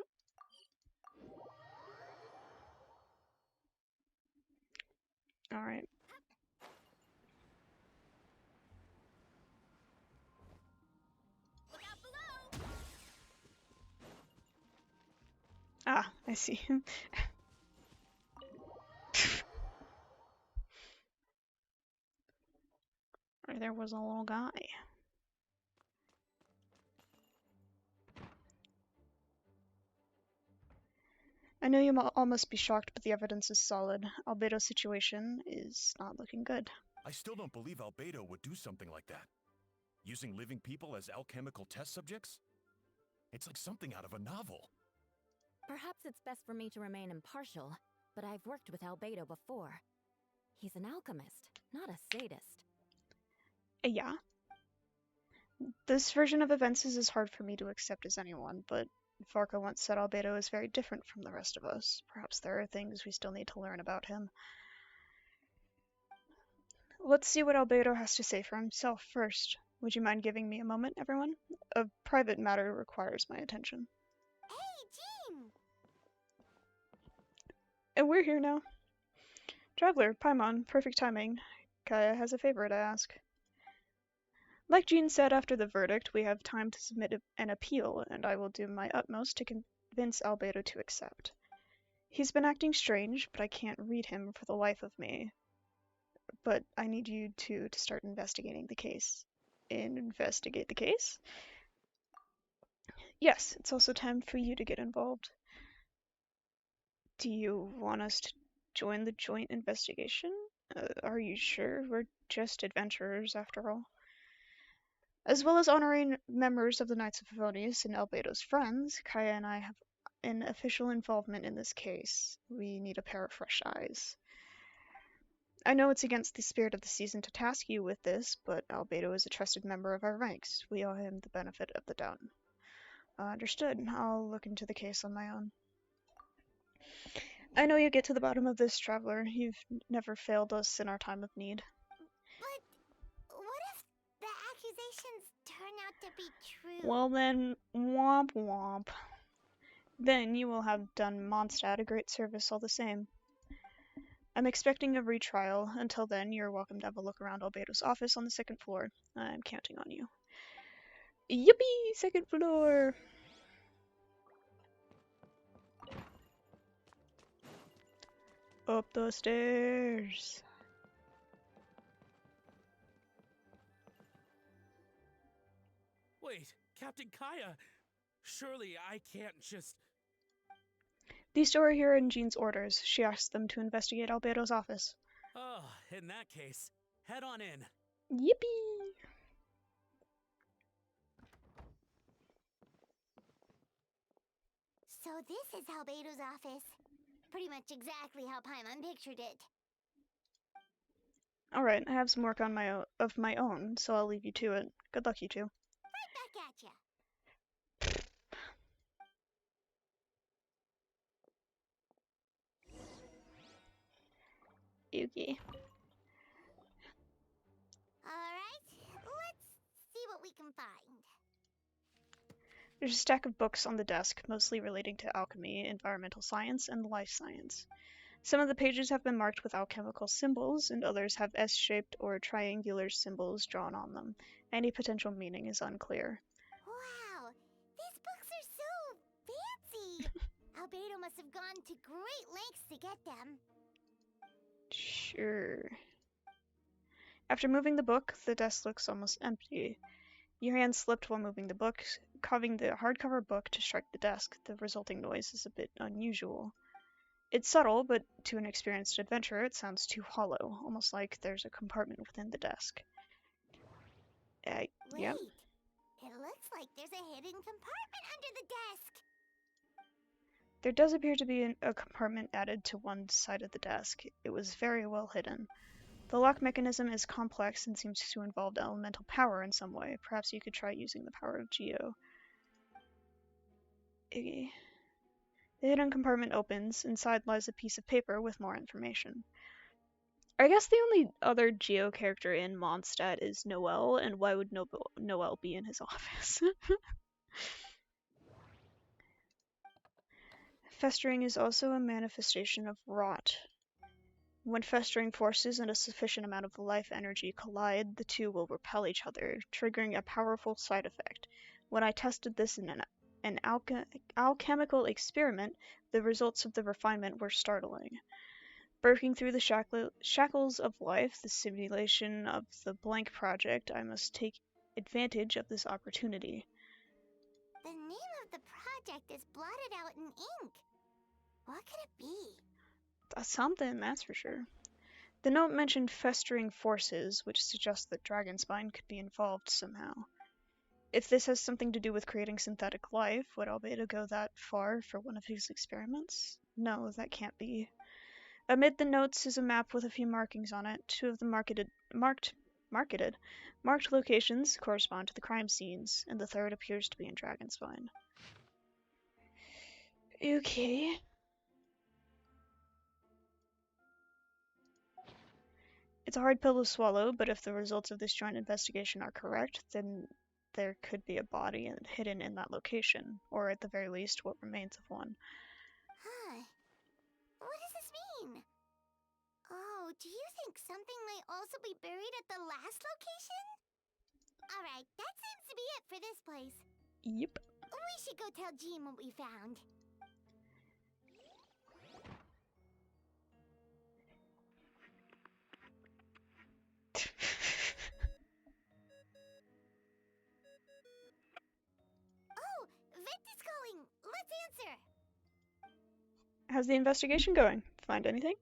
Alright. Ah, I see. There was a little guy. I know you all must be shocked, but the evidence is solid. Albedo's situation is not looking good. I still don't believe Albedo would do something like that. Using living people as alchemical test subjects? It's like something out of a novel. Perhaps it's best for me to remain impartial, but I've worked with Albedo before. He's an alchemist, not a sadist. Yeah. This version of events is as hard for me to accept as anyone, but Farka once said Albedo is very different from the rest of us. Perhaps there are things we still need to learn about him. Let's see what Albedo has to say for himself first. Would you mind giving me a moment, everyone? A private matter requires my attention. Hey, Jean! And we're here now. Traveler, Paimon, perfect timing. Kaya has a favor to ask. Like Jean said after the verdict, we have time to submit an appeal, and I will do my utmost to convince Albedo to accept. He's been acting strange, but I can't read him for the life of me. But I need you two to start investigating the case. Investigate the case? Yes, it's also time for you to get involved. Do you want us to join the joint investigation? Are you sure? We're just adventurers, after all. As well as honoring members of the Knights of Favonius and Albedo's friends, Kaya and I have an official involvement in this case. We need a pair of fresh eyes. I know it's against the spirit of the season to task you with this, but Albedo is a trusted member of our ranks. We owe him the benefit of the doubt. Understood. I'll look into the case on my own. I know you'll get to the bottom of this, Traveler. You've never failed us in our time of need. But what if the accusations turn out to be true? Well then, womp womp. Then you will have done Mondstadt a great service all the same. I'm expecting a retrial. Until then, you're welcome to have a look around Albedo's office on the second floor. I'm counting on you. Yippee! Second floor! Up the stairs. Wait, Captain Kaya! Surely I can't just... These two are here in Jean's orders. She asked them to investigate Albedo's office. Oh, in that case, head on in. Yippee! So this is Albedo's office. Pretty much exactly how Paimon pictured it. Alright, I have some work on of my own, so I'll leave you to it. Good luck, you two. Right back at ya. Yuki. Alright, let's see what we can find. There's a stack of books on the desk, mostly relating to alchemy, environmental science, and life science. Some of the pages have been marked with alchemical symbols, and others have S-shaped or triangular symbols drawn on them. Any potential meaning is unclear. Wow, these books are so fancy! Albedo must have gone to great lengths to get them. Sure. After moving the book, the desk looks almost empty. Your hand slipped while moving the book, causing the hardcover book to strike the desk. The resulting noise is a bit unusual. It's subtle, but to an experienced adventurer, it sounds too hollow, almost like there's a compartment within the desk. Wait, Yep. it looks like there's a hidden compartment under the desk. There does appear to be a compartment added to one side of the desk. It was very well hidden. The lock mechanism is complex and seems to involve elemental power in some way. Perhaps you could try using the power of Geo. Iggy. The hidden compartment opens. Inside lies a piece of paper with more information. I guess the only other Geo character in Mondstadt is Noelle, and why would Noelle be in his office? Festering is also a manifestation of rot. When festering forces and a sufficient amount of life energy collide, the two will repel each other, triggering a powerful side effect. When I tested this in an alchemical experiment, the results of the refinement were startling. Breaking through the shackles of life, the simulation of the Blank Project, I must take advantage of this opportunity. The name of the project is blotted out in ink. What could it be? That's something, that's for sure. The note mentioned festering forces, which suggests that Dragonspine could be involved somehow. If this has something to do with creating synthetic life, would Albedo go that far for one of his experiments? No, that can't be. Amid the notes is a map with a few markings on it. Two of the marked locations correspond to the crime scenes, and the third appears to be in Dragonspine. Okay. It's a hard pill to swallow, but if the results of this joint investigation are correct, then there could be a body hidden in that location, or at the very least, what remains of one. Huh. What does this mean? Oh, do you think something might also be buried at the last location? Alright, that seems to be it for this place. Yep. We should go tell Jean what we found. Oh, Venti's calling! Let's answer! How's the investigation going? Find anything?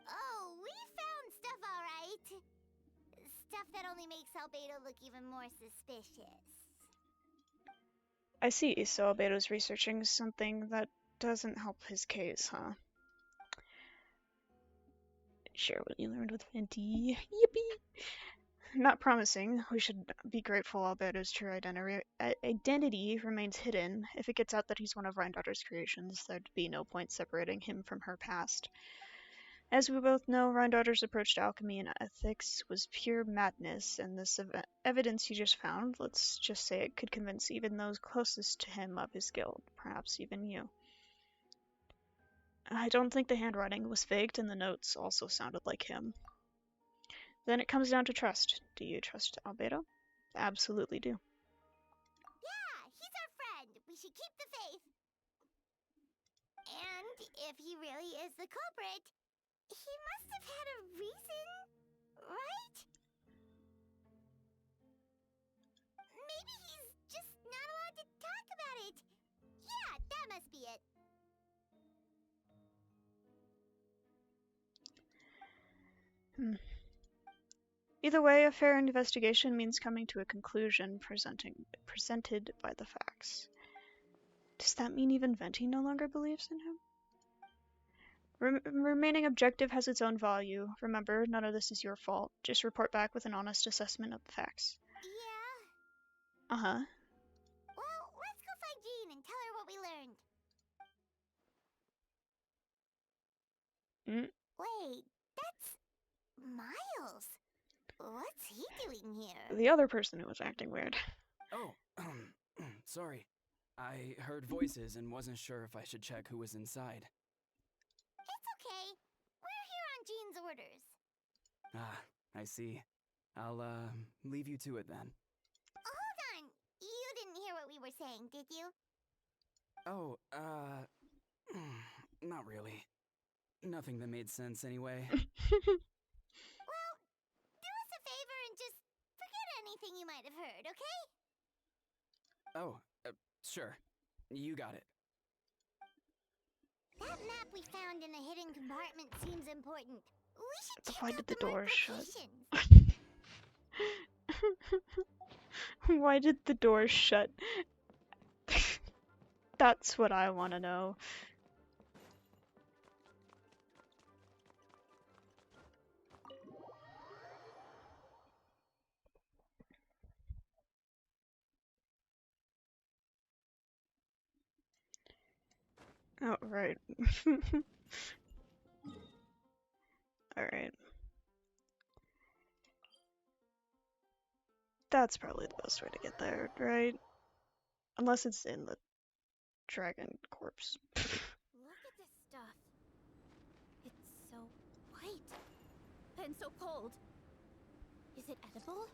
Oh, we found stuff alright. Stuff that only makes Albedo look even more suspicious. I see, so Albedo's researching something that doesn't help his case, huh? Share what you learned with Venti. Yippee! Not promising. We should be grateful Albedo's true identity remains hidden. If it gets out that he's one of Rhindaughter's creations, there'd be no point separating him from her past. As we both know, Rhindaughter's approach to alchemy and ethics was pure madness, and this evidence he just found, let's just say it could convince even those closest to him of his guilt, perhaps even you. I don't think the handwriting was faked, and the notes also sounded like him. Then it comes down to trust. Do you trust Albedo? Absolutely do. Yeah, he's our friend. We should keep the faith. And if he really is the culprit, he must have had a reason, right? Maybe he's just not allowed to talk about it. Yeah, that must be it. Either way, a fair investigation means coming to a conclusion presented by the facts. Does that mean even Venti no longer believes in him? Remaining objective has its own value. Remember, none of this is your fault. Just report back with an honest assessment of the facts. Yeah. Uh-huh. Well, let's go find Jean and tell her what we learned. Wait, that's Miles. What's he doing here? The other person who was acting weird. Oh, sorry. I heard voices and wasn't sure if I should check who was inside. It's okay. We're here on Jean's orders. Ah, I see. I'll, leave you to it then. Hold on. You didn't hear what we were saying, did you? Oh, not really. Nothing that made sense anyway. Well, do us a favor and just forget anything you might have heard, okay? Oh, sure. You got it. That map we found in the hidden compartment seems important. We should check Why out did the marked door shut? locations. Why did the door shut? That's what I want to know. Oh, right. Alright. That's probably the best way to get there, right? Unless it's in the dragon corpse. Look at this stuff. It's so white and so cold. Is it edible?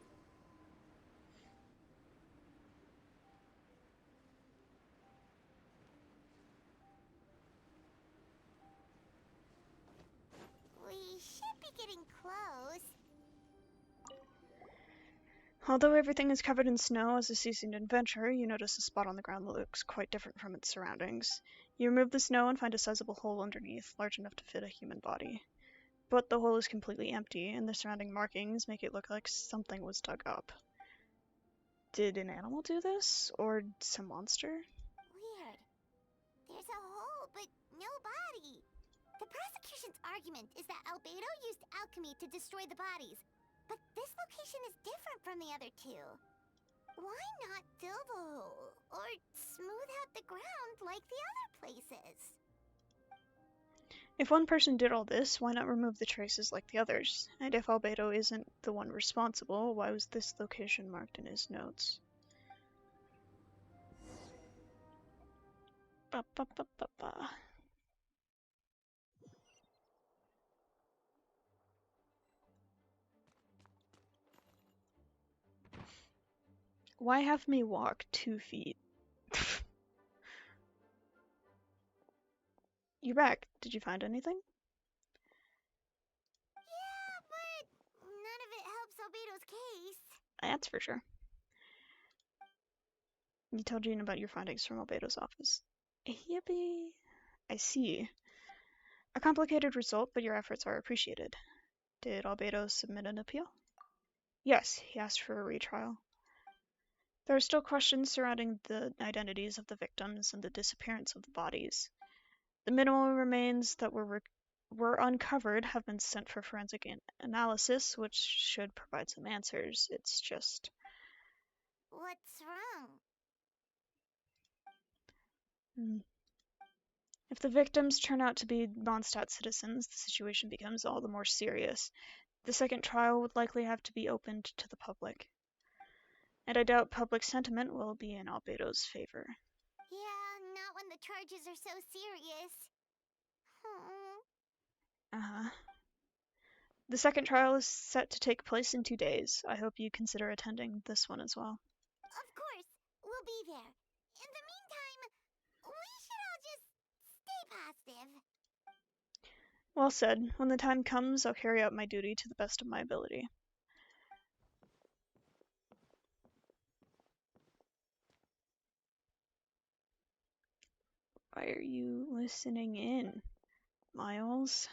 We should be getting close. Although everything is covered in snow as a seasoned adventurer, you notice a spot on the ground that looks quite different from its surroundings. You remove the snow and find a sizable hole underneath, large enough to fit a human body. But the hole is completely empty, and the surrounding markings make it look like something was dug up. Did an animal do this? Or some monster? Weird. There's a hole, but no body. The prosecution's argument is that Albedo used alchemy to destroy the bodies. But this location is different from the other two. Why not fill the hole? Or smooth out the ground like the other places? If one person did all this, why not remove the traces like the others? And if Albedo isn't the one responsible, why was this location marked in his notes? Ba, ba, ba, ba, ba. Why have me walk 2 feet? You're back. Did you find anything? Yeah, but none of it helps Albedo's case. That's for sure. You told Jean about your findings from Albedo's office. Yippee! I see. A complicated result, but your efforts are appreciated. Did Albedo submit an appeal? Yes, he asked for a retrial. There are still questions surrounding the identities of the victims and the disappearance of the bodies. The minimal remains that were uncovered have been sent for forensic analysis, which should provide some answers. It's just... What's wrong? If the victims turn out to be Mondstadt citizens, the situation becomes all the more serious. The second trial would likely have to be opened to the public. And I doubt public sentiment will be in Albedo's favor. Yeah, not when the charges are so serious. Uh-huh. The second trial is set to take place in 2 days. I hope you consider attending this one as well. Of course, we'll be there. In the meantime, we should all just stay positive. Well said. When the time comes, I'll carry out my duty to the best of my ability. Why are you listening in, Miles?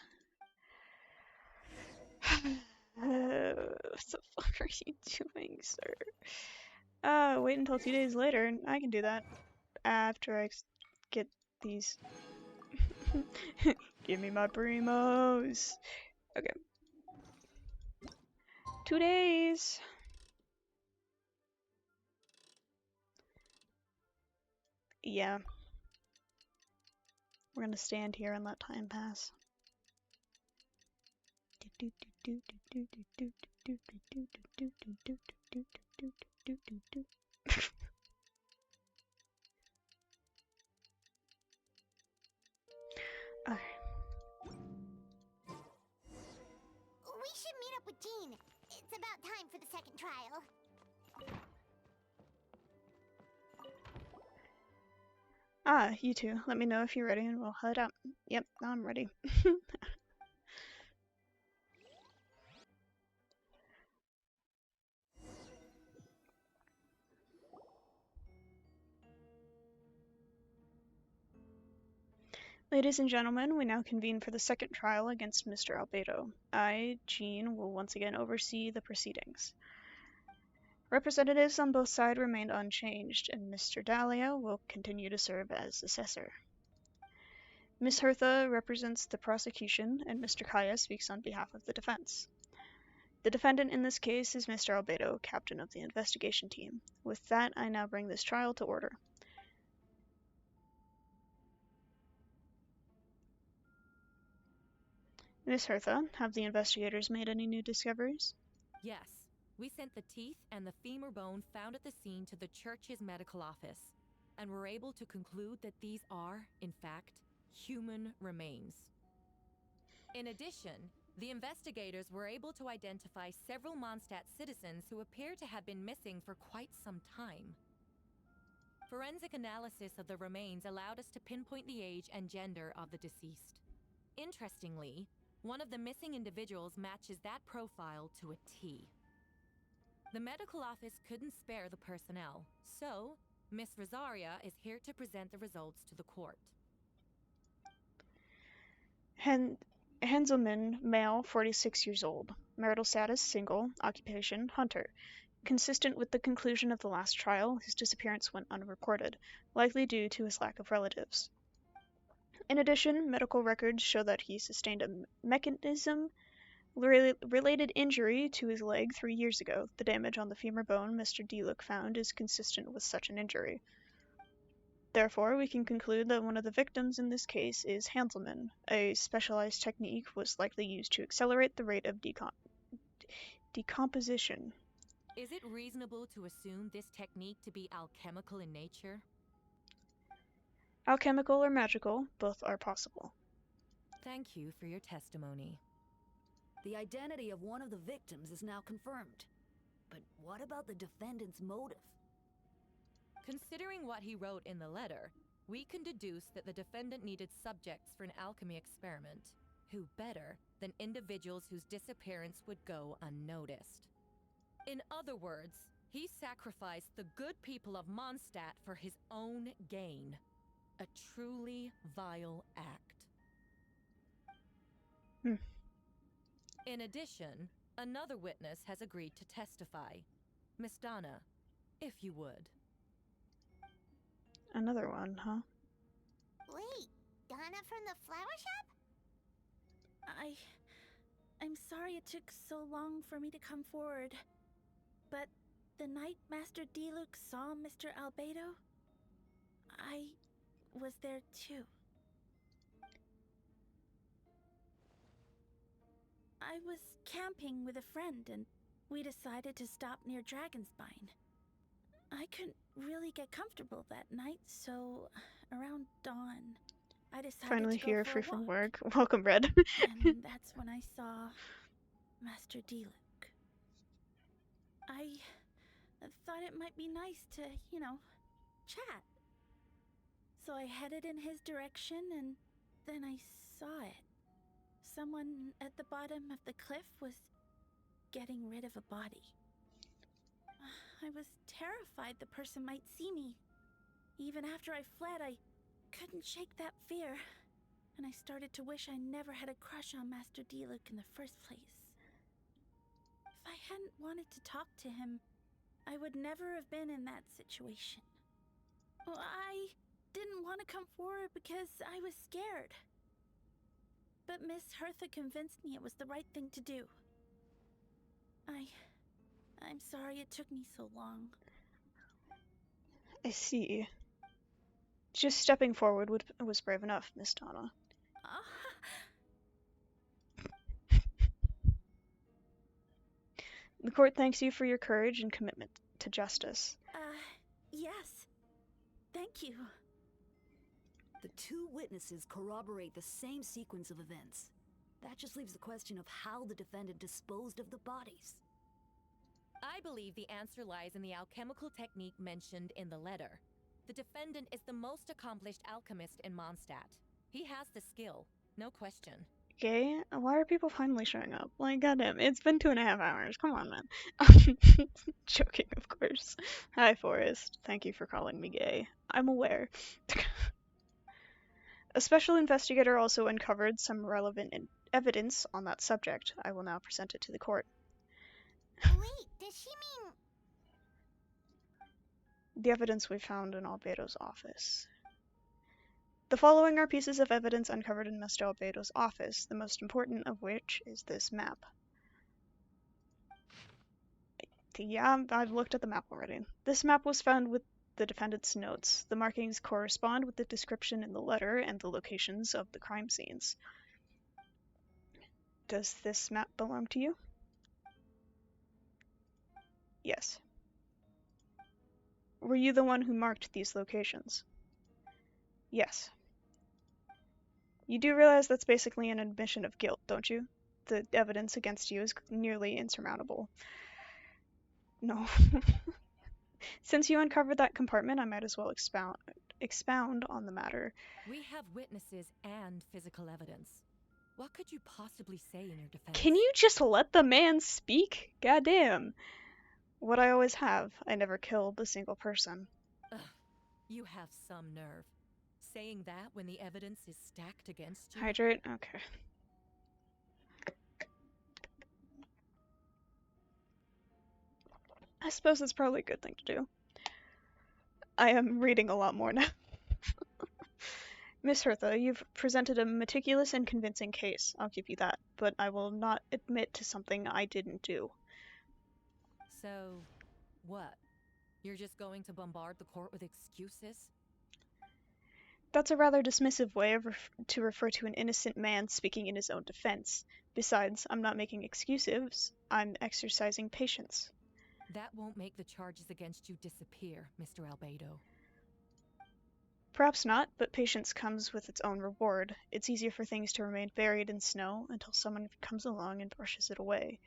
What the fuck are you doing, sir? Wait until 2 days later. I can do that. After I get these. Give me my primos. Okay. 2 days. Yeah. We're gonna stand here and let time pass. Okay. We should meet up with Jean. It's about time for the second trial. Ah, you two. Let me know if you're ready and we'll head out. Yep, I'm ready. Ladies and gentlemen, we now convene for the second trial against Mr. Albedo. I, Jean, will once again oversee the proceedings. Representatives on both sides remained unchanged, and Mr. Dahlia will continue to serve as assessor. Ms. Hertha represents the prosecution, and Mr. Kaya speaks on behalf of the defense. The defendant in this case is Mr. Albedo, captain of the investigation team. With that, I now bring this trial to order. Ms. Hertha, have the investigators made any new discoveries? Yes. We sent the teeth and the femur bone found at the scene to the church's medical office, and were able to conclude that these are, in fact, human remains. In addition, the investigators were able to identify several Mondstadt citizens who appear to have been missing for quite some time. Forensic analysis of the remains allowed us to pinpoint the age and gender of the deceased. Interestingly, one of the missing individuals matches that profile to a T. The medical office couldn't spare the personnel, so Miss Rosaria is here to present the results to the court. Henselman, male, 46 years old. Marital status, single. Occupation, hunter. Consistent with the conclusion of the last trial, his disappearance went unreported, likely due to his lack of relatives. In addition, medical records show that he sustained a mechanism-related injury to his leg 3 years ago. The damage on the femur bone Mr. Deluc found is consistent with such an injury. Therefore, we can conclude that one of the victims in this case is Hanselman. A specialized technique was likely used to accelerate the rate of decomposition. Is it reasonable to assume this technique to be alchemical in nature? Alchemical or magical, both are possible. Thank you for your testimony. The identity of one of the victims is now confirmed. But what about the defendant's motive? Considering what he wrote in the letter, we can deduce that the defendant needed subjects for an alchemy experiment. Who better than individuals whose disappearance would go unnoticed? In other words, he sacrificed the good people of Mondstadt for his own gain. A truly vile act. In addition, another witness has agreed to testify. Miss Donna, if you would. Another one, huh? Wait, Donna from the flower shop? I'm sorry it took so long for me to come forward. But the night Master Deluc saw Mr. Albedo, I was there too. I was camping with a friend and we decided to stop near Dragonspine. I couldn't really get comfortable that night, so around dawn, I decided Finally to go here, for free a from walk. work. Welcome, Red. And that's when I saw Master Diluc. I thought it might be nice to, chat. So I headed in his direction, and then I saw it. Someone at the bottom of the cliff was getting rid of a body. I was terrified the person might see me. Even after I fled, I couldn't shake that fear. And I started to wish I never had a crush on Master Diluc in the first place. If I hadn't wanted to talk to him, I would never have been in that situation. Well, I didn't want to come forward because I was scared. But Miss Hertha convinced me it was the right thing to do. I'm sorry it took me so long. I see. Just stepping forward was brave enough, Miss Donna. The court thanks you for your courage and commitment to justice. Yes. Thank you. The two witnesses corroborate the same sequence of events. That just leaves the question of how the defendant disposed of the bodies. I believe the answer lies in the alchemical technique mentioned in the letter. The defendant is the most accomplished alchemist in Mondstadt. He has the skill, no question. Gay? Why are people finally showing up? Like, goddamn, it's been 2.5 hours. Come on, man. Joking, of course. Hi, Forrest. Thank you for calling me gay. I'm aware. A special investigator also uncovered some relevant evidence on that subject. I will now present it to the court. Wait, does she mean... The evidence we found in Albedo's office. The following are pieces of evidence uncovered in Mr. Albedo's office, the most important of which is this map. Yeah, I've looked at the map already. This map was found with the defendant's notes. The markings correspond with the description in the letter and the locations of the crime scenes. Does this map belong to you? Yes. Were you the one who marked these locations? Yes. You do realize that's basically an admission of guilt, don't you? The evidence against you is nearly insurmountable. No. Since you uncovered that compartment, I might as well expound on the matter. We have witnesses and physical evidence. What could you possibly say in your defense? Can you just let the man speak? Goddamn. What I always have, I never killed a single person. Ugh, you have some nerve. Saying that when the evidence is stacked against you? Hydrate? Okay. I suppose it's probably a good thing to do. I am reading a lot more now. Miss Hertha, you've presented a meticulous and convincing case. I'll give you that, but I will not admit to something I didn't do. So, what? You're just going to bombard the court with excuses? That's a rather dismissive way to refer to an innocent man speaking in his own defense. Besides, I'm not making excuses, I'm exercising patience. That won't make the charges against you disappear, Mr. Albedo. Perhaps not, but patience comes with its own reward. It's easier for things to remain buried in snow until someone comes along and brushes it away.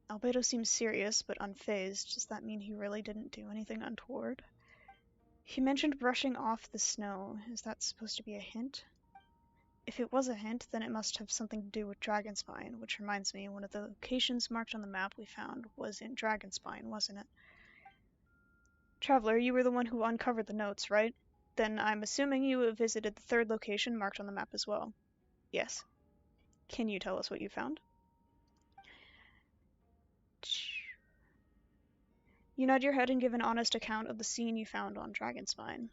Albedo seems serious, but unfazed. Does that mean he really didn't do anything untoward? He mentioned brushing off the snow. Is that supposed to be a hint? If it was a hint, then it must have something to do with Dragonspine, which reminds me, one of the locations marked on the map we found was in Dragonspine, wasn't it? Traveler, you were the one who uncovered the notes, right? Then I'm assuming you have visited the third location marked on the map as well. Yes. Can you tell us what you found? You nod your head and give an honest account of the scene you found on Dragonspine.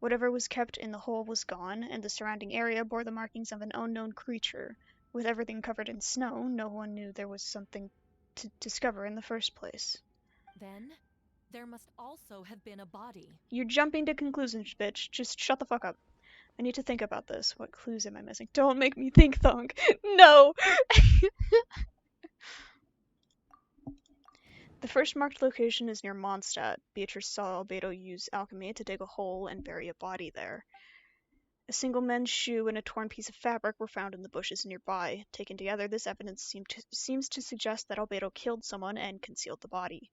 Whatever was kept in the hole was gone, and the surrounding area bore the markings of an unknown creature. With everything covered in snow, no one knew there was something to discover in the first place. Then, there must also have been a body. You're jumping to conclusions, bitch. Just shut the fuck up. I need to think about this. What clues am I missing? Don't make me think, Thunk. No! The first marked location is near Mondstadt. Beatrice saw Albedo use alchemy to dig a hole and bury a body there. A single men's shoe and a torn piece of fabric were found in the bushes nearby. Taken together, this evidence seems to suggest that Albedo killed someone and concealed the body.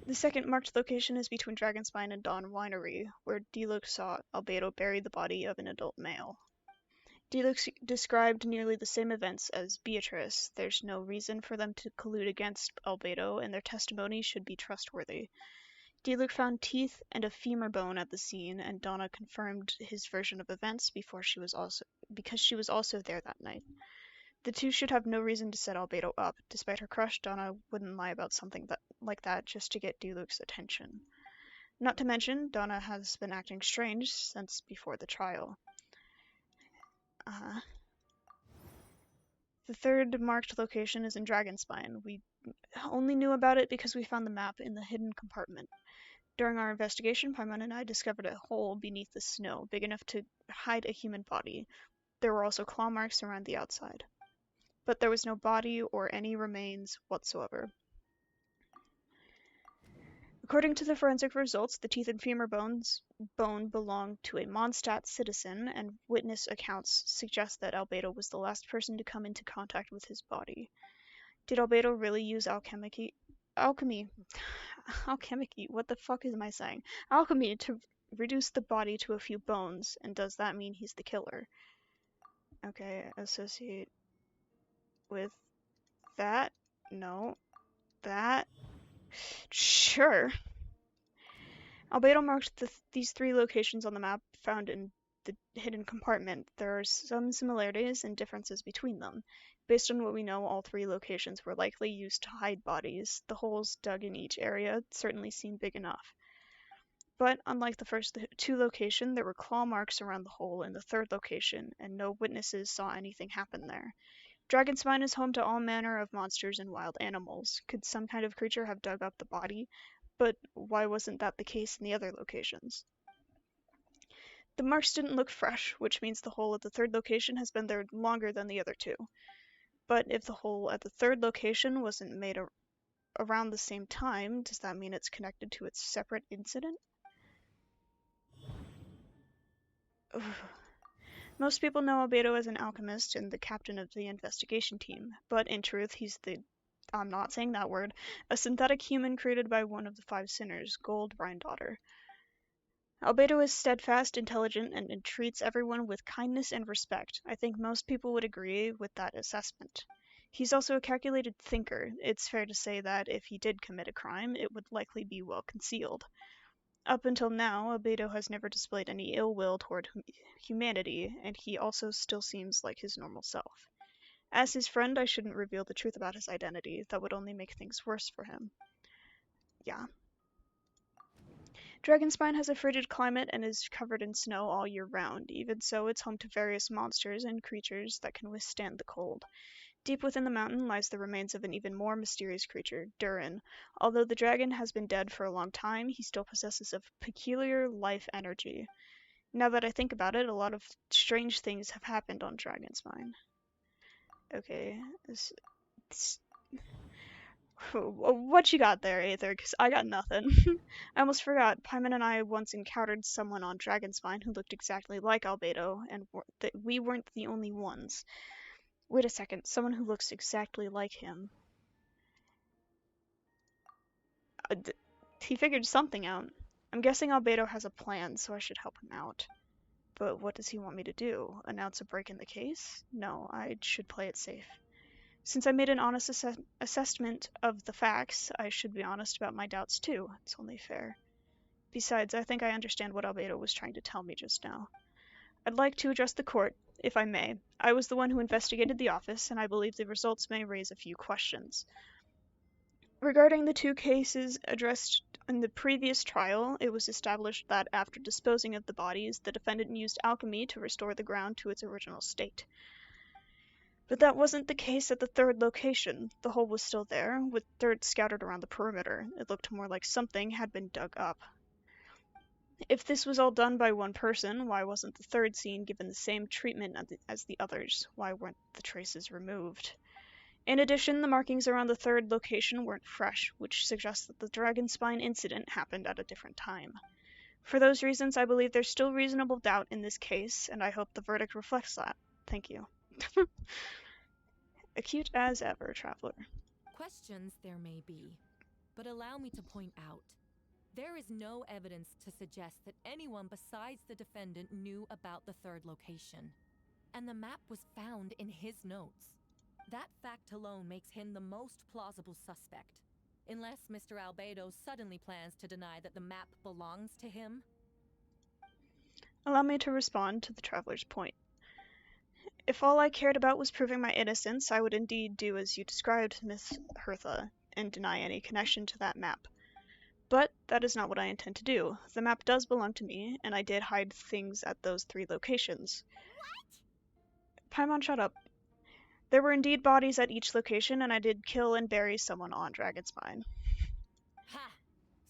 The second marked location is between Dragonspine and Dawn Winery, where D-Luke saw Albedo bury the body of an adult male. D-Luke described nearly the same events as Beatrice. There's no reason for them to collude against Albedo, and their testimony should be trustworthy. D-Luke found teeth and a femur bone at the scene, and Donna confirmed his version of events because she was also there that night. The two should have no reason to set Albedo up. Despite her crush, Donna wouldn't lie about something like that just to get D-Luke's attention. Not to mention, Donna has been acting strange since before the trial. The third marked location is in Dragonspine. We only knew about it because we found the map in the hidden compartment. During our investigation, Paimon and I discovered a hole beneath the snow, big enough to hide a human body. There were also claw marks around the outside. But there was no body or any remains whatsoever. According to the forensic results, the teeth and femur bone belonged to a Mondstadt citizen, and witness accounts suggest that Albedo was the last person to come into contact with his body. Did Albedo really use alchemy? What the fuck am I saying? Alchemy to reduce the body to a few bones, and does that mean he's the killer? Okay, associate with that? No. That? Sure. Albedo marked these three locations on the map found in the hidden compartment. There are some similarities and differences between them. Based on what we know, all three locations were likely used to hide bodies. The holes dug in each area certainly seem big enough. But unlike the first two locations, there were claw marks around the hole in the third location, and no witnesses saw anything happen there. Dragonspine is home to all manner of monsters and wild animals. Could some kind of creature have dug up the body? But why wasn't that the case in the other locations? The marks didn't look fresh, which means the hole at the third location has been there longer than the other two. But if the hole at the third location wasn't made around the same time, does that mean it's connected to its separate incident? Most people know Albedo as an alchemist and the captain of the investigation team, but in truth he's I'm not saying that word, a synthetic human created by one of the five sinners, Gold Rhindaughter. Albedo is steadfast, intelligent, and treats everyone with kindness and respect. I think most people would agree with that assessment. He's also a calculated thinker. It's fair to say that if he did commit a crime, it would likely be well concealed. Up until now, Albedo has never displayed any ill will toward humanity, and he also still seems like his normal self. As his friend, I shouldn't reveal the truth about his identity. That would only make things worse for him. Yeah. Dragonspine has a frigid climate and is covered in snow all year round. Even so, it's home to various monsters and creatures that can withstand the cold. Deep within the mountain lies the remains of an even more mysterious creature, Durin. Although the dragon has been dead for a long time, he still possesses a peculiar life energy. Now that I think about it, a lot of strange things have happened on Dragonspine. Okay, what you got there, Aether? Because I got nothing. I almost forgot. Paimon and I once encountered someone on Dragonspine who looked exactly like Albedo, and we weren't the only ones. Wait a second, someone who looks exactly like him. He figured something out. I'm guessing Albedo has a plan, so I should help him out. But what does he want me to do? Announce a break in the case? No, I should play it safe. Since I made an honest assessment of the facts, I should be honest about my doubts too. It's only fair. Besides, I think I understand what Albedo was trying to tell me just now. I'd like to address the court, if I may. I was the one who investigated the office, and I believe the results may raise a few questions. Regarding the two cases addressed in the previous trial, it was established that after disposing of the bodies, the defendant used alchemy to restore the ground to its original state. But that wasn't the case at the third location. The hole was still there, with dirt scattered around the perimeter. It looked more like something had been dug up. If this was all done by one person, why wasn't the third scene given the same treatment as the others? Why weren't the traces removed? In addition, the markings around the third location weren't fresh, which suggests that the Dragonspine incident happened at a different time. For those reasons, I believe there's still reasonable doubt in this case, and I hope the verdict reflects that. Thank you. Acute as ever, Traveler. Questions there may be, but allow me to point out, there is no evidence to suggest that anyone besides the defendant knew about the third location. And the map was found in his notes. That fact alone makes him the most plausible suspect. Unless Mr. Albedo suddenly plans to deny that the map belongs to him. Allow me to respond to the Traveler's point. If all I cared about was proving my innocence, I would indeed do as you described, Miss Hertha, and deny any connection to that map. But that is not what I intend to do. The map does belong to me, and I did hide things at those 3 locations. What? Paimon, shut up. There were indeed bodies at each location, and I did kill and bury someone on Dragonspine. Ha!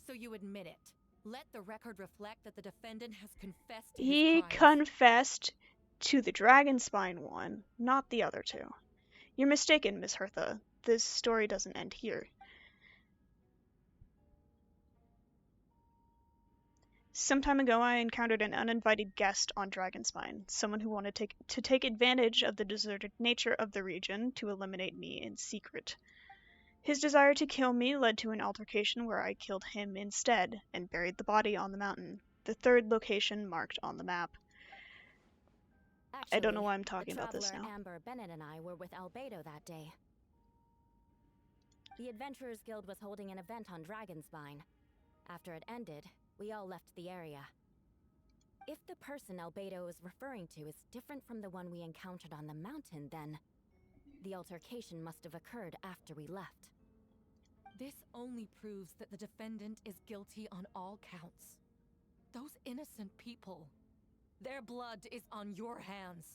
So you admit it. Let the record reflect that the defendant has confessed to He his crimes. confessed to the Dragonspine one, not the other 2. You're mistaken, Miss Hertha. This story doesn't end here. Some time ago, I encountered an uninvited guest on Dragonspine, someone who wanted to take advantage of the deserted nature of the region to eliminate me in secret. His desire to kill me led to an altercation where I killed him instead and buried the body on the mountain, the 3rd location marked on the map. Actually, I don't know why I'm talking the about this traveler now. Amber Bennett and I were with Albedo that day. The Adventurers Guild was holding an event on Dragonspine. After it ended, we all left the area. If the person Albedo is referring to is different from the one we encountered on the mountain, then the altercation must have occurred after we left. This only proves that the defendant is guilty on all counts. Those innocent people, their blood is on your hands.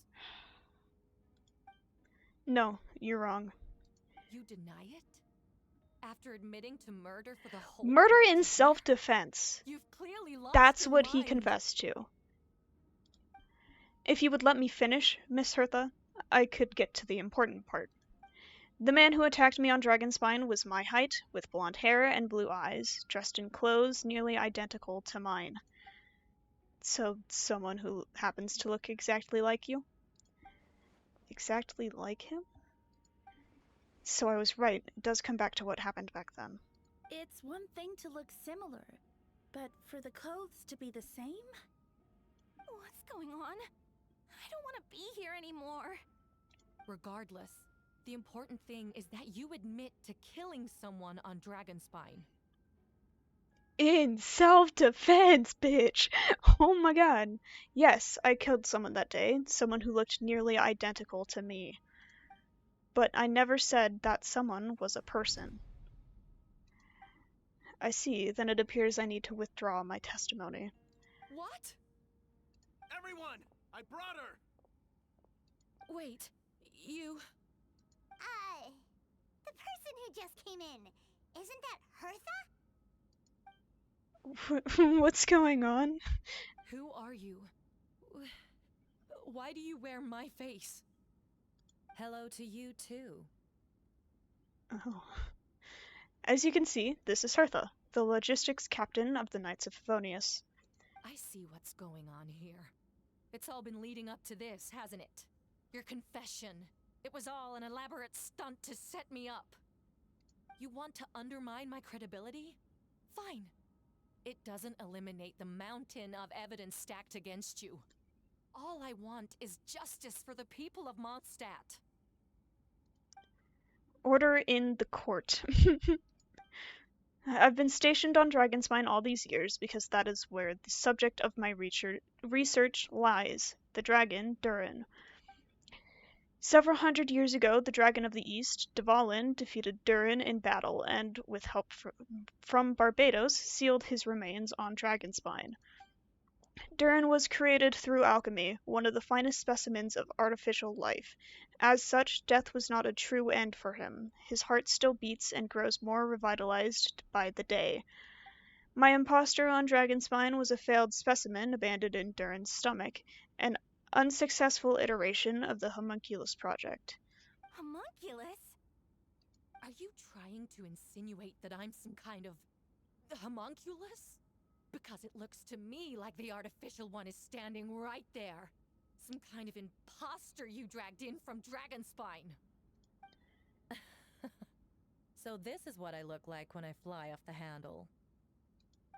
No, you're wrong. You deny it? After admitting to murder for the whole Murder court in to hear? self-defense. You've clearly lost That's your what he mind. confessed to. If you would let me finish, Miss Hertha, I could get to the important part. The man who attacked me on Dragonspine was my height, with blonde hair and blue eyes, dressed in clothes nearly identical to mine. So, someone who happens to look exactly like you? Exactly like him? So I was right, it does come back to what happened back then. It's one thing to look similar, but for the clothes to be the same? What's going on? I don't want to be here anymore. Regardless, the important thing is that you admit to killing someone on Dragonspine. In self-defense, bitch! Oh my god. Yes, I killed someone that day, someone who looked nearly identical to me. But I never said that someone was a person. I see, then it appears I need to withdraw my testimony. What? Everyone! I brought her! Wait, you... The person who just came in, isn't that Hertha? What's going on? Who are you? Why do you wear my face? Hello to you, too. Oh. As you can see, this is Hertha, the logistics captain of the Knights of Favonius. I see what's going on here. It's all been leading up to this, hasn't it? Your confession. It was all an elaborate stunt to set me up. You want to undermine my credibility? Fine. It doesn't eliminate the mountain of evidence stacked against you. All I want is justice for the people of Mondstadt. Order in the court. I've been stationed on Dragonspine all these years because that is where the subject of my research lies, the dragon, Durin. Several hundred years ago, the Dragon of the East, Dvalin, defeated Durin in battle and, with help from Barbados, sealed his remains on Dragonspine. Durin was created through alchemy, one of the finest specimens of artificial life. As such, death was not a true end for him. His heart still beats and grows more revitalized by the day. My imposter on Dragonspine was a failed specimen abandoned in Durin's stomach, an unsuccessful iteration of the Homunculus project. Homunculus? Are you trying to insinuate that I'm some kind of homunculus? Because it looks to me like the artificial one is standing right there. Some kind of imposter you dragged in from Dragonspine. So this is what I look like when I fly off the handle.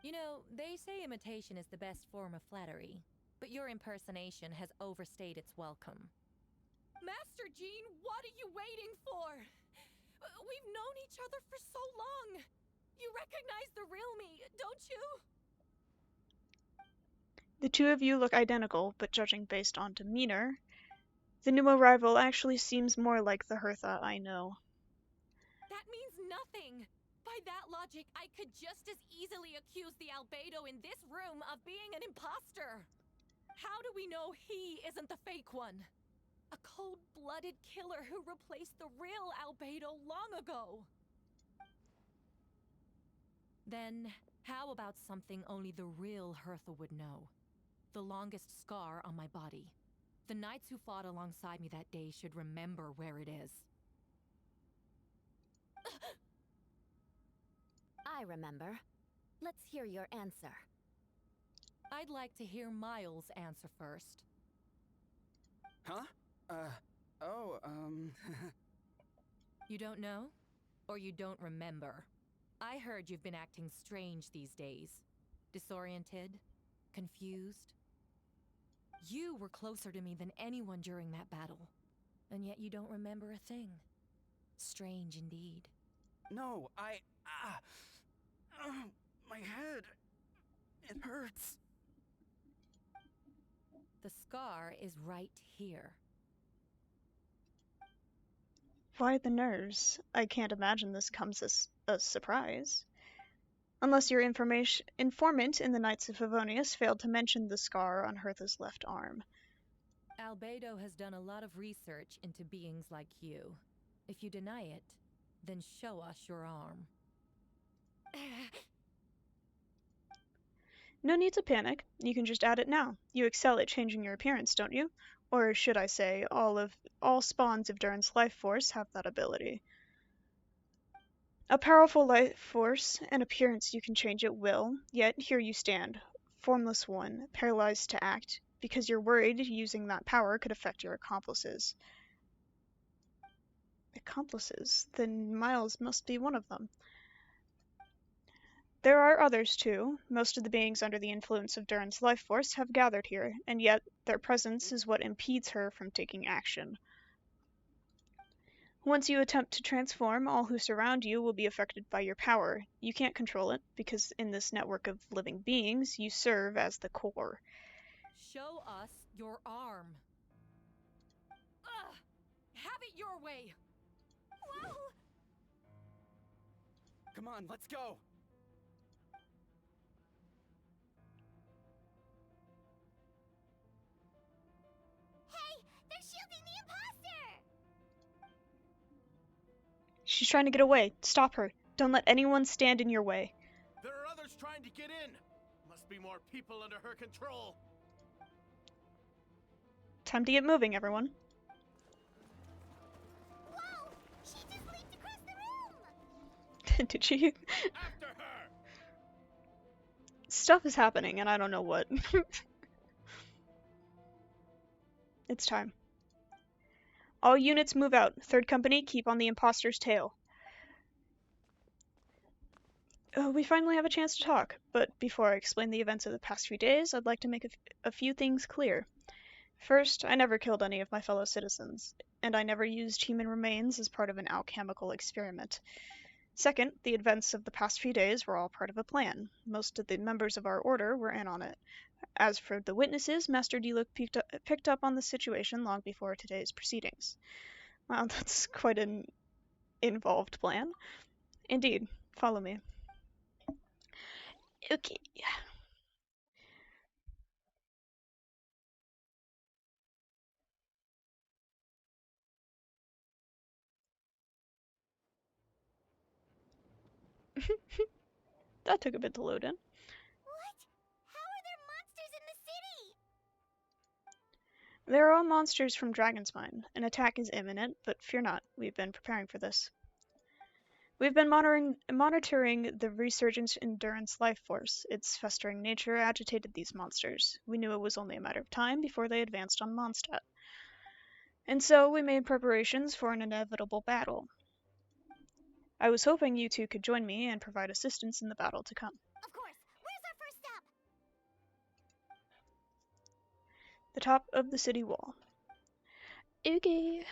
You know, they say imitation is the best form of flattery, but your impersonation has overstayed its welcome. Master Jean, what are you waiting for? We've known each other for so long. You recognize the real me, don't you? The two of you look identical, but judging based on demeanor, the new arrival actually seems more like the Hertha I know. That means nothing! By that logic, I could just as easily accuse the albedo in this room of being an imposter! How do we know he isn't the fake one? A cold-blooded killer who replaced the real albedo long ago! Then, how about something only the real Hertha would know? The longest scar on my body. The knights who fought alongside me that day should remember where it is. I remember. Let's hear your answer. I'd like to hear Miles' answer first. Huh? You don't know? Or you don't remember? I heard you've been acting strange these days. Disoriented? Confused? You were closer to me than anyone during that battle. And yet you don't remember a thing. Strange indeed. No, my head. It hurts. The scar is right here. Why the nerves? I can't imagine this comes as a surprise. Unless your informant in the Knights of Favonius failed to mention the scar on Hertha's left arm. Albedo has done a lot of research into beings like you. If you deny it, then show us your arm. No need to panic. You can just add it now. You excel at changing your appearance, don't you? Or should I say, all spawns of Durin's life force have that ability. A powerful life force and appearance you can change at will, yet here you stand, formless one, paralyzed to act, because you're worried using that power could affect your accomplices. Accomplices? Then Miles must be one of them. There are others too. Most of the beings under the influence of Durin's life force have gathered here, and yet their presence is what impedes her from taking action. Once you attempt to transform, all who surround you will be affected by your power. You can't control it, because in this network of living beings, you serve as the core. Show us your arm. Ugh! Have it your way! Whoa! Come on, let's go! Hey! They're shielding the imposter! She's trying to get away. Stop her. Don't let anyone stand in your way. There are others trying to get in. Must be more people under her control. Time to get moving, everyone. Whoa! She just leaped across the room! Did she? After her! Stuff is happening, and I don't know what. It's time. All units move out. Third company, keep on the imposter's tail. We finally have a chance to talk, but before I explain the events of the past few days, I'd like to make a few things clear. First, I never killed any of my fellow citizens, and I never used human remains as part of an alchemical experiment. Second, the events of the past few days were all part of a plan. Most of the members of our order were in on it. As for the witnesses, Master D-Luke picked up on the situation long before today's proceedings. Wow, that's quite an involved plan. Indeed. Follow me. Okay. That took a bit to load in. What? How are there monsters in the city? There are all monsters from Dragonspine. An attack is imminent, but fear not, we've been preparing for this. We've been monitoring the resurgence in Duran's life force. Its festering nature agitated these monsters. We knew it was only a matter of time before they advanced on Mondstadt. And so we made preparations for an inevitable battle. I was hoping you two could join me and provide assistance in the battle to come. Of course. Where's our first stop? The top of the city wall. Okay.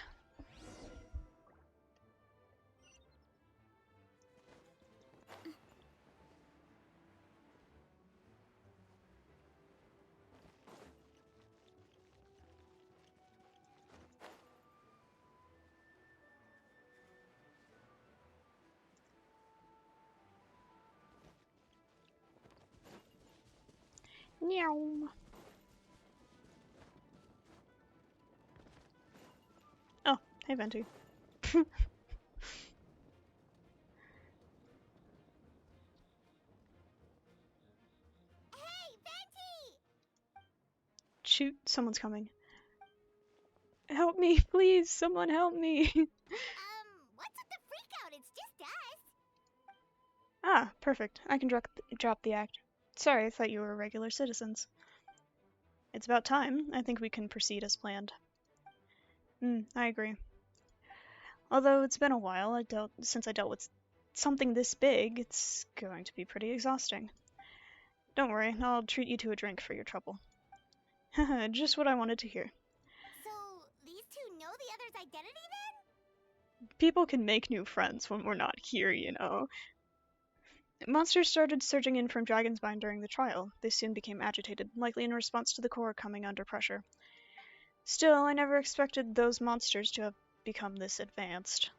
Meow. Oh, hey Venti. Hey, Venti! Shoot, someone's coming. Help me, please, someone help me. What's with the freakout? It's just us. Ah, perfect. I can drop the act. Sorry, I thought you were regular citizens. It's about time. I think we can proceed as planned. I agree. Although it's been a while since I dealt with something this big, it's going to be pretty exhausting. Don't worry, I'll treat you to a drink for your trouble. Haha, just what I wanted to hear. So, these two know the other's identity then? People can make new friends when we're not here, you know. Monsters started surging in from Dragonsbind during the trial. They soon became agitated, likely in response to the core coming under pressure. Still, I never expected those monsters to have become this advanced.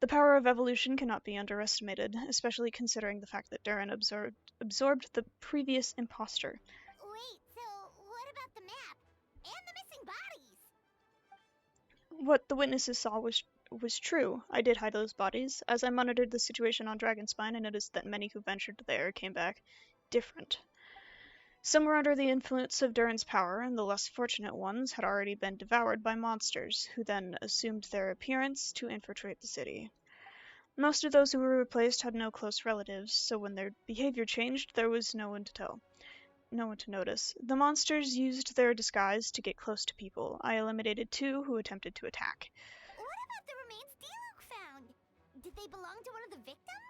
The power of evolution cannot be underestimated, especially considering the fact that Duran absorbed the previous imposter. Wait, so what about the map? And the missing bodies? What the witnesses saw was true. I did hide those bodies. As I monitored the situation on Dragonspine, I noticed that many who ventured there came back different. Some were under the influence of Duran's power, and the less fortunate ones had already been devoured by monsters, who then assumed their appearance to infiltrate the city. Most of those who were replaced had no close relatives, so when their behavior changed, there was no one to notice. The monsters used their disguise to get close to people. I eliminated 2 who attempted to attack. What about the remains Diluc found? Did they belong to one of the victims?